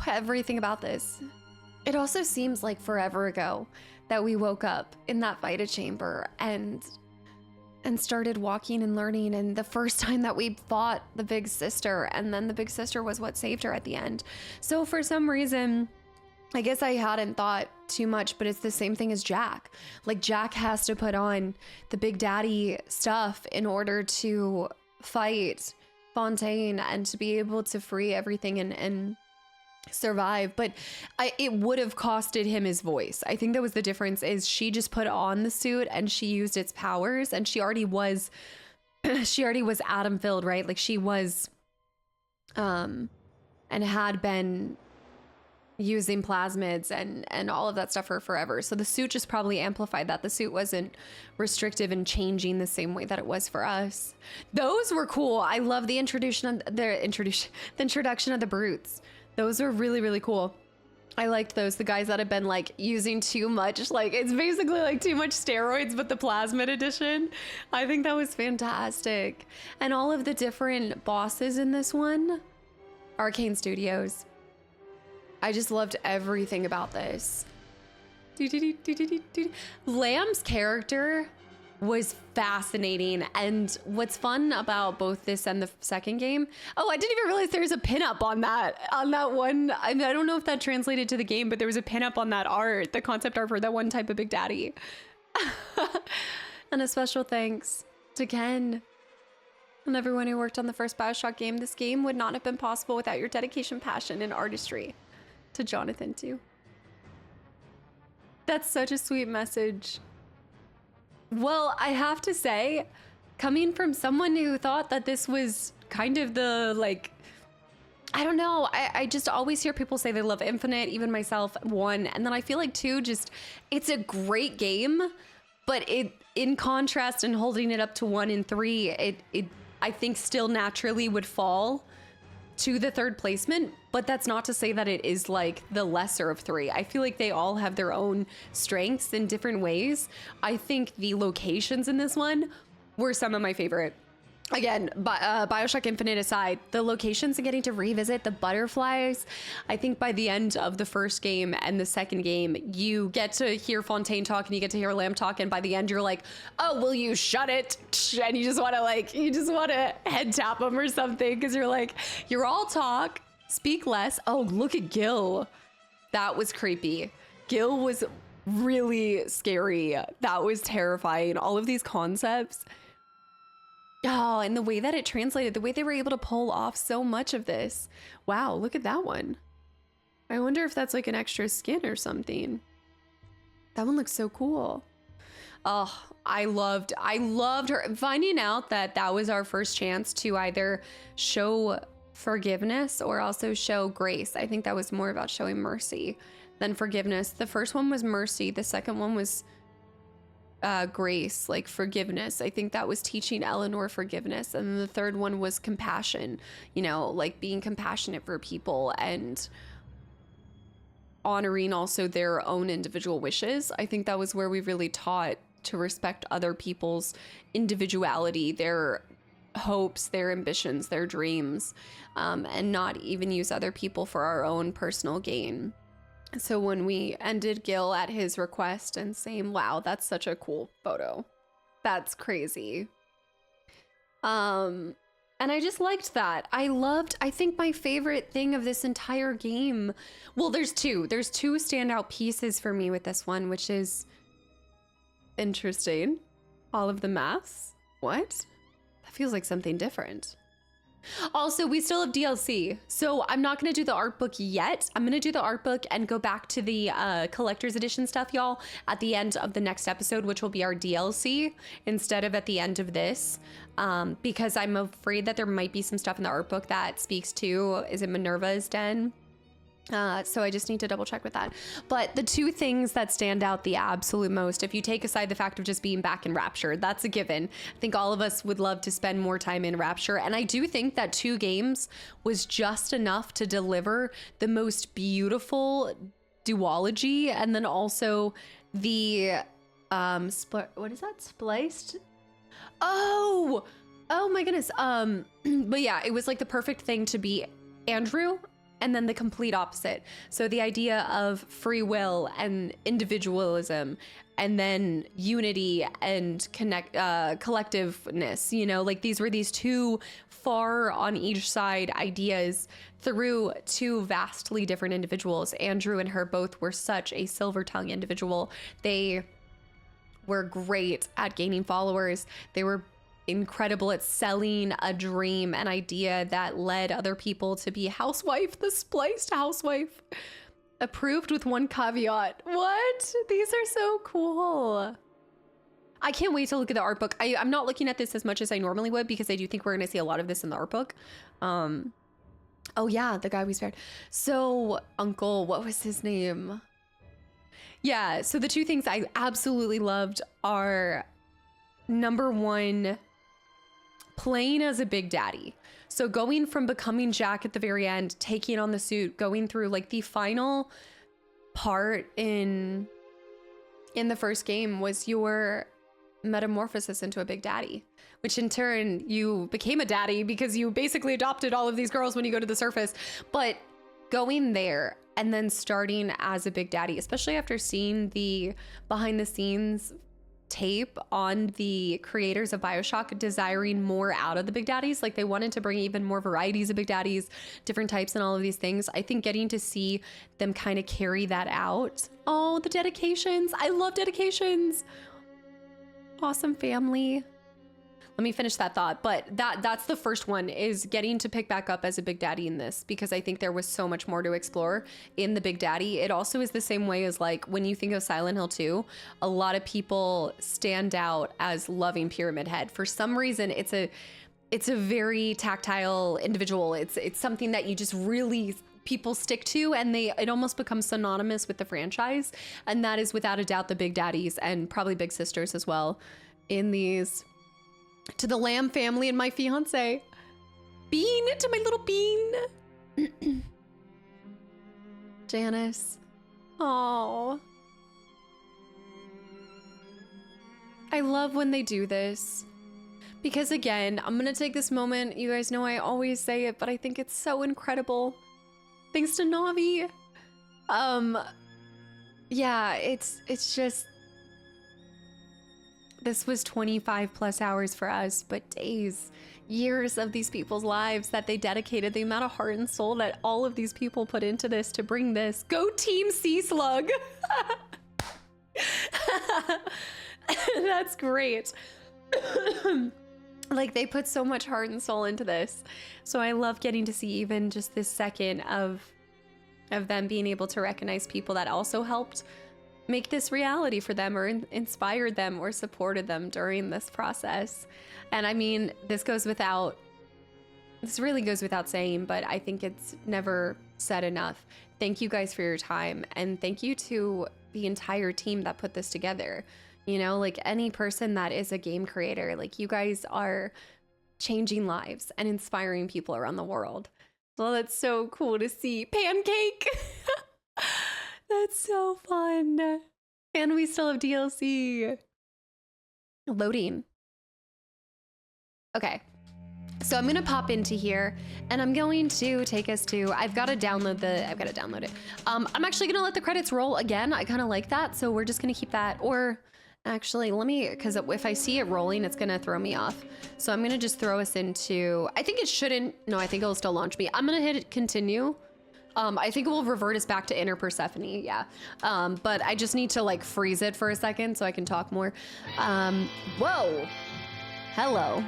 everything about this. It also seems like forever ago that we woke up in that Vita chamber and started walking and learning, and the first time that we fought the big sister, and then the big sister was what saved her at the end. So for some reason, I guess I hadn't thought too much, but it's the same thing as Jack. Like Jack has to put on the Big Daddy stuff in order to fight Fontaine and to be able to free everything and survive. But it would have costed him his voice. I think that was the difference, is she just put on the suit and she used its powers, and she already was atom filled, right? Like she was and had been using plasmids and all of that stuff for forever. So the suit just probably amplified that. The suit wasn't restrictive and changing the same way that it was for us. Those were cool. I love the introduction of the brutes. Those are really, really cool. I liked those. The guys that have been like using too much, like it's basically like too much steroids, but the plasmid edition. I think that was fantastic. And all of the different bosses in this one, Arcane Studios. I just loved everything about this. Lamb's character was fascinating, and what's fun about both this and the second game, I didn't even realize there was a pinup on that one. I don't know if that translated to the game, but there was a pinup on that art, the concept art for that one type of Big Daddy. And a special thanks to Ken and everyone who worked on the first BioShock game. This game would not have been possible without your dedication, passion, and artistry. To Jonathan too. That's such a sweet message. Well, I have to say, coming from someone who thought that this was kind of the, like, I don't know, I just always hear people say they love Infinite, even myself, 1, and then I feel like 2, just, it's a great game, but it, in contrast and holding it up to 1 and 3, it I think still naturally would fall to the third placement, but that's not to say that it is like the lesser of 3. I feel like they all have their own strengths in different ways. I think the locations in this one were some of my favorite. Again, BioShock Infinite aside, the locations and getting to revisit the butterflies. I think by the end of the first game and the second game, you get to hear Fontaine talk and you get to hear Lamb talk, and by the end you're like, oh, will you shut it? And you just want to head tap them or something, because you're like, you're all talk, speak less. Oh, look at Gil. That was creepy. Gil was really scary. That was terrifying. All of these concepts. Oh, and the way that it translated, the way they were able to pull off so much of this. Wow, look at that one. I wonder if that's like an extra skin or something. That one looks so cool. Oh, I loved her. Finding out that that was our first chance to either show forgiveness or also show grace. I think that was more about showing mercy than forgiveness. The first one was mercy. The second one was grace, like forgiveness. I think that was teaching Eleanor forgiveness. And then the third one was compassion, you know, like being compassionate for people and honoring also their own individual wishes. I think that was where we really taught to respect other people's individuality, their hopes, their ambitions, their dreams, and not even use other people for our own personal gain. So when we ended Gil at his request and saying, wow, that's such a cool photo. That's crazy. And I just liked that. I think my favorite thing of this entire game, well, there's two standout pieces for me with this one, which is interesting. All of the masks. What? That feels like something different. Also, we still have DLC, so I'm not going to do the art book yet. I'm going to do the art book and go back to the collector's edition stuff, y'all, at the end of the next episode, which will be our DLC instead of at the end of this, because I'm afraid that there might be some stuff in the art book that speaks to, is it Minerva's den? So I just need to double check with that. But the two things that stand out the absolute most, if you take aside the fact of just being back in Rapture, that's a given. I think all of us would love to spend more time in Rapture. And I do think that 2 games was just enough to deliver the most beautiful duology. And then also the, what is that? Spliced? Oh my goodness. But yeah, it was like the perfect thing to be Andrew, and then the complete opposite. So the idea of free will and individualism, and then unity and collectiveness, you know, like these were these 2 far on each side ideas through 2 vastly different individuals. Andrew and her both were such a silver tongue individual. They were great at gaining followers. They were incredible at selling a dream, an idea that led other people to be housewife, the spliced housewife. Approved with 1 caveat. What? These are so cool. I can't wait to look at the art book. I'm not looking at this as much as I normally would, because I do think we're going to see a lot of this in the art book. Oh yeah, the guy we spared. So Uncle, what was his name? Yeah, so the 2 things I absolutely loved are, number 1, playing as a Big Daddy. So going from becoming Jack at the very end, taking on the suit, going through like the final part in the first game was your metamorphosis into a Big Daddy, which in turn you became a daddy because you basically adopted all of these girls when you go to the surface. But going there and then starting as a Big Daddy, especially after seeing the behind the scenes tape on the creators of BioShock desiring more out of the Big Daddies. Like they wanted to bring even more varieties of Big Daddies, different types and all of these things. I think getting to see them kind of carry that out. Oh, the dedications. I love dedications. Awesome family. Let me finish that thought, but that's the first one, is getting to pick back up as a Big Daddy in this, because I think there was so much more to explore in the Big Daddy. It also is the same way as like when you think of Silent Hill 2, a lot of people stand out as loving Pyramid Head. For some reason, it's a very tactile individual. It's something that you just really people stick to, and it almost becomes synonymous with the franchise. And that is without a doubt the Big Daddies, and probably Big Sisters as well in these. To the Lamb family and my fiance. Bean, to my little Bean. Janice. Oh. I love when they do this. Because again, I'm gonna take this moment. You guys know I always say it, but I think it's so incredible. Thanks to Navi. Yeah, it's just, this was 25 plus hours for us, but days, years of these people's lives that they dedicated, the amount of heart and soul that all of these people put into this to bring this. Go Team Sea Slug. That's great. Like they put so much heart and soul into this. So I love getting to see even just this second of them being able to recognize people that also helped make this reality for them, or inspired them, or supported them during this process. And I mean, this really goes without saying, but I think it's never said enough. Thank you guys for your time, and thank you to the entire team that put this together. You know, like any person that is a game creator, like you guys are changing lives and inspiring people around the world. Well, that's so cool to see. Pancake! That's so fun. And we still have DLC. Loading. Okay. So I'm going to pop into here, and I'm going to take us to, I've got to download it. I'm actually going to let the credits roll again. I kind of like that. So we're just going to keep that, or actually because if I see it rolling, it's going to throw me off. So I'm going to just throw us into, I think it'll still launch me. I'm going to hit continue. I think it will revert us back to inner Persephone, yeah. But I just need to like freeze it for a second so I can talk more. Whoa. Hello.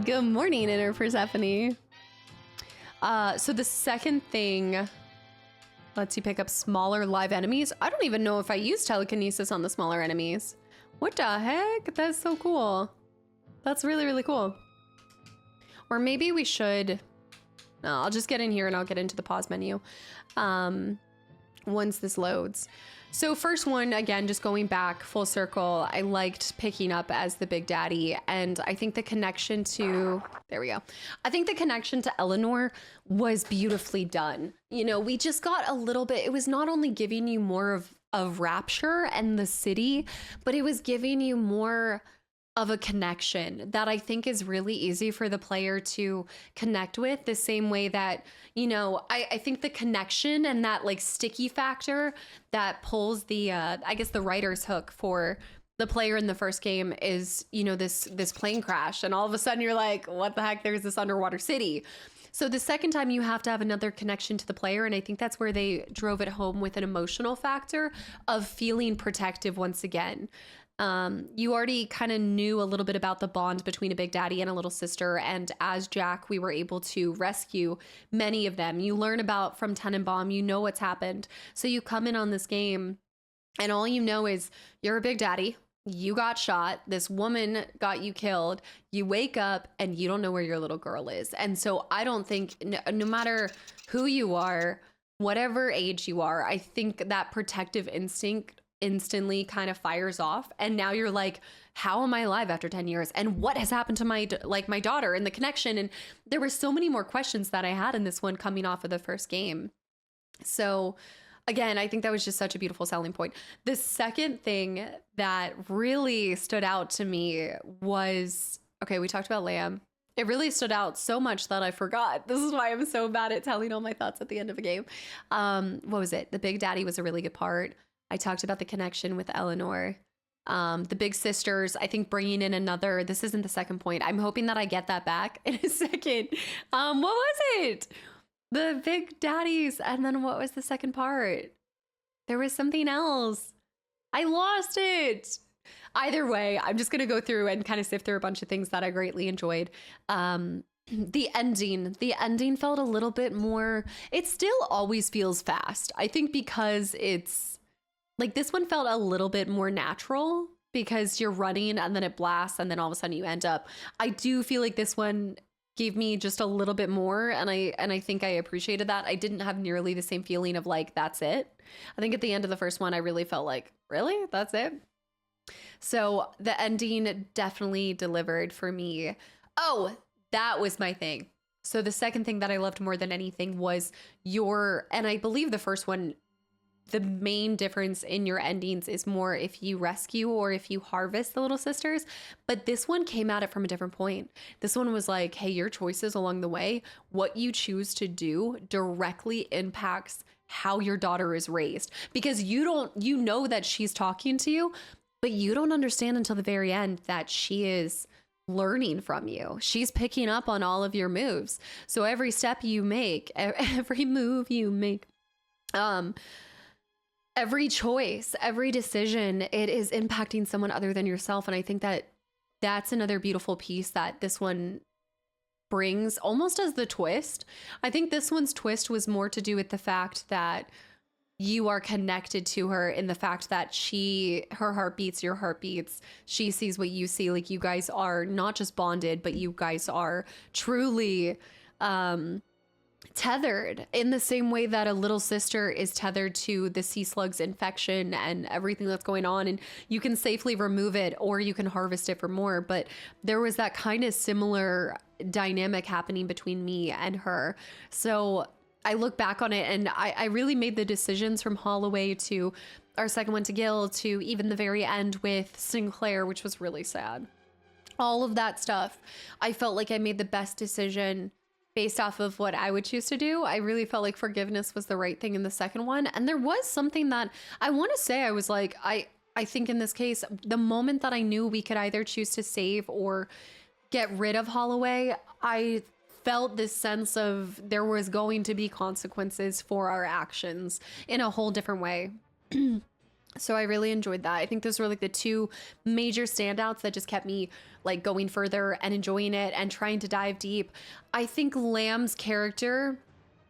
Good morning, inner Persephone. So the second thing lets you pick up smaller live enemies. I don't even know if I use telekinesis on the smaller enemies. What the heck? That's so cool. That's really, really cool. Or maybe we should... No, I'll just get in here and I'll get into the pause menu once this loads. So first one, again, just going back full circle, I liked picking up as the Big Daddy, and I think the connection to, there we go. I think the connection to Eleanor was beautifully done. You know, we just got a little bit, it was not only giving you more of Rapture and the city, but it was giving you more of a connection that I think is really easy for the player to connect with, the same way that, you know, I think the connection and that like sticky factor that pulls the, I guess the writer's hook for the player in the first game is, you know, this plane crash, and all of a sudden you're like, what the heck, there's this underwater city. So the second time you have to have another connection to the player, and I think that's where they drove it home with an emotional factor of feeling protective once again. You already kind of knew a little bit about the bond between a Big Daddy and a little sister, and as Jack, we were able to rescue many of them. You learn about from Tenenbaum, you know what's happened. So you come in on this game, and all you know is you're a Big Daddy, you got shot, this woman got you killed, you wake up, and you don't know where your little girl is. And so I don't think, no matter who you are, whatever age you are, I think that protective instinct instantly kind of fires off, and now you're like, how am I alive after 10 years, and what has happened to my daughter, and the connection. And there were so many more questions that I had in this one coming off of the first game. So again, I think that was just such a beautiful selling point. The second thing that really stood out to me was, okay, we talked about Lamb, It really stood out so much that I forgot. This is why I'm so bad at telling all my thoughts at the end of a game. What was it? The Big Daddy was a really good part. I talked about the connection with Eleanor. The big sisters, I think bringing in another, this isn't the second point. I'm hoping that I get that back in a second. What was it? The Big Daddies. And then what was the second part? There was something else. I lost it. Either way, I'm just going to go through and kind of sift through a bunch of things that I greatly enjoyed. The ending felt a little bit more, it still always feels fast. I think because it's like, this one felt a little bit more natural because you're running and then it blasts and then all of a sudden you end up. I do feel like this one gave me just a little bit more, and I think I appreciated that. I didn't have nearly the same feeling of like, that's it. I think at the end of the first one, I really felt like, really? That's it? So the ending definitely delivered for me. Oh, that was my thing. So the second thing that I loved more than anything was and I believe the first one, the main difference in your endings is more if you rescue or if you harvest the little sisters. But this one came at it from a different point. This one was like, hey, your choices along the way, what you choose to do directly impacts how your daughter is raised. Because you know that she's talking to you, but you don't understand until the very end that she is learning from you. She's picking up on all of your moves. So every step you make, every move you make, every choice, every decision, it is impacting someone other than yourself. And I think that that's another beautiful piece that this one brings almost as the twist. I think this one's twist was more to do with the fact that you are connected to her in the fact that her heart beats, your heart beats. She sees what you see. Like, you guys are not just bonded, but you guys are truly tethered in the same way that a little sister is tethered to the sea slug's infection and everything that's going on, and you can safely remove it or you can harvest it for more. But there was that kind of similar dynamic happening between me and her. So I look back on it and I really made the decisions from Holloway to our second one to Gil to even the very end with Sinclair, which was really sad. All of that stuff, I felt like I made the best decision based off of what I would choose to do. I really felt like forgiveness was the right thing in the second one. And there was something that I want to say, I was like, I think in this case, the moment that I knew we could either choose to save or get rid of Holloway, I felt this sense of there was going to be consequences for our actions in a whole different way. So I really enjoyed that. I think those were like the two major standouts that just kept me like going further and enjoying it and trying to dive deep. I think Lamb's character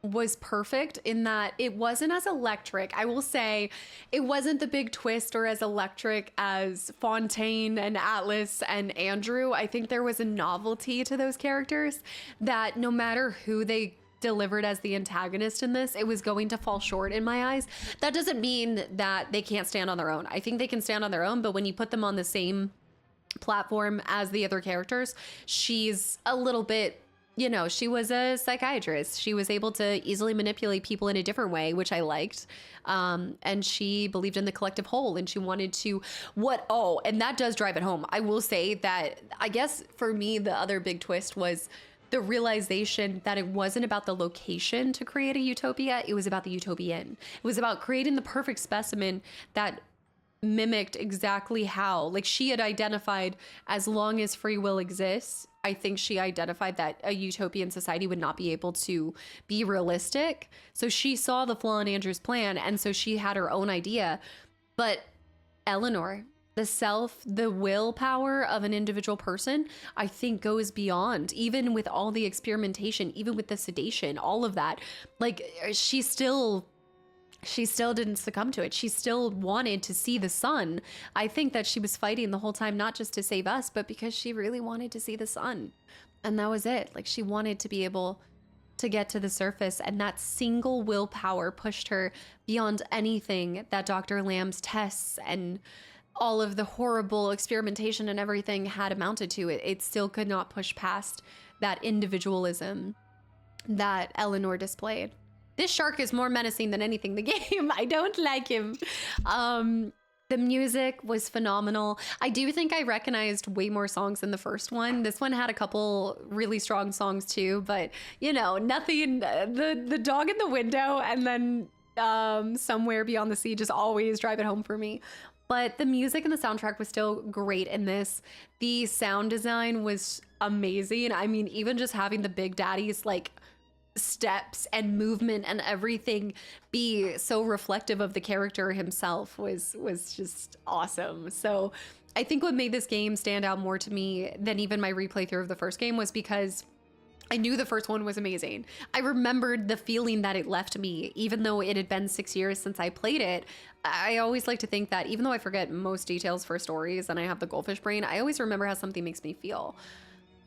was perfect in that it wasn't as electric. I will say it wasn't the big twist or as electric as Fontaine and Atlas and Andrew. I think there was a novelty to those characters that no matter who they delivered as the antagonist in this, it was going to fall short in my eyes. That doesn't mean that they can't stand on their own. I think they can stand on their own, but when you put them on the same platform as the other characters, she's a little bit, you know, she was a psychiatrist. She was able to easily manipulate people in a different way, which I liked. And she believed in the collective whole, and she wanted to and that does drive it home. I will say that I guess for me, the other big twist was the realization that it wasn't about the location to create a utopia. It was about the utopian. It was about creating the perfect specimen that mimicked exactly how, like, she had identified, as long as free will exists, I think she identified that a utopian society would not be able to be realistic. So she saw the flaw in Andrew's plan, and so she had her own idea. But Eleanor, the willpower of an individual person, I think goes beyond, even with all the experimentation, even with the sedation, all of that. Like, she still didn't succumb to it. She still wanted to see the sun. I think that she was fighting the whole time, not just to save us, but because she really wanted to see the sun. And that was it. Like, she wanted to be able to get to the surface, and that single willpower pushed her beyond anything that Dr. Lamb's tests and all of the horrible experimentation and everything had amounted to. It still could not push past that individualism that Eleanor displayed. This shark is more menacing than anything in the game. I don't like him. The music was phenomenal. I do think I recognized way more songs than the first one. This one had a couple really strong songs too, but you know, nothing, the dog in the window and then Somewhere Beyond the Sea just always drive it home for me. But the music and the soundtrack was still great in this. The sound design was amazing. I mean, even just having the Big Daddies like steps and movement and everything be so reflective of the character himself was just awesome. So I think what made this game stand out more to me than even my replay through of the first game was because I knew the first one was amazing. I remembered the feeling that it left me, even though it had been 6 years since I played it. I always like to think that even though I forget most details for stories and I have the goldfish brain, I always remember how something makes me feel.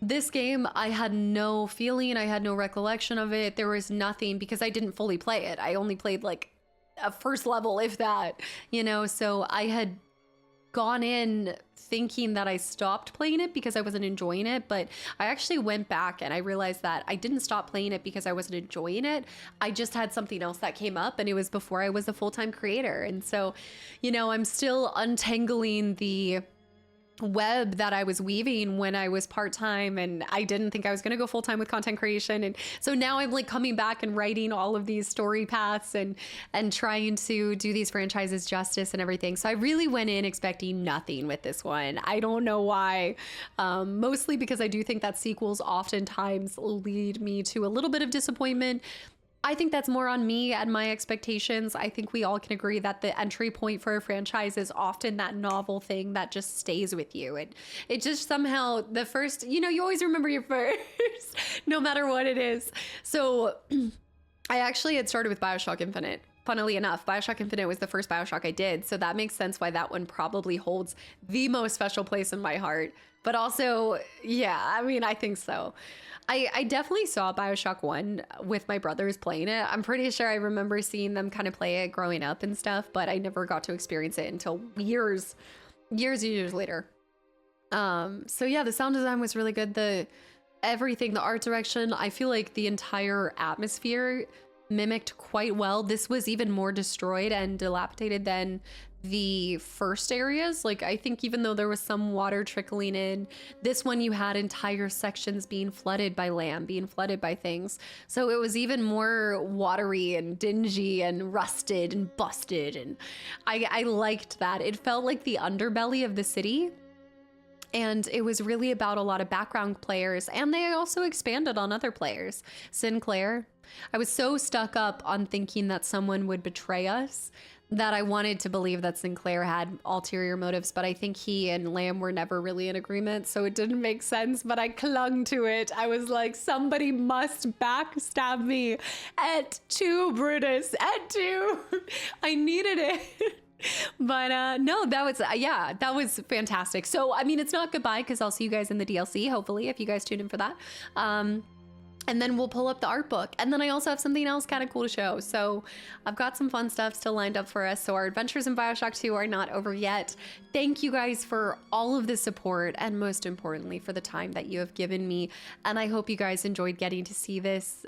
This game, I had no feeling, I had no recollection of it. There was nothing because I didn't fully play it. I only played like a first level, if that, you know, so I had gone in thinking that I stopped playing it because I wasn't enjoying it, but I actually went back and I realized that I didn't stop playing it because I wasn't enjoying it. I just had something else that came up and it was before I was a full-time creator. And so, you know, I'm still untangling the web that I was weaving when I was part-time and I didn't think I was going to go full-time with content creation. And so now I'm like coming back and writing all of these story paths and trying to do these franchises justice and everything. So I really went in expecting nothing with this one. I don't know why. Mostly because I do think that sequels oftentimes lead me to a little bit of disappointment. I think that's more on me and my expectations. I think we all can agree that the entry point for a franchise is often that novel thing that just stays with you. It just somehow, the first, you know, you always remember your first, no matter what it is. So I actually had started with BioShock Infinite. Funnily enough, BioShock Infinite was the first BioShock I did. So that makes sense why that one probably holds the most special place in my heart. But also, yeah, I mean, I think so. I definitely saw BioShock 1 with my brothers playing it. I'm pretty sure I remember seeing them kind of play it growing up and stuff, but I never got to experience it until years later. So yeah, the sound design was really good. Everything, the art direction, I feel like the entire atmosphere mimicked quite well. This was even more destroyed and dilapidated than the first areas. Like, I think even though there was some water trickling in, this one you had entire sections being flooded by land, being flooded by things. So it was even more watery and dingy and rusted and busted. And I liked that. It felt like the underbelly of the city. And it was really about a lot of background players. And they also expanded on other players. Sinclair. I was so stuck up on thinking that someone would betray us that I wanted to believe that Sinclair had ulterior motives, but I think he and Lamb were never really in agreement, so it didn't make sense, but I clung to it. I was like, somebody must backstab me. Et tu, Brutus, et tu. I needed it. But no, that was fantastic. So, I mean, it's not goodbye because I'll see you guys in the DLC, hopefully, if you guys tune in for that. And then we'll pull up the art book. And then I also have something else kind of cool to show. So I've got some fun stuff still lined up for us. So our adventures in BioShock 2 are not over yet. Thank you guys for all of the support and most importantly for the time that you have given me. And I hope you guys enjoyed getting to see this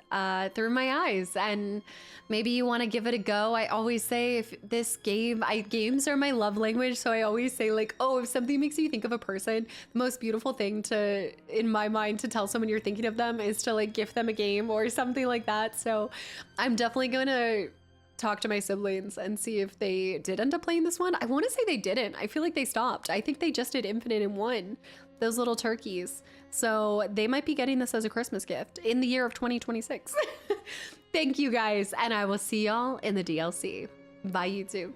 through my eyes. And maybe you want to give it a go. I always say if this game, games are my love language. So I always say like, oh, if something makes you think of a person, the most beautiful thing in my mind to tell someone you're thinking of them is to like gift them a game or something like that. So I'm definitely going to talk to my siblings and see if they did end up playing this one. I want to say they didn't. I feel like they stopped. I think they just did Infinite and 1, those little turkeys. So they might be getting this as a Christmas gift in the year of 2026. Thank you guys, and I will see y'all in the DLC. Bye, YouTube.